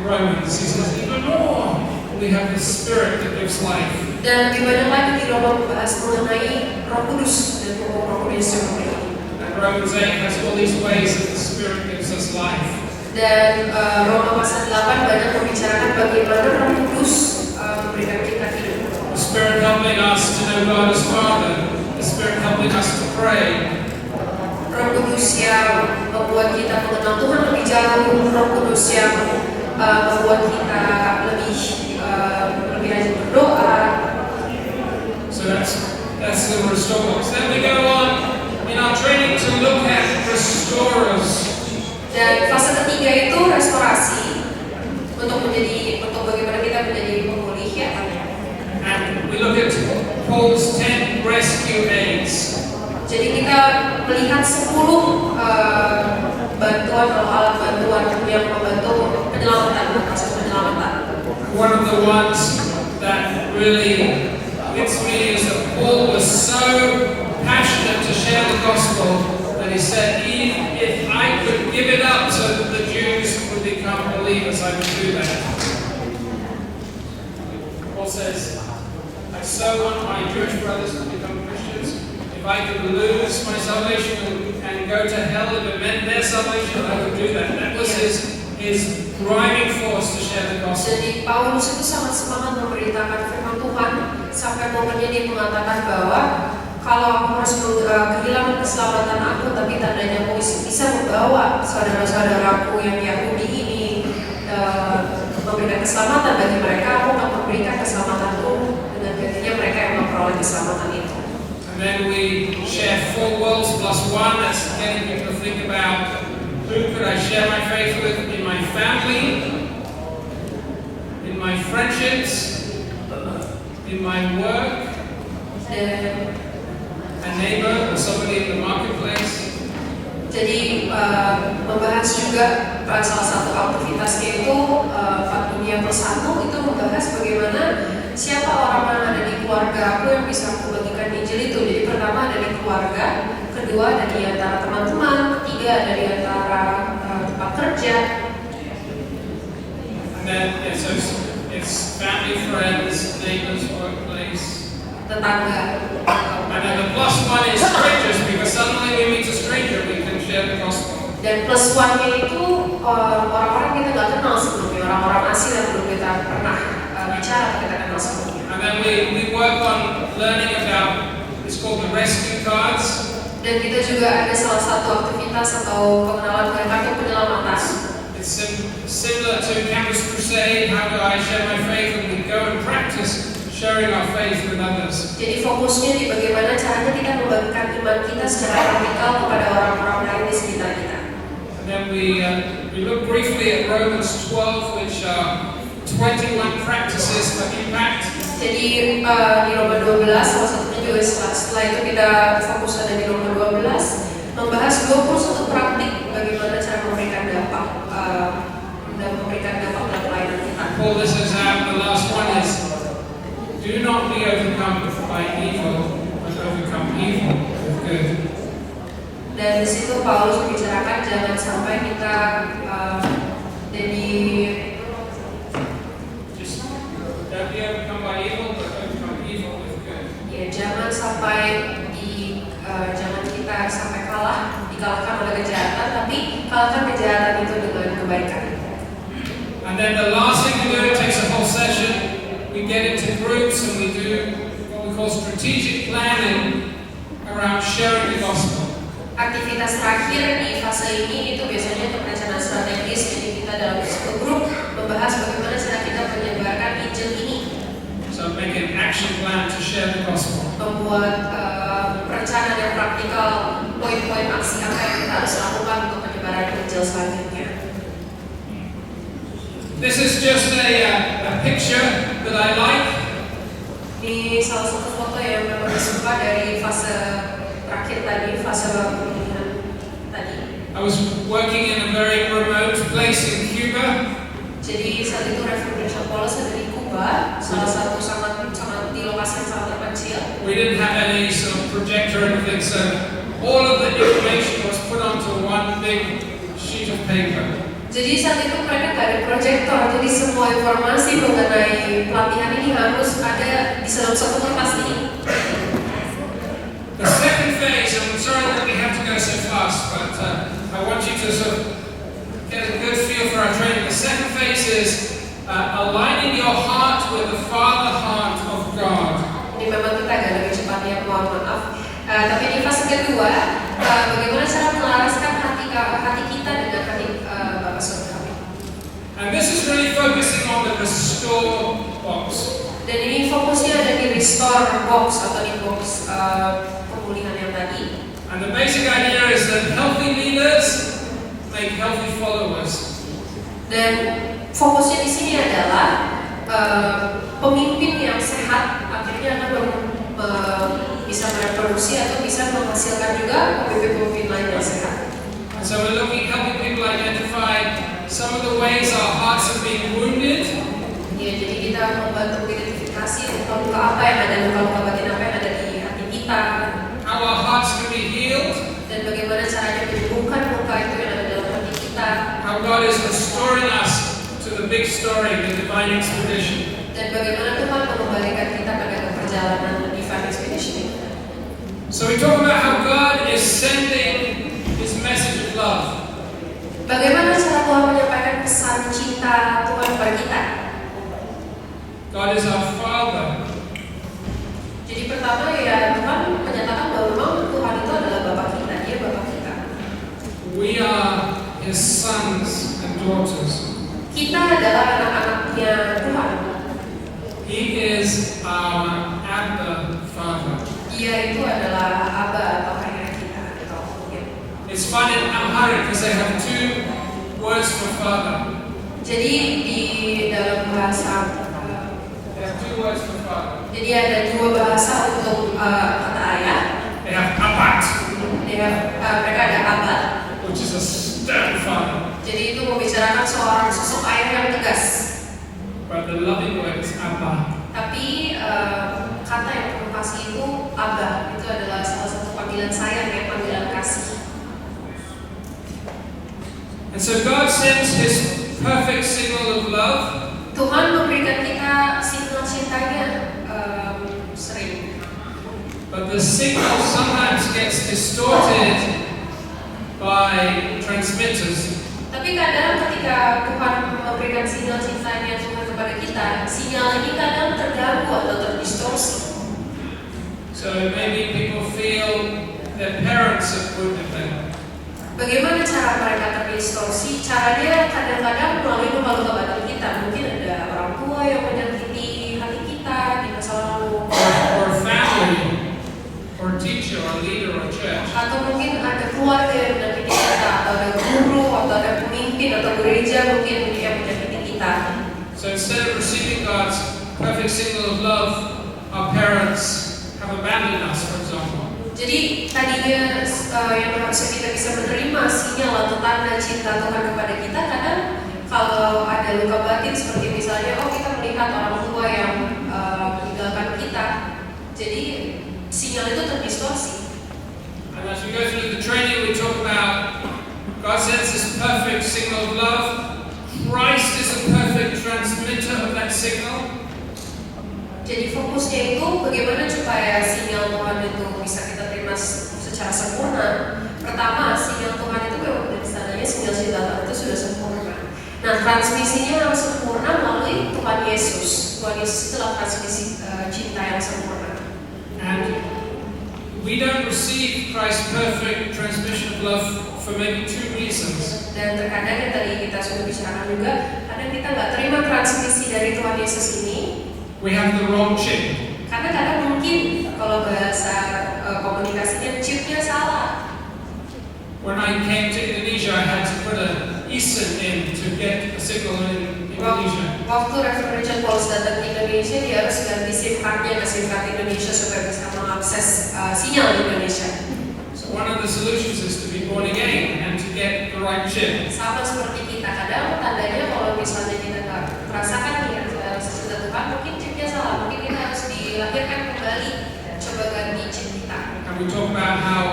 Romans. He says even more we have the Spirit that gives life. Dan lebih banyak lagi di Roma membahas mengenai Roh Kudus dan hukum Roh Kudus yang memberikan. And Romans 8 has all these ways that the Spirit gives us life. Dan Roma pasal 8 banyak membicarakan bagaimana Roh Kudus memberikan kita hidup. The Spirit helping us to know God as Father. The Spirit helping us to pray. Roh Kudus yang membuat kita mengenal Tuhan lebih jauh. Roh Kudus yang membuat kita lebih rajin berdoa. So that's the restorers. Then we go on in our training to look at restorers. Dan fase ketiga itu restorasi untuk bagaimana kita menjadi pemulih ya. And we look at Paul's 10 rescue aids. Jadi kita melihat 10 bantuan atau alat bantuan yang membantu penyelamatan, kasus penyelamatan. One of the ones that really gets me is that Paul was so passionate to share the gospel that he said, if I could give it up so that the Jews would become believers, I would do that. Paul says, I so want my Jewish brothers to become Christians. If I could lose my salvation and go to hell if it meant their salvation, I would do that. That was his driving force to share the gospel. Jadi Paulus itu sangat semangat memberitakan firman Tuhan sampai momennya dia mengatakan bahwa kalau aku harus kehilangan keselamatan aku, tapi tandanya aku bisa membawa saudara-saudaraku yang Yahudi ini memberikan keselamatan bagi mereka, aku akan memberikan keselamatanku dengan gantinya mereka yang memperoleh keselamatan itu. And then we share 4 worlds plus 1. That's getting people to think about who could I share my faith with in my family, in my friendships, in my work, a neighbor or somebody in the marketplace. Jadi membahas juga salah satu aktivitasnya itu 4 dunia bersatu, itu membahas bagaimana siapa orang yang ada di keluarga aku yang bisa aku bagikan Injil itu. Jadi pertama ada di keluarga, kedua ada di antara teman-teman, ketiga ada di antara tempat kerja. And then it's family, friends, neighbors, workplace. Tetangga. And then the plus 1 is strangers, because suddenly we meet a stranger, we can share the gospel. Dan plus 1-nya itu orang-orang kita nggak kenal sebelumnya, orang-orang asing yang belum kita pernah bicara, kita kenal sebelumnya. And then we work on learning about, it's called the rescue cards. Dan kita juga ada salah satu aktivitas atau pengenalan kartu penyelamatan. It's similar to Campus Crusade. How do I share my faith? And we go and practice sharing our faith with others. Jadi fokusnya di bagaimana caranya kita membagikan iman kita secara praktikal kepada orang-orang lain di sekitar kita. And then we look briefly at Romans 12, which are 21 practices for impact. Jadi di Roma 12, salah satunya juga setelah itu kita fokus ada di Roma 12, membahas 21 praktik bagaimana cara memberikan dampak dan memberikan dampak dalam pelayanan kita. I pull this as out. The last one is, do not be overcome by evil, but overcome evil with good. Dan di situ Paulus membicarakan jangan sampai kita jadi Don't be overcome by evil, but overcome evil with good. ya jangan sampai jangan kita sampai dikalahkan oleh kejahatan, tapi kalahkan kejahatan itu dengan kebaikan. And then the last thing we do, it takes a whole session. We get into groups and we do what we call strategic planning around sharing the gospel. Aktivitas terakhir di fase ini itu biasanya untuk perencanaan strategis. Jadi kita dalam satu grup membahas bagaimana cara kita menyebarkan Injil ini. So make an action plan to share the gospel. Membuat perencanaan yang praktikal, poin-poin aksi apa yang kita harus lakukan untuk penyebaran Injil selanjutnya. This is just a picture that I like. Ini salah satu foto yang memang disuka dari fase terakhir tadi, fase pemilihan tadi. I was working in a very remote place in Cuba. Jadi saat itu Revolution Paulus ada di Kuba, salah satu sangat di lokasi yang sangat terpencil. We didn't have any sort of projector or anything, so all of the information was put onto one big sheet of paper. Jadi saat itu mereka nggak ada proyektor, jadi semua informasi mengenai pelatihan ini harus ada di dalam satu kertas ini. The second phase, and I'm sorry that we have to go so fast, but I want you to sort of get a good feel for our training. The second phase is aligning your heart with the Father heart of God. Ini memang kita agak lebih cepat ya, mohon maaf. Tapi di fase kedua, bagaimana cara melaraskan hati kita dengan hati Bapa Surga kami. And this is really focusing on the restore box. Dan ini fokusnya ada di restore box atau di box pemulihan yang tadi. And the basic idea is that healthy leaders make healthy followers. Dan fokusnya di sini adalah pemimpin yang sehat akhirnya akan bisa mereproduksi atau bisa menghasilkan juga pemimpin-pemimpin lain yang sehat. And so we're helping people identify some of the ways our hearts are being wounded. Ya, jadi kita membantu identifikasi luka-luka apa yang ada, luka-luka bagian apa yang ada di hati kita. How our hearts can be healed. Dan bagaimana caranya menyembuhkan luka itu yang ada dalam hati kita. How God is restoring us to the big story, the divine expedition. Dan bagaimana Tuhan mengembalikan kita pada perjalanan divine expedition itu. So we talk about how God is sending His message of love. Bagaimana cara Tuhan menyampaikan pesan cinta Tuhan kepada kita? God is our Father. Jadi pertama ya Tuhan menyatakan bahwa memang Tuhan itu adalah Bapa kita, Dia Bapa kita. We are His sons and daughters. Kita adalah anak-anaknya Tuhan. He is our Abba Father. Dia itu adalah Aba atau ayah kita atau mungkin. It's fun in Amharic because they have two words for father. Jadi di dalam bahasa They have two words for father. jadi ada dua bahasa untuk kata ayah. They have abat, Mereka ada Aba. which is a stern father. Jadi itu membicarakan seorang sosok ayah yang tegas. But the loving word is Abba. Tapi kata yang penuh kasih itu Aba. Itu adalah salah satu panggilan sayang ya, panggilan kasih. And so God sends His perfect signal of love. Tuhan memberikan kita signal cintanya sering. But the signal sometimes gets distorted by transmitters. Tapi kadang ketika Tuhan memberikan sinyal cintanya Tuhan kepada kita, sinyal ini kadang terganggu atau terdistorsi. So maybe people feel their parents have wounded them. Bagaimana cara mereka terdistorsi? Caranya kadang-kadang melalui luka-luka batin kita. Mungkin ada orang tua yang menyakiti hati kita di masa lalu. Or a family, or a teacher, or a leader, or a church. Atau mungkin ada keluarga yang menyakiti kita, atau ada guru, atau ada pemimpin, atau gereja mungkin yang menyakiti kita. So instead of receiving God's perfect signal of love, our parents have abandoned us, for example. Jadi tadinya yang harusnya kita bisa menerima sinyal atau tanda cinta Tuhan kepada kita, kadang kalau ada luka batin seperti misalnya, kita melihat orang tua yang meninggalkan kita, jadi sinyal itu terdistorsi. And as we go through the training, we talk about God sends His perfect signal of love. Christ is a perfect transmitter of that signal. Jadi fokusnya itu bagaimana supaya sinyal Tuhan itu bisa kita terima secara sempurna. Pertama, sinyal Tuhan itu memang dari sananya sinyal cinta Tuhan itu sudah sempurna. Nah, transmisinya yang sempurna melalui Tuhan Yesus. Tuhan Yesus itulah transmisi cinta yang sempurna. And we don't receive Christ's perfect transmission of love for maybe two reasons. Dan terkadang yang tadi kita sudah bicarakan juga, kadang kita nggak terima transmisi dari Tuhan Yesus ini. We have the wrong chip. Karena kadang mungkin kalau bahasa komunikasinya chipnya salah. When I came to Indonesia, I had to put a eSIM in to get a signal in Indonesia. Waktu Reverend Richard Pauls datang ke Indonesia, dia harus ganti SIM card-nya ke SIM card Indonesia supaya bisa mengakses sinyal di Indonesia. So one of the solutions is to be born again and to get the right chip. Sama seperti kita, kadang tandanya kalau misalnya kita nggak merasakan nih sesudah Tuhan, mungkin chipnya salah, mungkin kita harus dilahirkan kembali, coba ganti chip kita. And we talk about how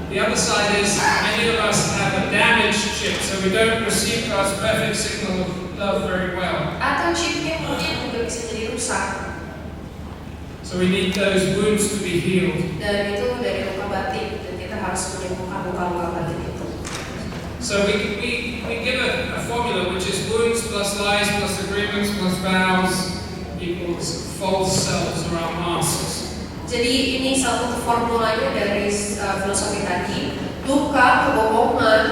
the other side is many of us have a damaged chip, so we don't receive God's perfect signal of love very well. Atau chipnya mungkin juga bisa jadi rusak. So we need those wounds to be healed. Dan itu dari luka batin, dan kita harus menyembuhkan luka-luka batin itu. So we give a formula which is wounds plus lies plus agreements plus vows equals false selves or our masks. Jadi ini salah satu formulanya dari filosofi tadi, luka, kebohongan,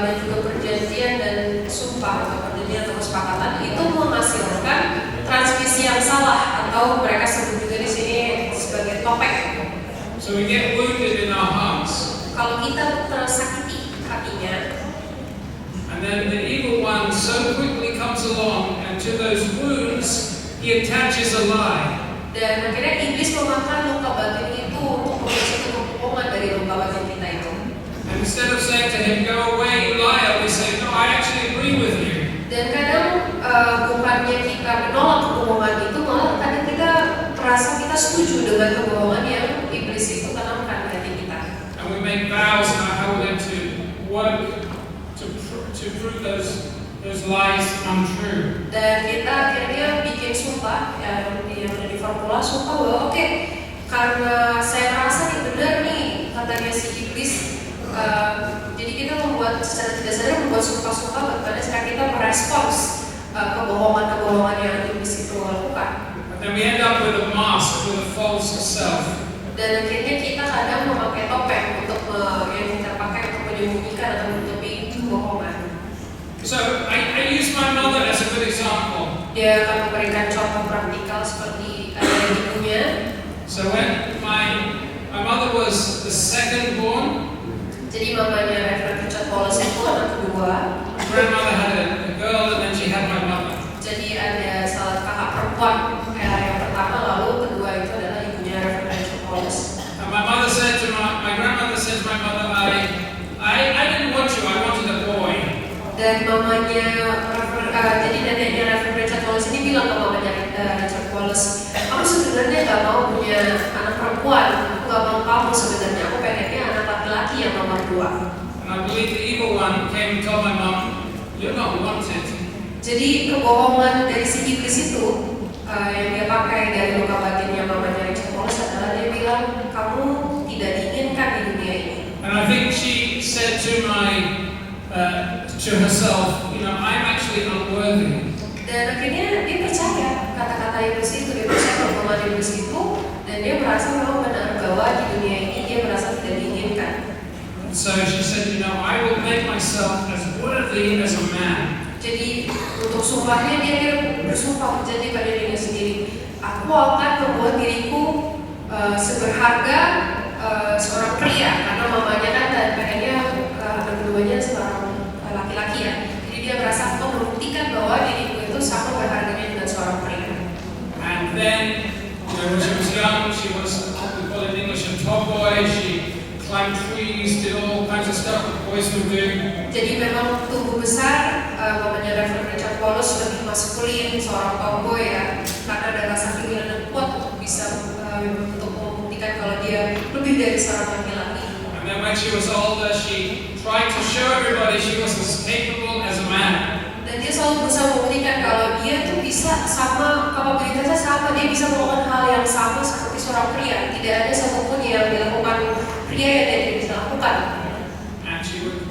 dan juga perjanjian dan sumpah atau perjanjian atau kesepakatan itu menghasilkan transmisi yang salah atau mereka sebut juga di sini sebagai topeng. So we get wounded in our hearts. Kalau kita tersakiti hatinya, and then the evil one so quickly comes along and to those wounds he attaches a lie. Dan akhirnya iblis memakan luka batin itu untuk membentuk kebohongan dari luka batin kita itu. And instead of saying to him, "Go away, you liar," we say, "No, I actually agree with you." Dan kadang bukannya kita menolak kebohongan itu, malah kadang kita merasa kita setuju dengan kebohongan yang iblis itu tanamkan di hati kita. And we make vows about how we're going to work to prove those lies untrue. Dan kita akhirnya bikin sumpah yang ada di formula sumpah bahwa karena saya merasa ini benar nih katanya si iblis, jadi kita membuat secara tidak sadar membuat sumpah-sumpah bagaimana cara kita merespons kebohongan-kebohongan yang iblis itu lakukan. And then we end up with a mask, with Dia akan memberikan contoh praktikal seperti ibunya. So when my mother was the second born, jadi mamanya Reverend Richard Wallace itu anak kedua. my grandmother had a girl and then she had my mother. Jadi ada salah kakak perempuan yang pertama, lalu kedua itu adalah ibunya Reverend Richard Wallace. And my grandmother said to my mother, I didn't want you, I wanted a boy. Dan mamanya jadi neneknya Reverend Richard Wallace ini bilang ke mamanya Richard Wallace, kamu sebenarnya gak mau punya anak perempuan, aku gak mau kamu sebenarnya, aku pengennya anak laki-laki yang nomor 2. And I believe the evil one came and told my mom, you're not wanted. Jadi kebohongan dari si iblis itu yang dia pakai dari luka batinnya mamanya Richard Wallace adalah dia bilang kamu tidak diinginkan di dunia ini. And I think she said to herself, I'm actually unworthy. Dan akhirnya dia percaya kata-kata iblis itu, dia percaya kebohongan iblis itu, dan dia merasa bahwa benar bahwa di dunia ini dia merasa tidak diinginkan. So she said, I will make myself as worthy as a man. Jadi untuk sumpahnya dia bersumpah menjadi pada dirinya sendiri, aku akan membuat diriku seberharga seorang pria, karena mamanya kan dan pengennya keduanya seorang laki-laki ya. Jadi dia merasa aku membuktikan bahwa diriku itu sama berharganya dengan seorang pria. And then when she was young, she was what we call in English a tomboy. She climbed trees, did all kinds of stuff that boys would do. Jadi memang tumbuh besar, mamanya Reverend Richard Wallace lebih maskulin, seorang tomboy ya, karena ada rasa keinginan yang kuat untuk bisa untuk membuktikan kalau dia lebih dari seorang laki-laki. And then when she was older, she tried to show everybody she was as capable as a man. Dan dia selalu berusaha membuktikan kalau dia tuh bisa sama, kapabilitasnya sama, dia bisa melakukan hal yang sama seperti seorang pria. Tidak ada satupun yang dilakukan pria yang dia tidak bisa lakukan. And she would,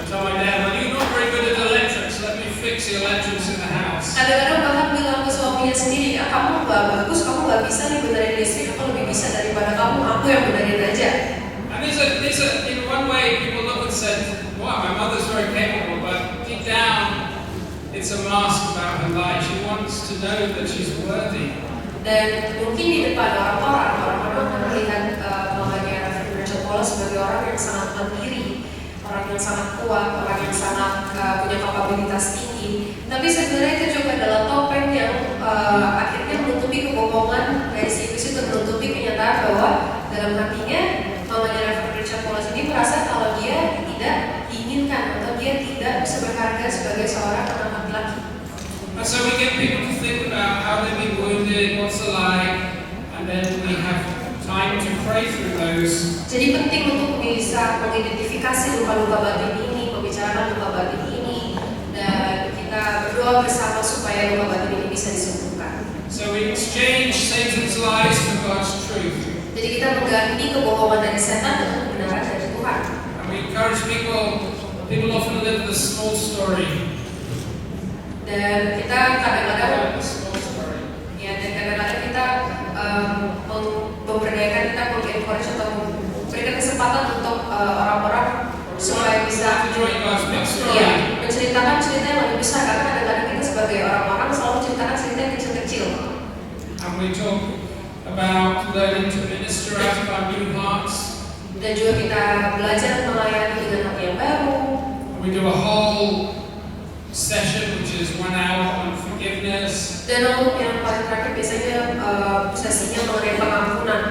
tell my dad, well, you're not very good at electrics. Let me fix the electrics in the house. Kadang-kadang bahkan bilang ke suaminya sendiri, kamu nggak bagus, kamu nggak bisa nih benerin listrik, aku lebih bisa daripada kamu, aku yang benerin aja. And these are in one way people look and said, wow, my mother's very capable, but deep down, it's a mask about her life. She wants to know that she's worthy. Dan mungkin di depan orang-orang akan melihat mamanya Reverend Richard Wallace sebagai orang yang sangat mandiri, orang yang sangat kuat, orang yang sangat punya kapabilitas tinggi. Tapi sebenarnya itu juga adalah topeng yang akhirnya menutupi kebohongan dari si iblis itu, menutupi kenyataan bahwa dalam hatinya mamanya Reverend Richard Wallace ini merasa kalau dia tidak diinginkan atau dia tidak berharga sebagai seorang anak laki-laki. And so we get people to think about how they've been wounded, what's it like, and then we have time to pray through those. Jadi penting untuk bisa mengidentifikasi luka-luka batin ini, membicarakan luka batin ini, dan kita berdoa bersama supaya luka batin ini bisa disembuhkan. So we exchange Satan's lies for God's truth. Jadi kita mengganti kebohongan dari setan dengan kebenaran dari Tuhan. And we encourage people often live the small story. Dan kita kadang-kadang kita memberdayakan, kita mengencourage atau memberikan kesempatan untuk orang-orang supaya bisa menceritakan cerita yang lebih besar, karena kadang-kadang kita sebagai orang-orang selalu menceritakan cerita yang kecil-kecil. And we talk about learning to minister out of our new hearts. Dan juga kita belajar melayani dengan hati yang baru. We do a whole session which is 1 hour on forgiveness. Dan untuk yang paling terakhir biasanya sesinya mengenai pengampunan.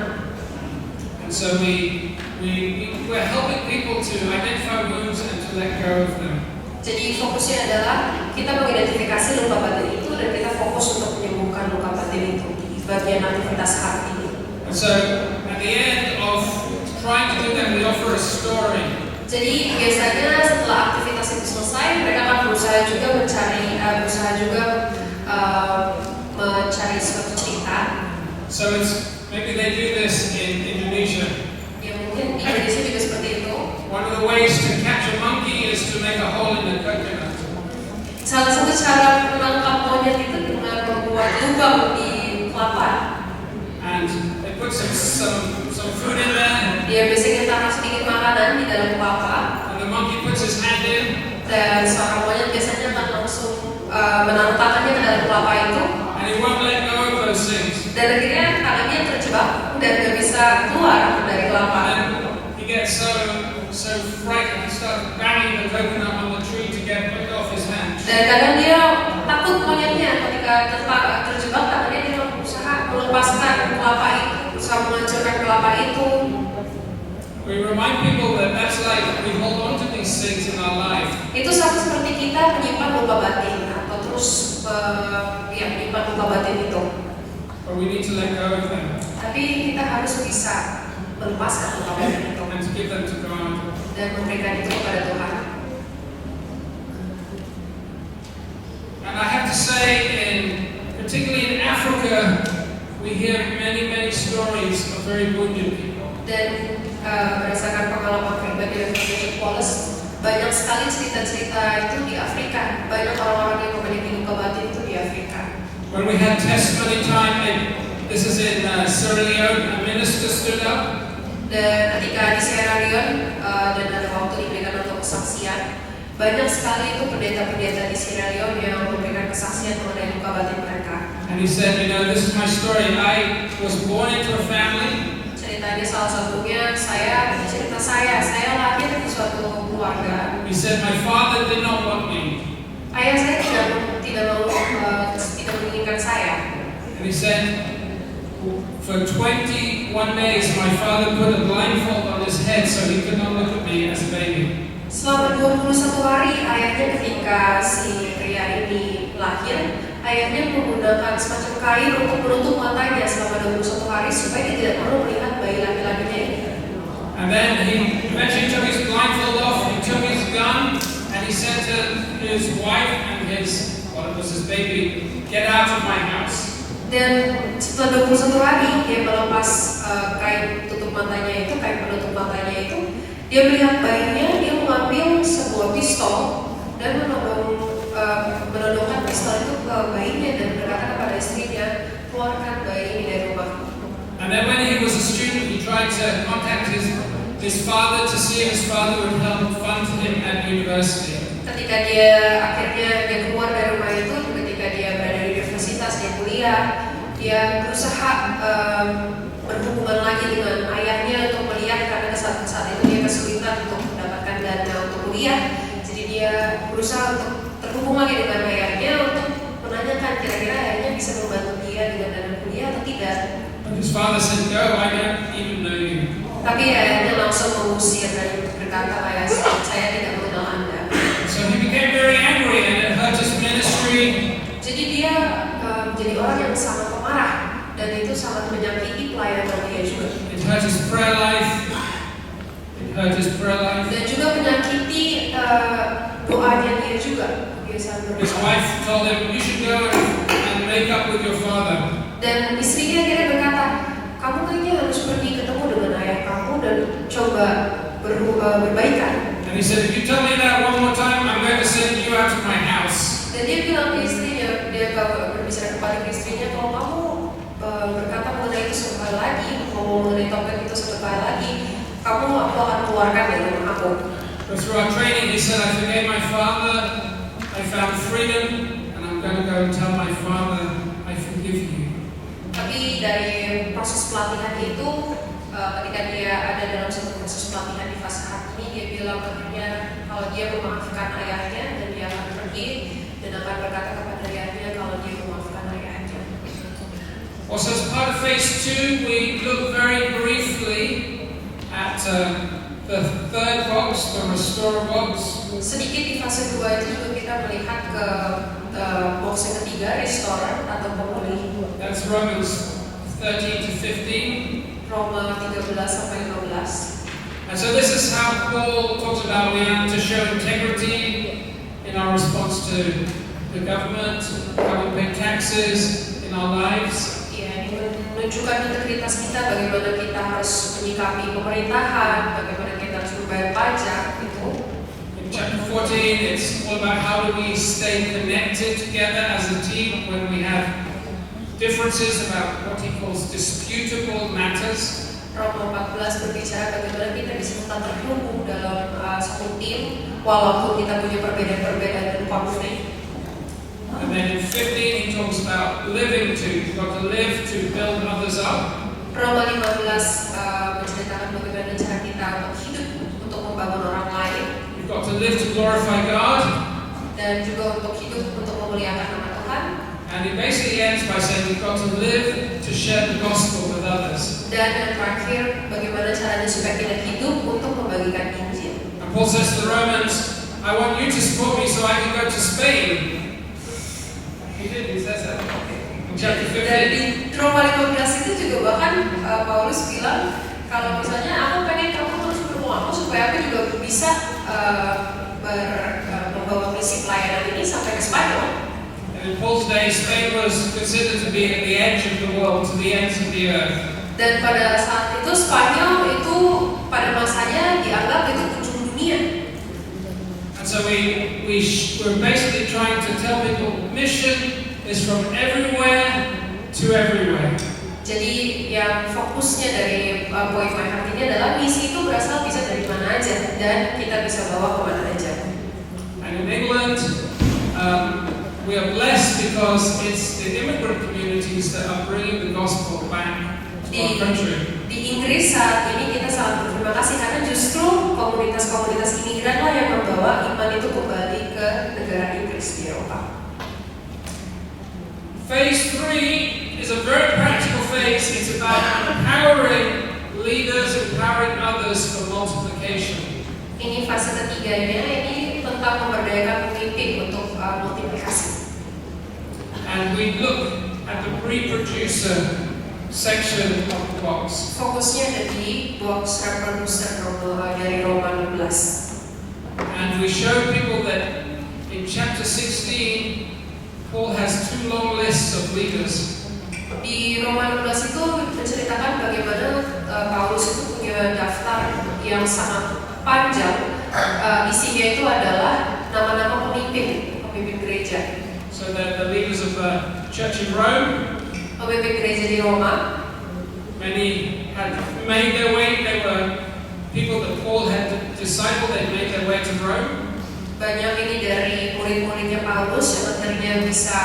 And so we're helping people to identify wounds and to let go of them. Jadi fokusnya adalah kita mengidentifikasi luka batin itu dan kita fokus untuk menyembuhkan luka batin itu di bagian aktivitas hati. And so at the end of trying to do that, we offer a story. Jadi biasanya setelah aktivitas itu selesai, mereka akan berusaha juga mencari suatu cerita. So maybe they do this in Indonesia. Ya mungkin di Indonesia juga seperti itu. One of the ways to catch a monkey is to make a hole in the coconut. Salah satu cara menangkap monyet itu dengan membuat lubang di kelapa. And they put some food in there. Dia biasanya taruh sedikit makanan di dalam kelapa. And the monkey puts his hand in. Dan seorang monyet biasanya akan langsung menaruh tangannya ke dalam dengan kelapa itu, and he won't let go of those things. dan akhirnya tangannya terjebak dan nggak bisa keluar dari kelapa. And he gets so frightened, he starts banging the coconut on the tree to get it off his hand. Dan kadang dia takut monyetnya ketika terjebak, tangannya dia berusaha melepaskan kelapa itu, berusaha menghancurkan kelapa itu. We remind people that that's like we hold on to these things in our life. Itu sama seperti kita menyimpan luka batin atau terus menyimpan luka batin itu. But we need to let go of them Tapi kita harus bisa melepaskan luka batin itu and to give them to God. dan memberikan itu kepada Tuhan. And I have to say, particularly in Africa, we hear many stories of very wounded people. Dan berdasarkan pengalaman pribadi dan Bishop Wallace, banyak sekali cerita-cerita itu di Afrika. Banyak orang-orang yang memiliki luka batin itu di Afrika. When we had testimony time, this is in Sierra Leone, a minister stood up. Dan ketika di Sierra Leone dan ada waktu diberikan untuk kesaksian, banyak sekali itu pendeta-pendeta di Sierra Leone yang memberikan kesaksian mengenai luka batin mereka. And he said, this is my story. I was born into a family. Ceritanya salah satunya saya lahir di suatu keluarga. He said, my father did not want me. Ayah saya tidak menginginkan saya. And he said, for 21 days, my father put a blindfold on his head so he could not look at me as a baby. Selama 21 hari, ayahnya ketika si pria ini lahir, ayahnya menggunakan semacam kain untuk menutup matanya selama 21 hari supaya dia tidak perlu melihat bayi laki-lakinya ini. And then he eventually took his blindfold off, he took his gun, and he said to his wife and his baby, get out of my house. Dan setelah 21 hari, dia melepas kain tutup matanya itu, kain penutup matanya itu. Dia melihat bayinya, dia mengambil sebuah pistol dan menodongkan pistol itu ke bayinya dan berkata kepada istrinya, keluarkan bayi ini dari rumah. And then when he was a student, he tried to contact his father to see if his father would help fund him at university. Ketika dia akhirnya keluar dari rumah itu, ketika dia berada di universitas, dia kuliah, dia berusaha berhubungan lagi dengan ayahnya untuk melihat karena saat itu dia kesulitan untuk mendapatkan dana untuk kuliah. Jadi dia berusaha untuk terhubung lagi dengan ayahnya untuk menanyakan kira-kira ayahnya bisa membantu dia dengan dana kuliah atau tidak. But his father said, "No, I don't even know you." Tapi ayahnya langsung mengusir dan berkata, ayah saya tidak mengenal Anda. So he became very angry and it hurt his ministry. Jadi dia menjadi orang yang sangat pemarah dan itu sangat menyakiti pelayanan dia juga. It hurt his prayer life. It hurt his prayer life. Dan juga menyakiti doanya dia juga. His wife told him, "You should go and make up with your father." Dan istrinya dia berkata, kamu kayaknya harus pergi ketemu dengan ayah kamu dan coba berbaikan. And he said, "If you tell me that one more time, I'm going to send you out of my house." Dan dia bilang ke istrinya, dia berbicara kepada istrinya, kalau kamu berkata mengenai itu satu kali lagi, ngomong mengenai topik itu satu kali lagi, aku akan keluarkan dari rumah aku. But through our training, he said, "I forgave my father, I found freedom, and I'm going to go and tell my father, I forgive you." Tapi dari proses pelatihan itu, ketika dia ada dalam satu proses pelatihan di fase ini, dia bilang akhirnya kalau dia memaafkan ayahnya dan dia akan pergi dan akan berkata kepada ayahnya kalau dia memaafkan ayahnya. Also, as part of phase 2, we look very briefly at the third box, the restore box. Sedikit di fase 2 itu juga kita melihat ke box yang ketiga, restorer atau pemulih. That's Romans 13 to 15. Roma 13 sampai 15. And so this is how Paul talks about we have to show integrity in our response to the government, how we pay taxes in our lives. Ya, ini menunjukkan integritas kita, bagaimana kita harus menyikapi pemerintahan, bagaimana kita harus membayar pajak itu. In chapter 14, it's all about how do we stay connected together as a team when we have differences about what he calls disputable matters. Roma 14 berbicara bagaimana kita bisa tetap terhubung dalam satu tim walaupun kita punya perbedaan-perbedaan dan konflik. And then in 15 he talks about living to. You've got to live to build others up. Roma 15 menceritakan bagaimana cara kita untuk hidup untuk membangun orang lain. You've got to live to glorify God. Dan juga untuk hidup untuk memuliakan nama Tuhan. And it basically ends by saying we've got to live to share the gospel with others. Dan yang terakhir, bagaimana caranya supaya kita hidup untuk membagikan Injil. And Paul says to the Romans, I want you to support me so I can go to Spain. He says that. In chapter 15. Dan di Roma 15 itu juga bahkan Paulus bilang, kalau misalnya aku pengen kamu terus mendukung aku supaya aku juga bisa membawa misi pelayanan ini sampai ke Spanyol. In Paul's day, Spain was considered to be at the edge of the world, to the ends of the earth. Dan pada saat itu Spanyol itu pada masanya dianggap itu ujung dunia. And so we're basically trying to tell people mission is from everywhere to everywhere. Jadi yang fokusnya dari poin my heart ini adalah misi itu berasal bisa dari mana aja dan kita bisa bawa kemana aja. And in England, we are blessed because it's the immigrant communities that are bringing the gospel back to our country. Di Inggris saat ini kita sangat berterima kasih karena justru komunitas-komunitas imigran lah yang membawa iman itu kembali ke negara Inggris di Eropa. Phase 3 is a very practical phase. It's about empowering leaders, empowering others for multiplication. Ini fase ketiganya, ini tentang memberdayakan pemimpin untuk multiplikasi. And we look at the reproducer section of the box. Fokusnya ada di box reproducer dari Roma 16. And we show people that in chapter 16, Paul has 2 long lists of leaders. Di Roma 16 itu menceritakan bagaimana Paulus itu punya daftar yang sangat panjang. Isinya itu adalah nama-nama pemimpin gereja. So that the leaders of the church in Rome, pemimpin gereja di Roma, many had made their way. They were people that Paul had discipled. They made their way to Rome. Banyak ini dari murid-muridnya Paulus yang akhirnya bisa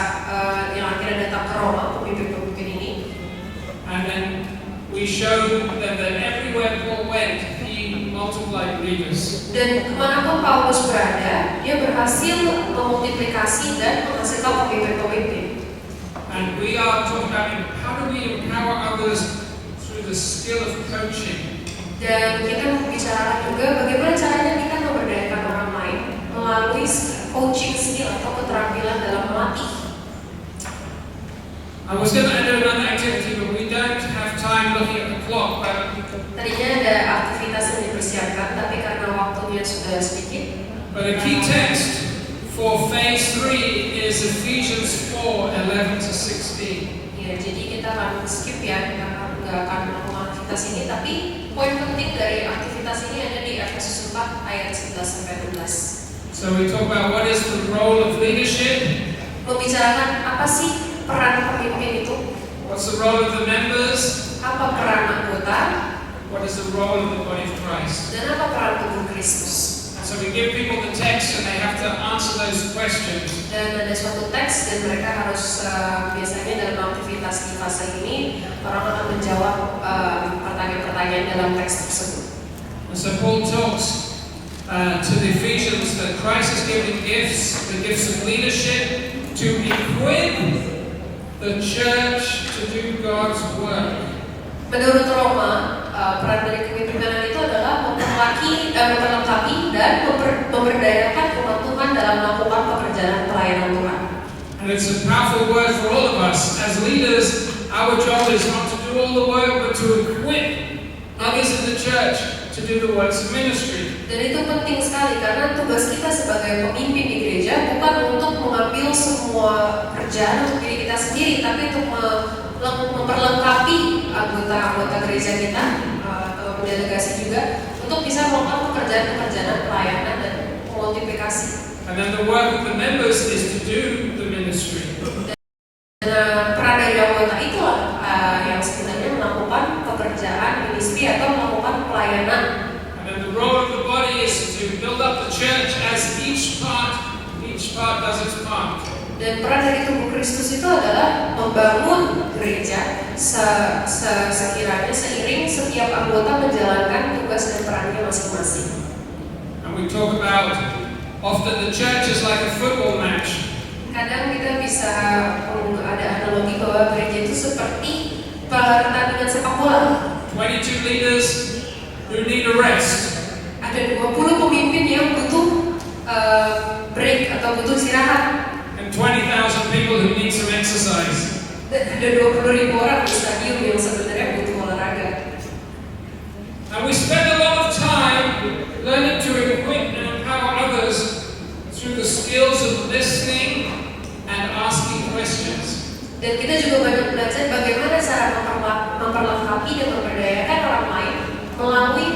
yang akhirnya datang ke Roma, pemimpin-pemimpin ini. And then we showed them that everywhere Paul went, he multiplied leaders. Dan kemanapun Paulus berada, dia berhasil memultiplikasi dan menghasilkan pemimpin-pemimpin. And we are talking about how do we empower others through the skill of coaching. Dan kita membicarakan juga bagaimana caranya kita memberdayakan orang lain melalui coaching skill atau keterampilan dalam melatih. I was going to do another activity, but we don't have time looking at the clock. Tadinya ada aktivitas yang dipersiapkan, tapi karena waktunya sudah sedikit. But a key text for phase 3 is Ephesians 4:11 to 16. Ya, jadi kita akan skip ya, kita nggak akan melakukan aktivitas ini, tapi poin penting dari aktivitas ini ada di Efesus 4 ayat 11 sampai 12. So we talk about what is the role of leadership. Membicarakan apa sih peran pemimpin itu? What's the role of the members? Apa peran anggota? What is the role of the body of Christ? Dan apa peran tubuh Kristus? And so we give people the text and they have to answer those questions. Dan ada suatu teks dan mereka harus biasanya dalam aktivitas di fase ini orang akan menjawab pertanyaan-pertanyaan dalam teks tersebut. And so Paul talks to the Ephesians that Christ has given gifts, the gifts of leadership, to equip the church to do God's work. Menurut Roma, peran dari kepemimpinan itu adalah memperlengkapi dan memberdayakan umat Tuhan dalam melakukan pekerjaan pelayanan Tuhan. And it's a powerful word for all of us. As leaders, our job is not to do all the work, but to equip others in the church to do the works of ministry. Dan itu penting sekali karena tugas kita sebagai pemimpin di gereja bukan untuk mengambil semua kerjaan untuk diri kita sendiri, tapi untuk memperlengkapi anggota-anggota gereja kita atau delegasi juga untuk bisa melakukan pekerjaan-pekerjaan pelayanan dan multiplikasi. And then the work of the members is to do the ministry. Dan peran dari anggota itulah yang sebenarnya melakukan pekerjaan ministry atau melakukan pelayanan. And then the role of the body is to build up the church as each part does its part. Dan peran dari tubuh Kristus itu adalah membangun gereja sekiranya seiring setiap anggota menjalankan tugas dan perannya masing-masing. And we talk about often the church is like a football match. Kadang kita bisa ada analogi bahwa gereja itu seperti pertandingan sepak bola. 22 leaders who need a rest. Ada 20 pemimpin yang butuh break atau butuh istirahat. And 20,000 people who need some exercise. Dan ada 20.000 orang di stadium yang sebenarnya butuh olahraga. And we spend a lot of time learning to equip and empower others through the skills of listening and asking questions. Dan kita juga banyak belajar bagaimana cara memperlengkapi dan memberdayakan orang lain melalui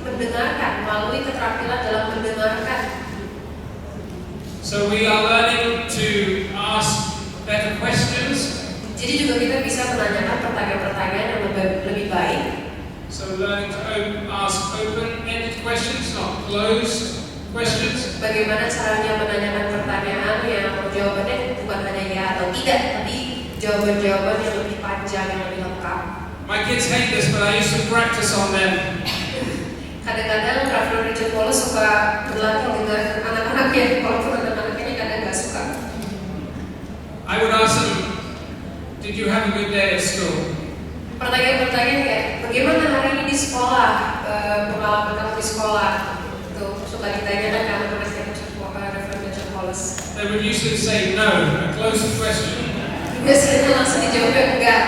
mendengarkan, melalui keterampilan dalam mendengarkan. So we are learning to ask better questions. Jadi juga kita bisa menanyakan pertanyaan-pertanyaan yang lebih baik. So learning to ask open-ended questions, not closed questions. Bagaimana caranya menanyakan pertanyaan yang jawabannya bukan hanya ya atau tidak, tapi jawaban-jawaban yang lebih panjang, yang lebih lengkap. My kids hate this, but I used to practice on them. Kadang-kadang Rafael Richard Wallace suka berlatih dengan anak-anaknya, walaupun anak-anaknya kadang nggak suka. I would ask them, did you have a good day at school? Pertanyaan-pertanyaan kayak, bagaimana hari ini di sekolah, pengalaman kamu di sekolah? Tuh, suka ditanyakan ke anak-anaknya Rafael Richard Wallace. They would usually say no, a closed question. Biasanya langsung dijawab enggak.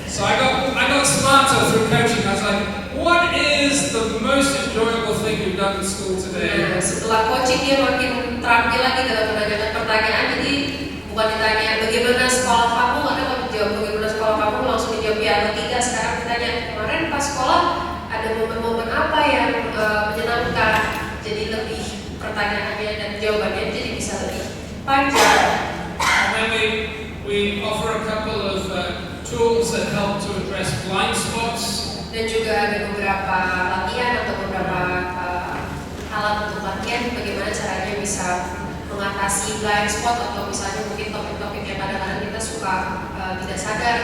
So I got smarter through coaching. I was like, what is the most enjoyable thing you've done in school today? Nah, setelah coaching dia makin terampil lagi dalam menanyakan pertanyaan. Jadi bukan ditanya bagaimana sekolah kamu, ada kalau dijawab bagaimana sekolah kamu langsung dijawab ya atau tidak. Sekarang ditanya kemarin pas sekolah ada momen-momen apa yang menyenangkan. Jadi lebih pertanyaannya dan jawabannya jadi bisa lebih panjang. And then we offer a couple of tools that help to address blind spots. Dan juga ada beberapa latihan atau beberapa alat untuk latihan bagaimana caranya bisa mengatasi blind spot atau misalnya mungkin topik-topik yang kadang-kadang kita suka tidak sadar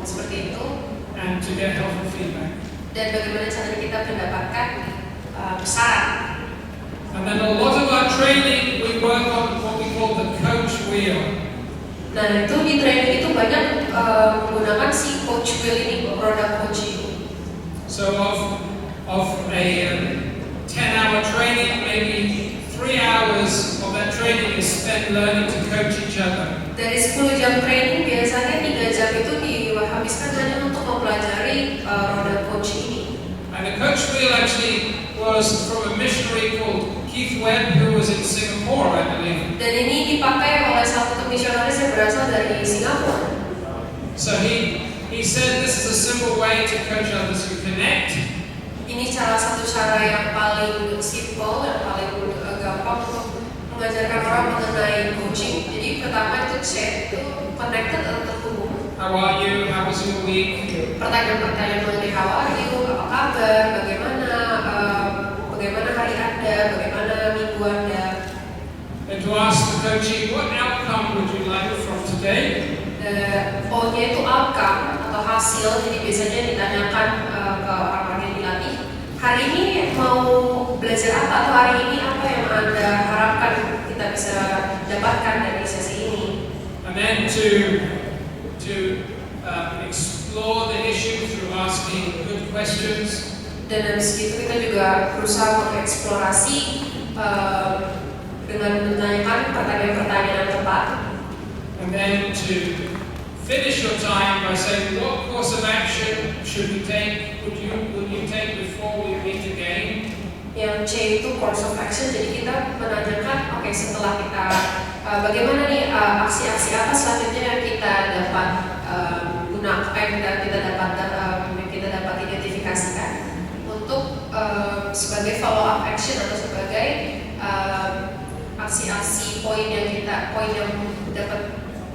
seperti itu. And to get helpful feedback. Dan bagaimana caranya kita mendapatkan saran. And then a lot of our training we work on what we call the coach wheel. Nah itu di training itu banyak menggunakan si coach wheel ini, produk coaching. So of a 10-hour training, maybe 3 hours of that training is spent learning to coach each other. Dari 10 jam training biasanya 3 jam itu dihabiskan hanya untuk mempelajari roda coach ini. And the coach wheel actually was from a missionary called Keith Webb, who was in Singapore, I believe. Dan ini dipakai oleh salah satu misionaris yang berasal dari Singapura. So he said this is a simple way to coach others who connect. Ini salah satu cara yang paling simple, yang paling gampang untuk mengajarkan orang mengenai coaching. Jadi pertama itu chat, itu connected atau terhubung. How are you? How was your week? Pertanyaan-pertanyaan mengenai how are you, apa kabar, bagaimana hari Anda, bagaimana minggu Anda. And to ask the coachee, what outcome would you like from today? O-nya itu outcome atau hasil, jadi biasanya ditanyakan ke orang-orang yang dilatih. Hari ini mau belajar apa atau hari ini apa yang Anda harapkan kita bisa dapatkan dari sesi ini. And then to explore the issue through asking good questions. Dan habis itu kita juga berusaha mengeksplorasi dengan menanyakan pertanyaan-pertanyaan yang tepat. And then to finish your time by saying what course of action should we take, would you take before we meet again? Yang C itu course of action, jadi kita menanyakan, oke, setelah kita bagaimana nih aksi-aksi apa selanjutnya yang kita dapat gunakan, kita dapat identifikasikan untuk sebagai follow up action atau sebagai aksi-aksi poin yang dapat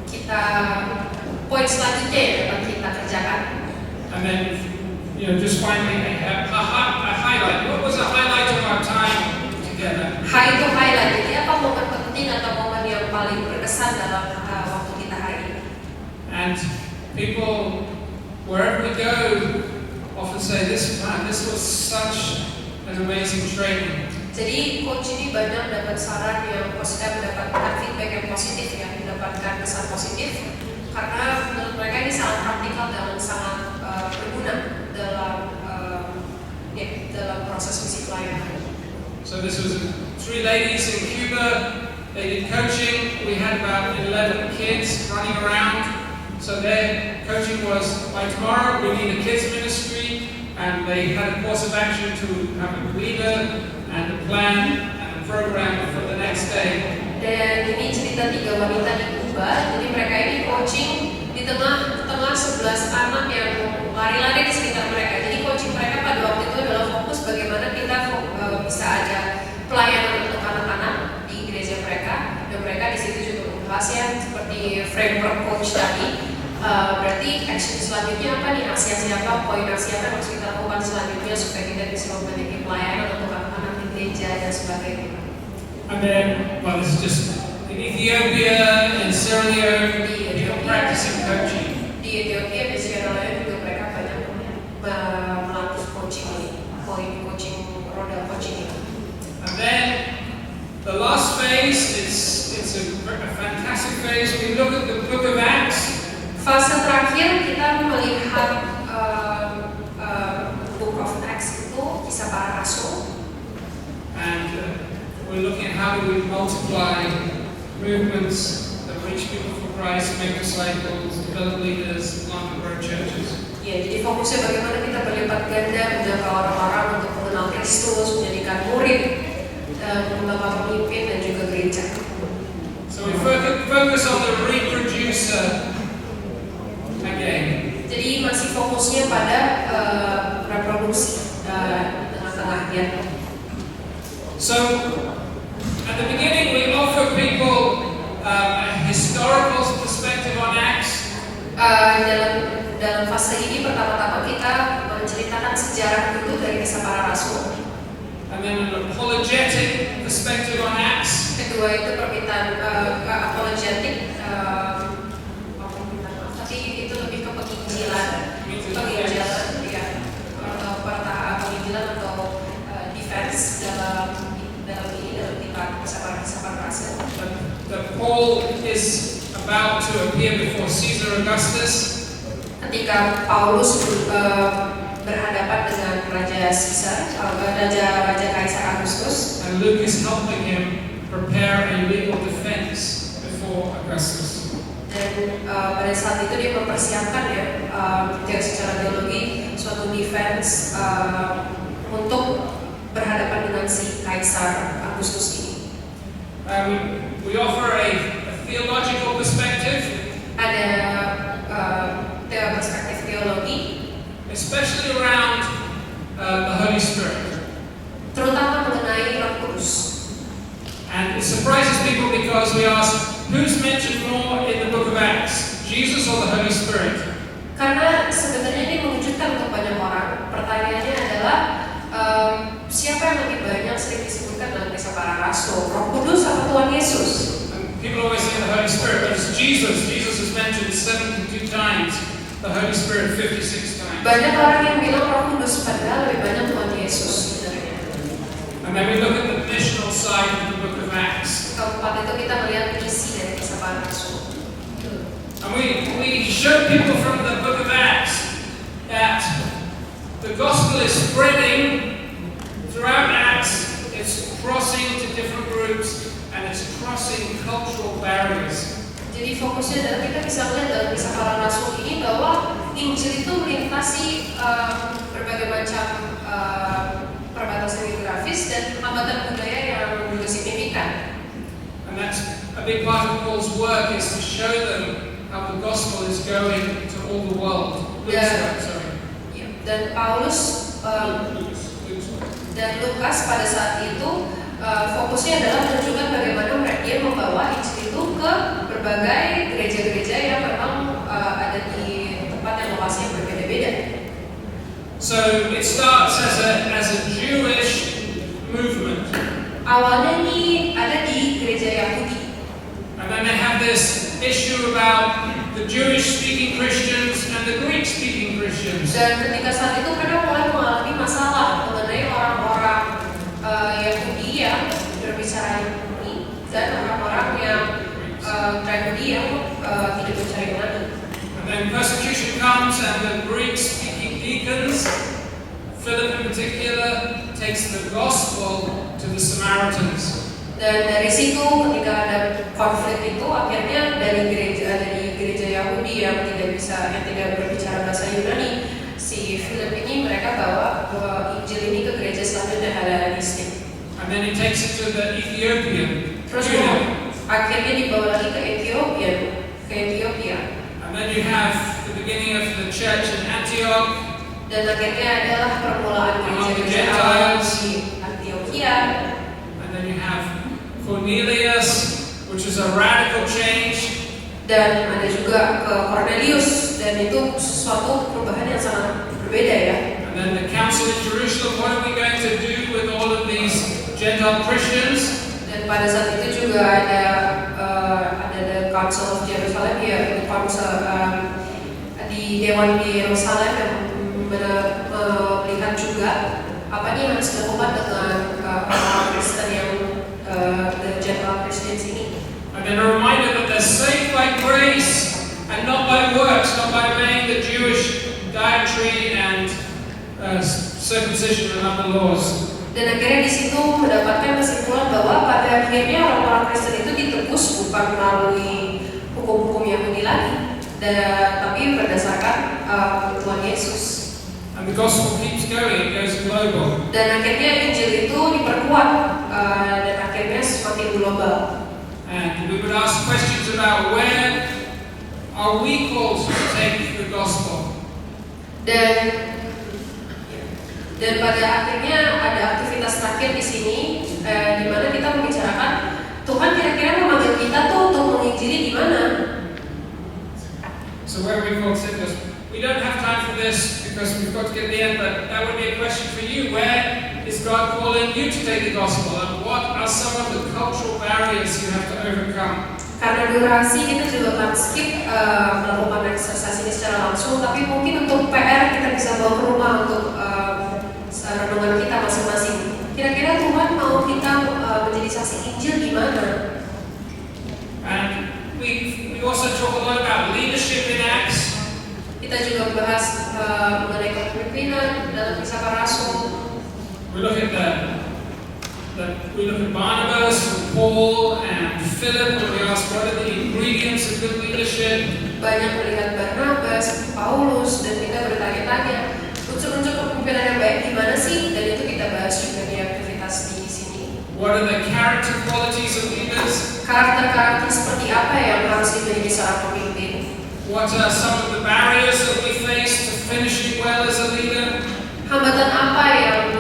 kita poin selanjutnya yang dapat kita kerjakan. And then just finally a highlight. What was the highlight of our time together? High itu highlight, jadi apa momen penting atau momen yang And people, wherever we go, often say, this was such an amazing training. Jadi coach ini banyak dapat saran yang positif, mendapatkan feedback yang positif, ya, mendapatkan kesan positif, karena menurut mereka ini sangat praktikal dan sangat berguna dalam proses misi pelayanan. So this was 3 ladies in Cuba. They did coaching. We had about 11 kids running around. So their coaching was, by tomorrow we need a kids ministry, and they had a course of action to have a leader and a plan and a program for the next day. Dan ini cerita 3 wanita di Kuba. Jadi mereka ini coaching di tengah 11 anak yang lari-lari di sekitar mereka. Jadi coaching mereka pada waktu itu adalah fokus bagaimana kita bisa ada pelayanan untuk anak-anak di gereja mereka. Dan mereka di situ juga membahas ya seperti framework coach tadi. Berarti action selanjutnya apa nih? Aksi apa? Poin aksi apa yang harus kita lakukan selanjutnya supaya kita bisa memiliki pelayanan untuk anak-anak di gereja dan sebagainya. And then, well, this is just in Ethiopia, in Sierra Leone, people practicing coaching. Di Ethiopia dan Sierra Leone juga mereka banyak melatih coaching, poin coaching, roda coaching. And then the last phase, it's a fantastic phase. We look at the Book of Acts. Fase terakhir kita melihat Book of Acts itu kisah para rasul. And we're looking at how do we multiply movements that reach people for Christ, make disciples, develop leaders, plant and grow churches. Ya, jadi fokusnya bagaimana kita berlipat ganda menjangkau orang-orang untuk mengenal Kristus, menjadikan murid, mengembangkan pemimpin dan juga gereja. So we focus on the reproducer again. Jadi masih fokusnya pada reproduksi tengah-tengah ya. So at the beginning we offer people a historical perspective on Acts. Dalam fase ini pertama-tama kita menceritakan sejarah dulu dari kisah para rasul. And then an apologetic perspective on Acts. Kedua itu permintaan apologetic, tapi itu lebih ke penginjilan ya, atau penginjilan atau defense dalam kisah para rasul. That Paul is about to appear before Caesar Augustus. Ketika Paulus berhadapan dengan Raja Caesar, Raja Kaisar Agustus. And Luke is helping him prepare a legal defense before Augustus. Dan pada saat itu dia mempersiapkan ya, secara teologi suatu defense untuk berhadapan dengan si Kaisar Agustus ini. We offer a theological perspective. Ada perspektif teologi, especially around the Holy Spirit. Terutama mengenai Roh Kudus. And it surprises people because we ask, who's mentioned more in the Book of Acts, Jesus or the Holy Spirit? Karena sebenarnya ini mengejutkan untuk banyak orang. Pertanyaannya adalah siapa yang lebih banyak sering disebutkan dalam kisah para rasul, Roh Kudus atau Tuhan Yesus? People always say the Holy Spirit, but it's Jesus. Jesus is mentioned 72 times. The Holy Spirit 56 times. Banyak orang yang bilang Roh Kudus, padahal lebih banyak Tuhan Yesus sebenarnya. And then we look at the missional side of the Book of Acts. Keempat itu kita melihat misi dari kisah para rasul. And we show people from the Book of Acts that the gospel is spreading throughout Acts. It's crossing to different groups and it's crossing cultural barriers. Jadi fokusnya adalah kita bisa melihat dalam kisah para rasul ini bahwa Injil itu melintasi berbagai macam perbatasan geografis dan hambatan budaya yang juga signifikan. And that's a big part of Paul's work is to show them how the gospel is going to all the world. Dan Paulus dan Lukas pada saat itu fokusnya adalah menunjukkan bagaimana dia membawa Injil itu ke berbagai gereja-gereja yang memang ada di tempat yang lokasi yang berbeda-beda. So it starts as a Jewish movement. Awalnya ini ada di gereja Yahudi. And then they have this issue about the Jewish-speaking Christians and the Greek-speaking Christians. Dan ketika saat itu mereka mulai mengalami masalah mengenai orang-orang Yahudi yang berbicara Yunani dan orang-orang yang Yahudi yang tidak berbicara Yunani. And then persecution comes, and the Greek-speaking deacons, Philip in particular, takes the gospel to the Samaritans. Dan dari situ ketika ada konflik itu akhirnya dari gereja Yahudi yang tidak berbicara bahasa Yunani, si Philip ini mereka bawa Injil ini ke gereja selanjutnya Helenistik. And then he takes it to the Ethiopian. Terus akhirnya dibawa lagi ke Ethiopia. And then you have the beginning of the church in Antioch. Dan akhirnya adalah permulaan gereja awal di Antioquia. And then you have Cornelius, which is a radical change. Dan ada juga ke Cornelius, dan itu sesuatu perubahan yang sangat berbeda ya. And then the council in Jerusalem, what are we going to do with all of these Gentile Christians? Dan pada saat itu juga ada the Council of Jerusalem ya, di Dewan di Yerusalem yang melihat juga apa yang harus dilakukan dengan orang Kristen yang the Gentile Christians ini. And then a reminder that they're saved by grace and not by works, not by obeying the Jewish dietary and circumcision and other laws. Dan akhirnya di situ mendapatkan kesimpulan bahwa pada akhirnya orang-orang Kristen itu ditebus bukan melalui hukum-hukum Yahudi lagi, tapi berdasarkan Tuhan Yesus. And the gospel keeps going, it goes global. Dan akhirnya Injil itu diperkuat dan akhirnya semakin global. And we would ask questions about where are we called to take the gospel. Dan pada akhirnya ada aktivitas terakhir di sini di mana kita membicarakan Tuhan kira-kira memanggil kita tuh untuk menginjili di mana. So where are we called to this? We don't have time for this because we've got to get to the end, but that would be a question for you. Where is God calling you to take the gospel, and what are some of the cultural barriers you have to overcome? Karena durasi kita juga akan skip melakukan eksersis ini secara langsung, tapi mungkin untuk PR kita bisa bawa ke rumah untuk renungan kita masing-masing. Kira-kira Tuhan mau kita menjadi saksi Injil di mana? And we also talk a lot about leadership in Acts. Kita juga bahas mengenai kepemimpinan dalam Kisah Para Rasul. We look at Barnabas, Paul, and Philip, and we ask what are the ingredients of good leadership. Banyak melihat Barnabas, Paulus, dan kita bertanya-tanya unsur-unsur kepemimpinan yang baik gimana sih? Dan itu kita bahas juga di aktivitas di sini. What are the character qualities of leaders? Karakter-karakter seperti apa yang harus dimiliki seorang pemimpin? What are some of the barriers that we face to finishing well as a leader? Hambatan apa yang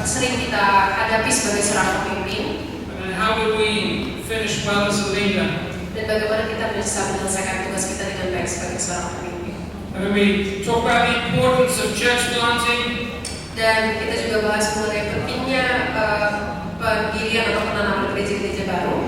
sering kita hadapi sebagai seorang pemimpin? And how do we finish well as a leader? Dan bagaimana kita bisa menyelesaikan tugas kita dengan baik sebagai seorang pemimpin? And then we talk about the importance of church planting. Dan kita juga bahas mengenai pentingnya pendirian atau penanaman gereja-gereja baru.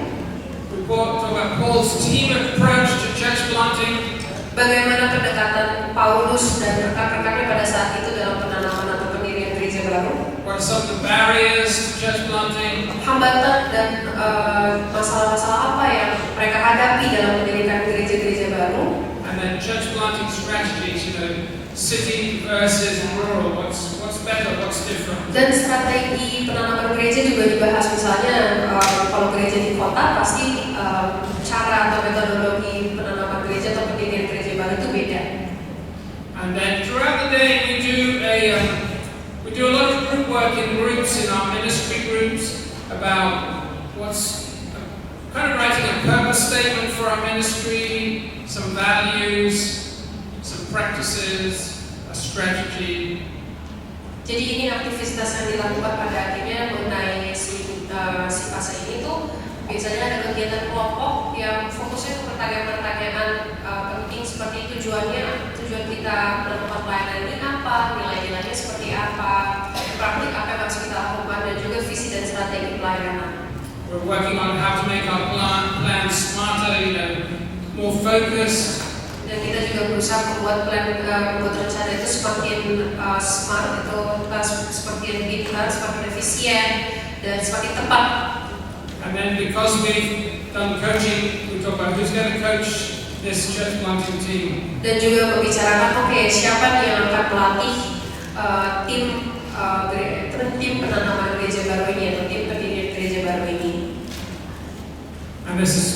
We talk about Paul's team approach to church planting. Bagaimana pendekatan Paulus dan rekan-rekannya pada saat itu dalam penanaman atau pendirian gereja baru? What are some of the barriers to church planting? Hambatan dan masalah-masalah apa yang mereka hadapi dalam mendirikan gereja-gereja baru? And then church planting strategies, city versus rural. What's better? What's different? Dan strategi penanaman gereja juga dibahas, misalnya kalau gereja di kota pasti cara atau metodologi penanaman gereja atau pendirian gereja baru itu beda. And then throughout the day we do a lot of group work in groups, in our ministry groups, about what's kind of writing a purpose statement for our ministry, some values, some practices, a strategy. Jadi ini aktivitas yang dilakukan pada akhirnya mengenai si fase ini tuh biasanya ada kegiatan kelompok yang fokusnya ke pertanyaan-pertanyaan penting seperti tujuan kita melakukan pelayanan ini apa, nilai-nilainya seperti apa, praktik apa yang harus kita lakukan, dan juga visi dan strategi pelayanan. We're working on how to make our plan smarter, more focused. berusaha membuat rencana itu semakin smart, itu semakin pintar, semakin efisien, dan semakin tepat. And then because we've done coaching, we talk about who's going to coach this church planting team. Dan juga membicarakan, oke, siapa nih yang akan melatih tim penanaman gereja baru ini atau tim pendirian gereja baru ini. And this is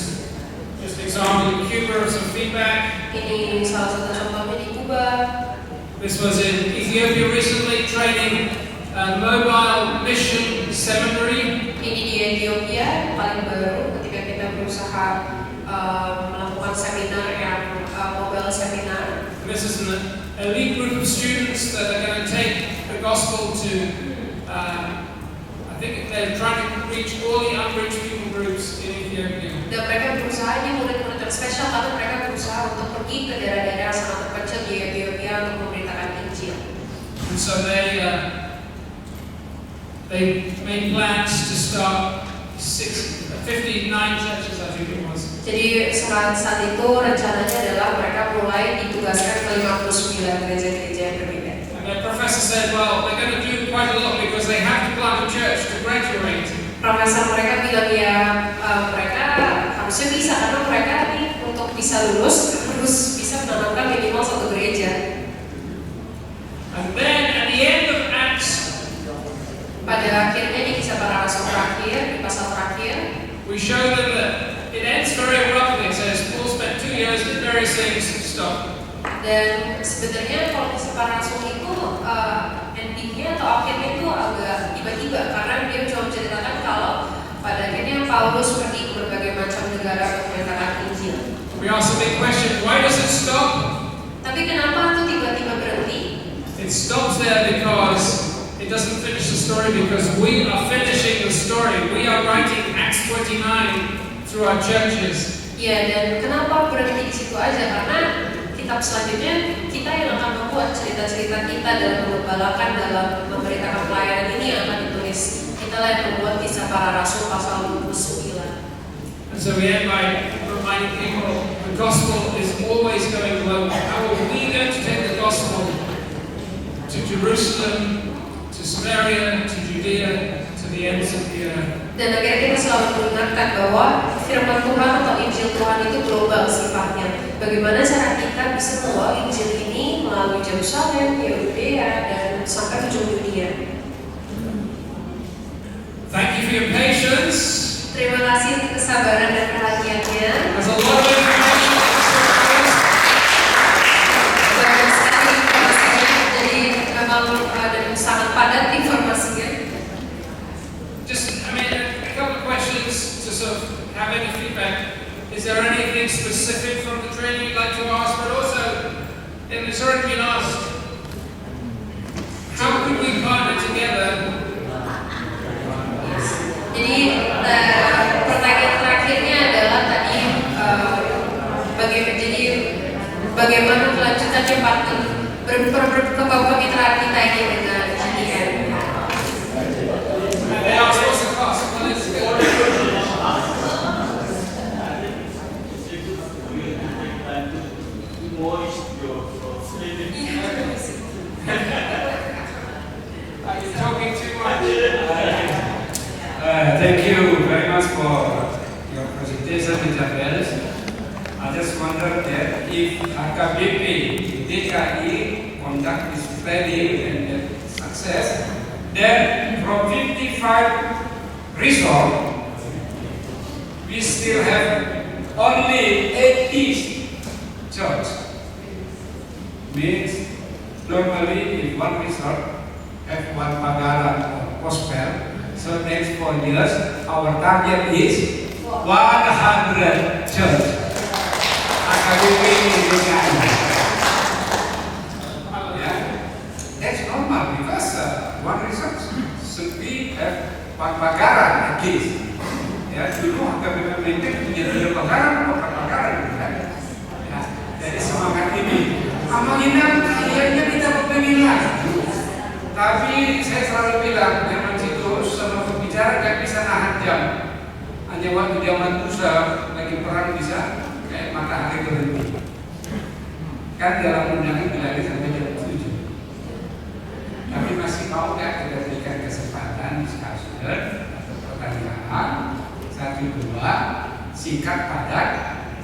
just an example in Cuba of some feedback. Ini salah satu contohnya di Kuba. This was in Ethiopia recently, training a mobile mission seminary. Ini di Ethiopia paling baru ketika kita berusaha melakukan seminar yang mobile seminar. This is an elite group of students that are going to take the gospel to, I think they're trying to reach all the unreached people groups in Ethiopia. Dan mereka berusaha, ini murid-murid yang spesial karena mereka berusaha untuk pergi ke daerah-daerah sangat terpencil di Ethiopia untuk memberitakan Injil. And so they made plans to start 59 churches, I think it was. Jadi saat itu rencananya adalah mereka mulai ditugaskan ke 59 gereja-gereja yang berbeda. And the professor said, well, they're going to do quite a lot because they have to plant a church to graduate. Profesor mereka bilang ya mereka harusnya bisa karena mereka nih untuk bisa lulus harus bisa menanamkan minimal satu gereja. And then at the end of Acts, pada akhirnya di kisah para rasul terakhir, di pasal terakhir, we show them that it ends very abruptly. It says Paul spent 2 years at various things to stop. dan sebenarnya kalau kisah para rasul itu endingnya atau akhirnya itu agak tiba-tiba karena dia cuma menceritakan kalau pada akhirnya Paulus pergi ke berbagai macam negara untuk memberitakan Injil. We ask a big question, why does it stop? Tapi kenapa itu tiba-tiba berhenti? It stops there because it doesn't finish the story because we are finishing the story. We are writing Acts 29 through our churches. Ya, dan kenapa berhenti di situ aja? Karena kitab selanjutnya kita yang akan membuat cerita-cerita kita dalam mengembalakan, dalam memberitakan pelayanan ini yang akan ditulis. Kita lah yang membuat kisah para rasul pasal 29. And so we end by reminding people the gospel is always going global. How are we going to take the gospel to Jerusalem, to Samaria, to Judea, to the ends of the earth? Dan akhirnya kita selalu mengingatkan bahwa firman Tuhan atau Injil Tuhan itu global sifatnya. Bagaimana cara kita bisa membawa Injil ini melalui Yerusalem, Yudea, dan sampai ujung dunia. Thank you for your patience. Terima kasih untuk kesabaran dan perhatiannya. There's a lot of information. Banyak sekali informasinya, jadi memang dan sangat padat informasinya. Just, a couple of questions to sort of have any feedback. Is there anything specific from the training you'd like to ask? But also, and it's already been asked, how could we partner together? Jadi pertanyaan terakhirnya adalah tadi bagaimana kelanjutannya partner kepemitraan kita ini dengan GDM. They asked what's the cost? Well, it's Are you talking too much? Thank you very much for your presentation, Mr. Wells. I just wonder that if HKBP DKI conduct this training and success, then from 55 resorts, we still have only 80 church. Means normally if one resort have one pagaran or gospel, so next 4 years, our target is 100 church. HKBP DKI. Yeah, that's normal because one resort should be one pagaran at least. Ya, dulu HKBP punya 3 pagaran, 4 pagaran, kan? Ya, jadi semangat ini. Amanginan akhirnya kita kepengen lagi. Tapi saya selalu bilang, memang situ sama pembicara gak bisa nahan jam. Hanya waktu zaman Musa lagi perang bisa kayak matahari berhenti. Kan dalam undangan bilangnya sampai jam 7. Tapi masih mau nggak kita berikan kesempatan diskusi atau pertanyaan 1-2 singkat padat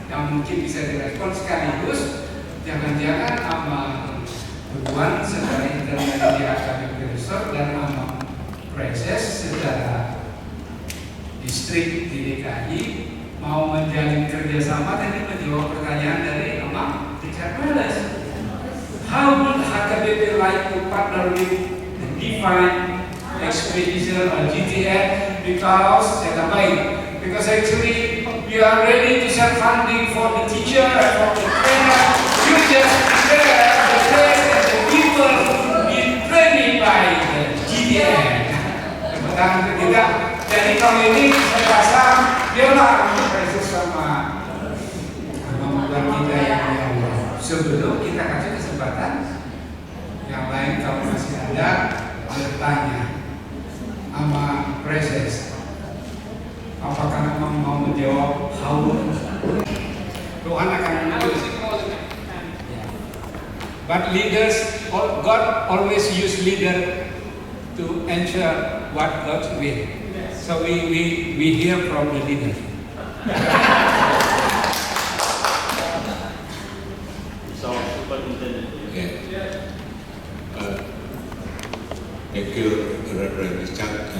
yang mungkin bisa direspon sekaligus. Jangan-jangan sama Tuan secara intermediate akademik profesor dan sama Preses secara distrik di DKI mau menjalin kerjasama dan menjawab pertanyaan dari Amang Richard Wallace. How would HKBP like to partner with the Divine Expedition or GTN? Because actually we are ready to send funding for the teacher and for the trainer. You just prepare the place and the people be trained by the GTN. Pertanyaan ketiga. Jadi kalau ini saya rasa biarlah Preses sama kita yang sebelum kita kasih kesempatan yang lain kalau masih ada bertanya sama Preses, apakah memang mau menjawab how Tuhan akan but leaders, God always use leader to ensure what God's will. So we hear from the leader. So, Superintendent. Thank you, Reverend Richard.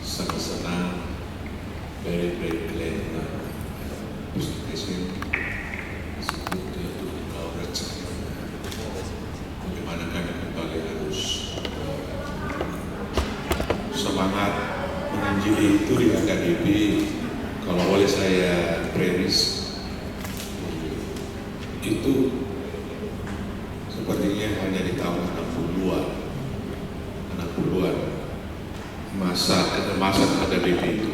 Sangat senang, very glad presentation sebut itu knowledge. Bagaimana kami kembali harus semangat menginjili itu di AKBP. Kalau boleh saya premis, itu sepertinya hanya di tahun 60-an masa AKBP itu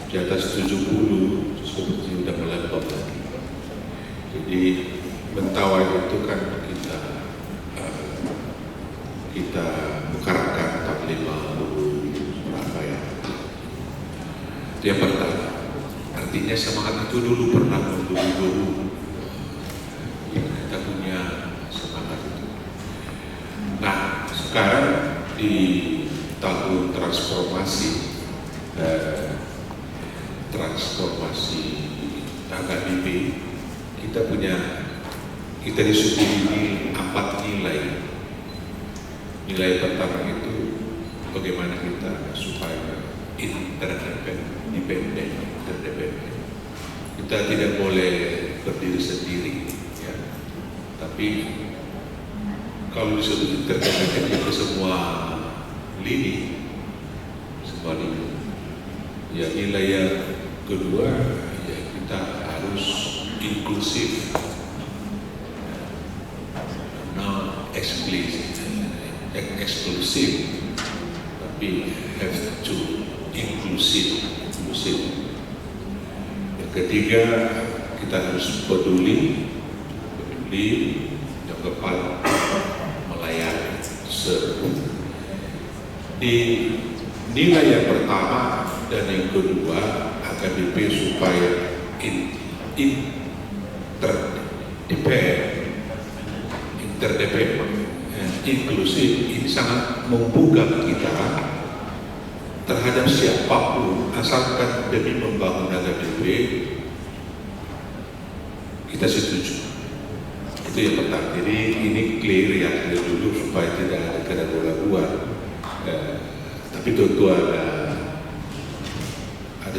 di atas 70 seperti sudah melebar lagi. Jadi Mentawai itu kan kita bukarkan tahun 50 berapa ya. Dia pertama, artinya semangat itu dulu pernah dulu kita punya semangat itu. Nah sekarang di tahun transformasi AKBP kita disuguhi 4 nilai. Nilai pertama itu bagaimana kita supaya independen. Kita tidak boleh berdiri sendiri, ya. Tapi kalau disebut interdependen itu semua lini. Ya, nilai yang kedua, ya kita harus inklusif, non eksklusif, tapi have to inklusif. Yang ketiga, kita harus peduli yang keempat melayani, serve. Di nilai yang pertama dan yang kedua AKBP supaya interdependen, inklusif, ini sangat membuka kita terhadap siapapun asalkan demi membangun AKBP kita setuju. Itu yang pertama. Jadi ini clear ya dari dulu supaya tidak ada keraguan-keraguan. Tapi tentu ada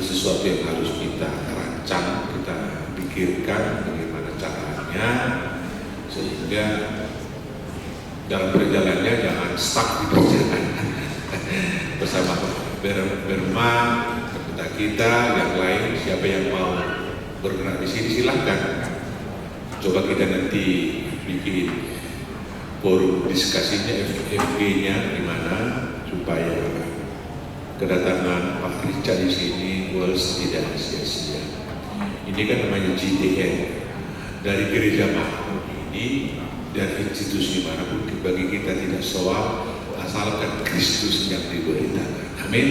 sesuatu yang harus kita rancang, kita pikirkan bagaimana caranya sehingga dalam perjalanannya jangan stuck di perjalanan bersama Berma, kita yang lain, siapa yang mau bergerak di sini silahkan. Coba kita nanti bikin forum diskusinya, FG-nya gimana supaya kedatangan Pak Richard di sini tidak sia-sia. Ini kan namanya GTN, dari gereja manapun ini dan institusi manapun bagi kita tidak soal asalkan Kristus yang diberitakan. Amin.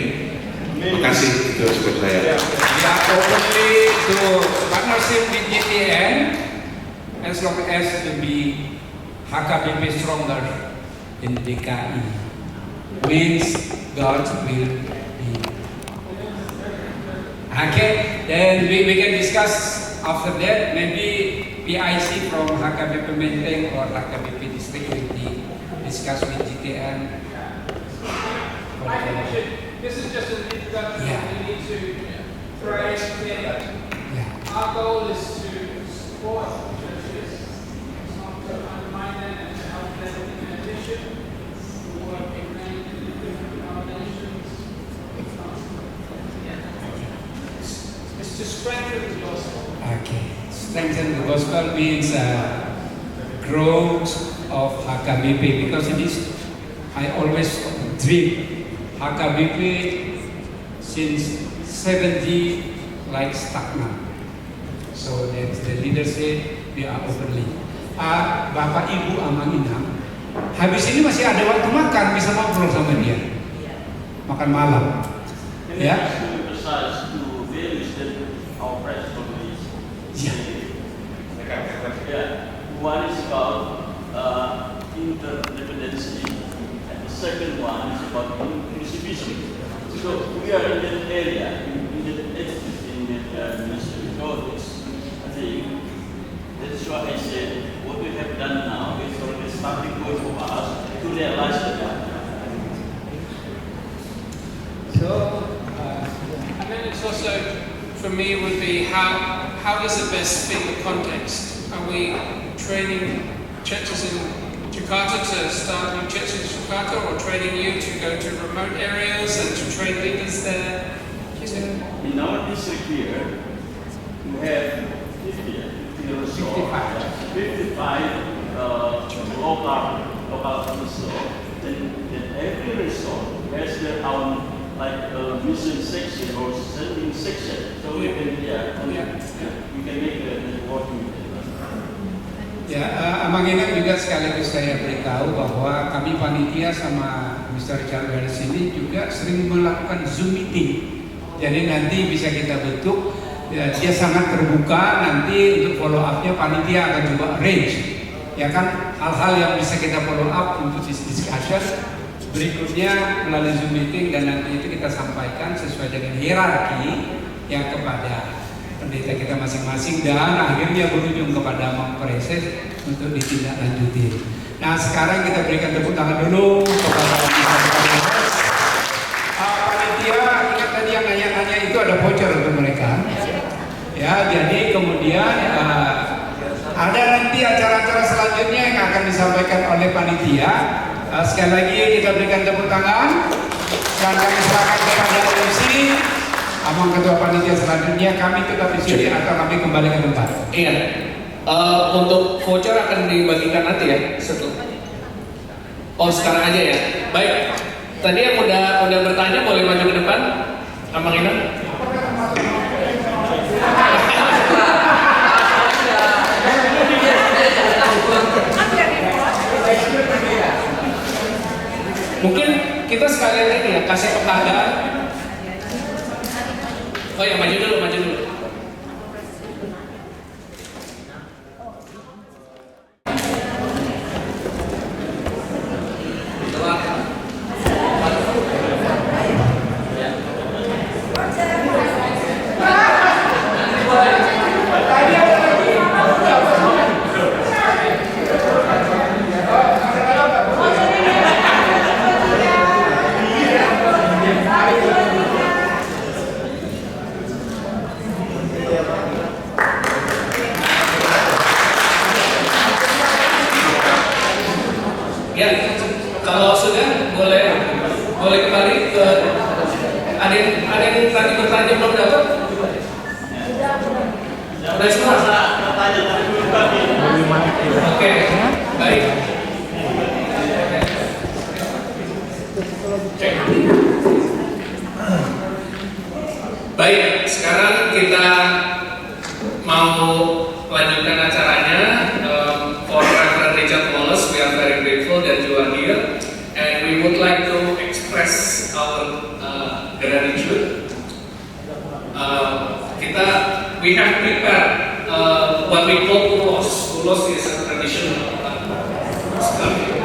Terima kasih, itu seperti saya. We are openly to partnership with GTN as long as to be HKBP stronger in DKI, means God will be. Okay, then we can discuss after that. Maybe PIC from HKBP Menteng or HKBP district will be discussed with GTN. I think this is just an introduction. Yeah. We need to pray together. Yeah. Our goal is to support churches, it's not to undermine them and to help them in their mission, to work in many different denominations. It's to strengthen the gospel. Okay. Strengthen the gospel means growth of HKBP, because it is, I always dream HKBP since 70 like stagnant. So that the leader said we are overly. Bapak Ibu Amang Inam, habis ini masih ada waktu makan, bisa ngobrol sama dia. Makan malam. Ya. One is about interdependency, and the second one is about inclusivity. So we are in that area, in that ministry. So I think that's why I said what we have done now is already starting good for us to realize that. So, and then it's also, for me, would be how does it best fit the context? Are we training churches in Jakarta to start new churches in Jakarta, or training you to go to remote areas and to train leaders there? In our district here, we have 55 local resort, and every resort has their own mission section or sending section. So we can we can make a networking. Ya, Amang Inam juga sekaligus saya beritahu bahwa kami panitia sama Mr. Richard dari sini juga sering melakukan Zoom meeting. Jadi nanti bisa kita bentuk, ya, dia sangat terbuka nanti untuk follow up-nya, panitia akan coba arrange. Ya kan, hal-hal yang bisa kita follow up untuk discussion berikutnya melalui Zoom meeting, dan nanti itu kita sampaikan sesuai dengan hierarki yang kepada pendeta kita masing-masing, dan akhirnya berujung kepada memproses untuk ditindaklanjuti. Nah, sekarang kita berikan tepuk tangan dulu kepada panitia. Ingat tadi yang nanya-nanya itu ada voucher untuk mereka. Ya, jadi kemudian ada nanti acara-acara selanjutnya yang akan disampaikan oleh panitia. Sekali lagi kita berikan tepuk tangan dan kami serahkan kepada MC. Amang ketua panitia selanjutnya, kami tetap di sini atau kami kembali ke tempat. Iya. Untuk voucher akan dibagikan nanti ya setelah. Oh, sekarang aja ya. Baik. Tadi yang udah bertanya boleh maju ke depan. Amang Inam. Mungkin kita sekalian ini ya kasih penghargaan. Oh ya, maju dulu. Ya, kalau sudah boleh kembali ke ada yang tadi bertanya belum dapat? Sudah semua? Oke, baik. Baik, sekarang kita mau lanjutkan acaranya. For Reverend Richard Wallace, we are very grateful that you are here, and we would like to express our gratitude. We have prepared what we call ulos. closely as a traditional sekali.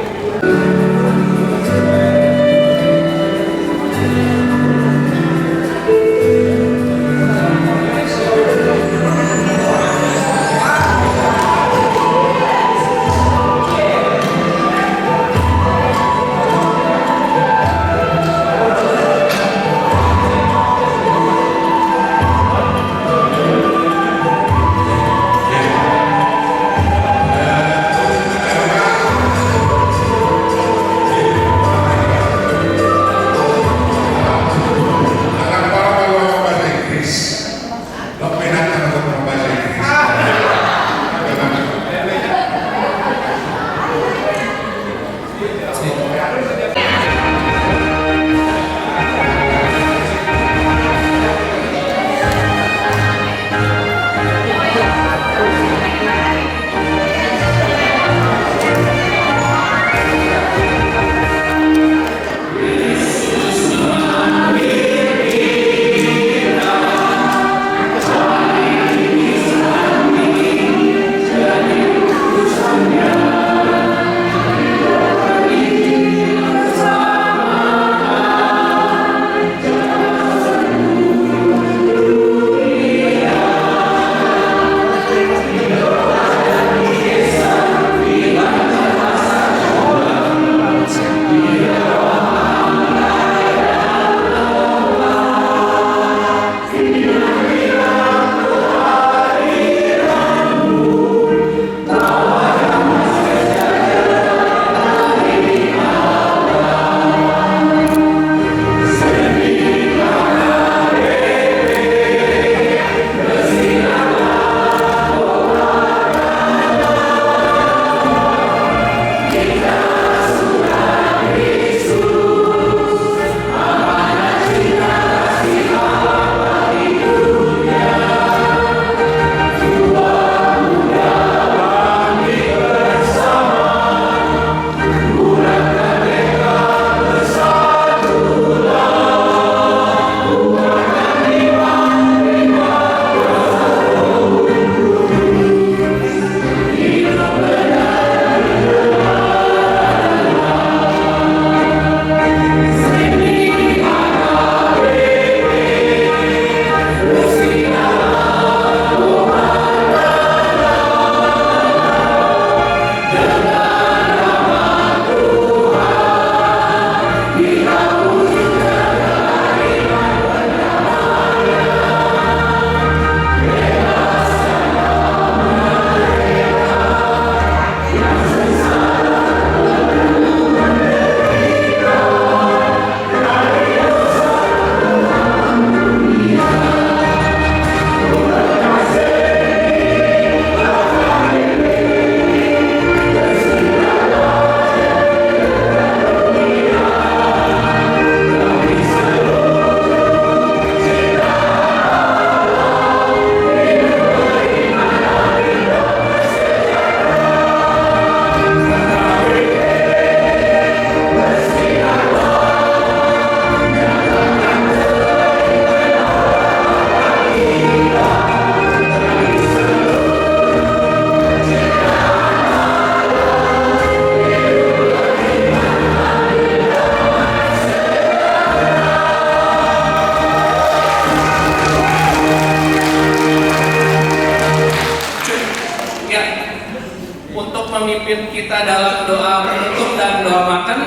memimpin kita dalam doa penutup dan doa makan.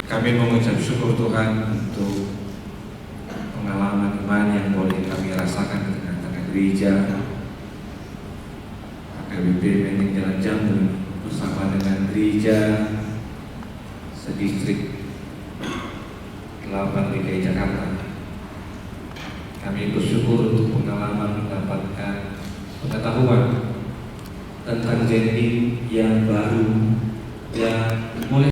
Kami mengucap syukur Tuhan untuk pengalaman iman yang boleh kami rasakan di tengah-tengah gereja. AKBP Menteng Jalan Jambu bersama dengan gereja sedistrik 8 DKI Jakarta. Kami bersyukur untuk pengalaman mendapatkan pengetahuan tentang Zending yang baru, yang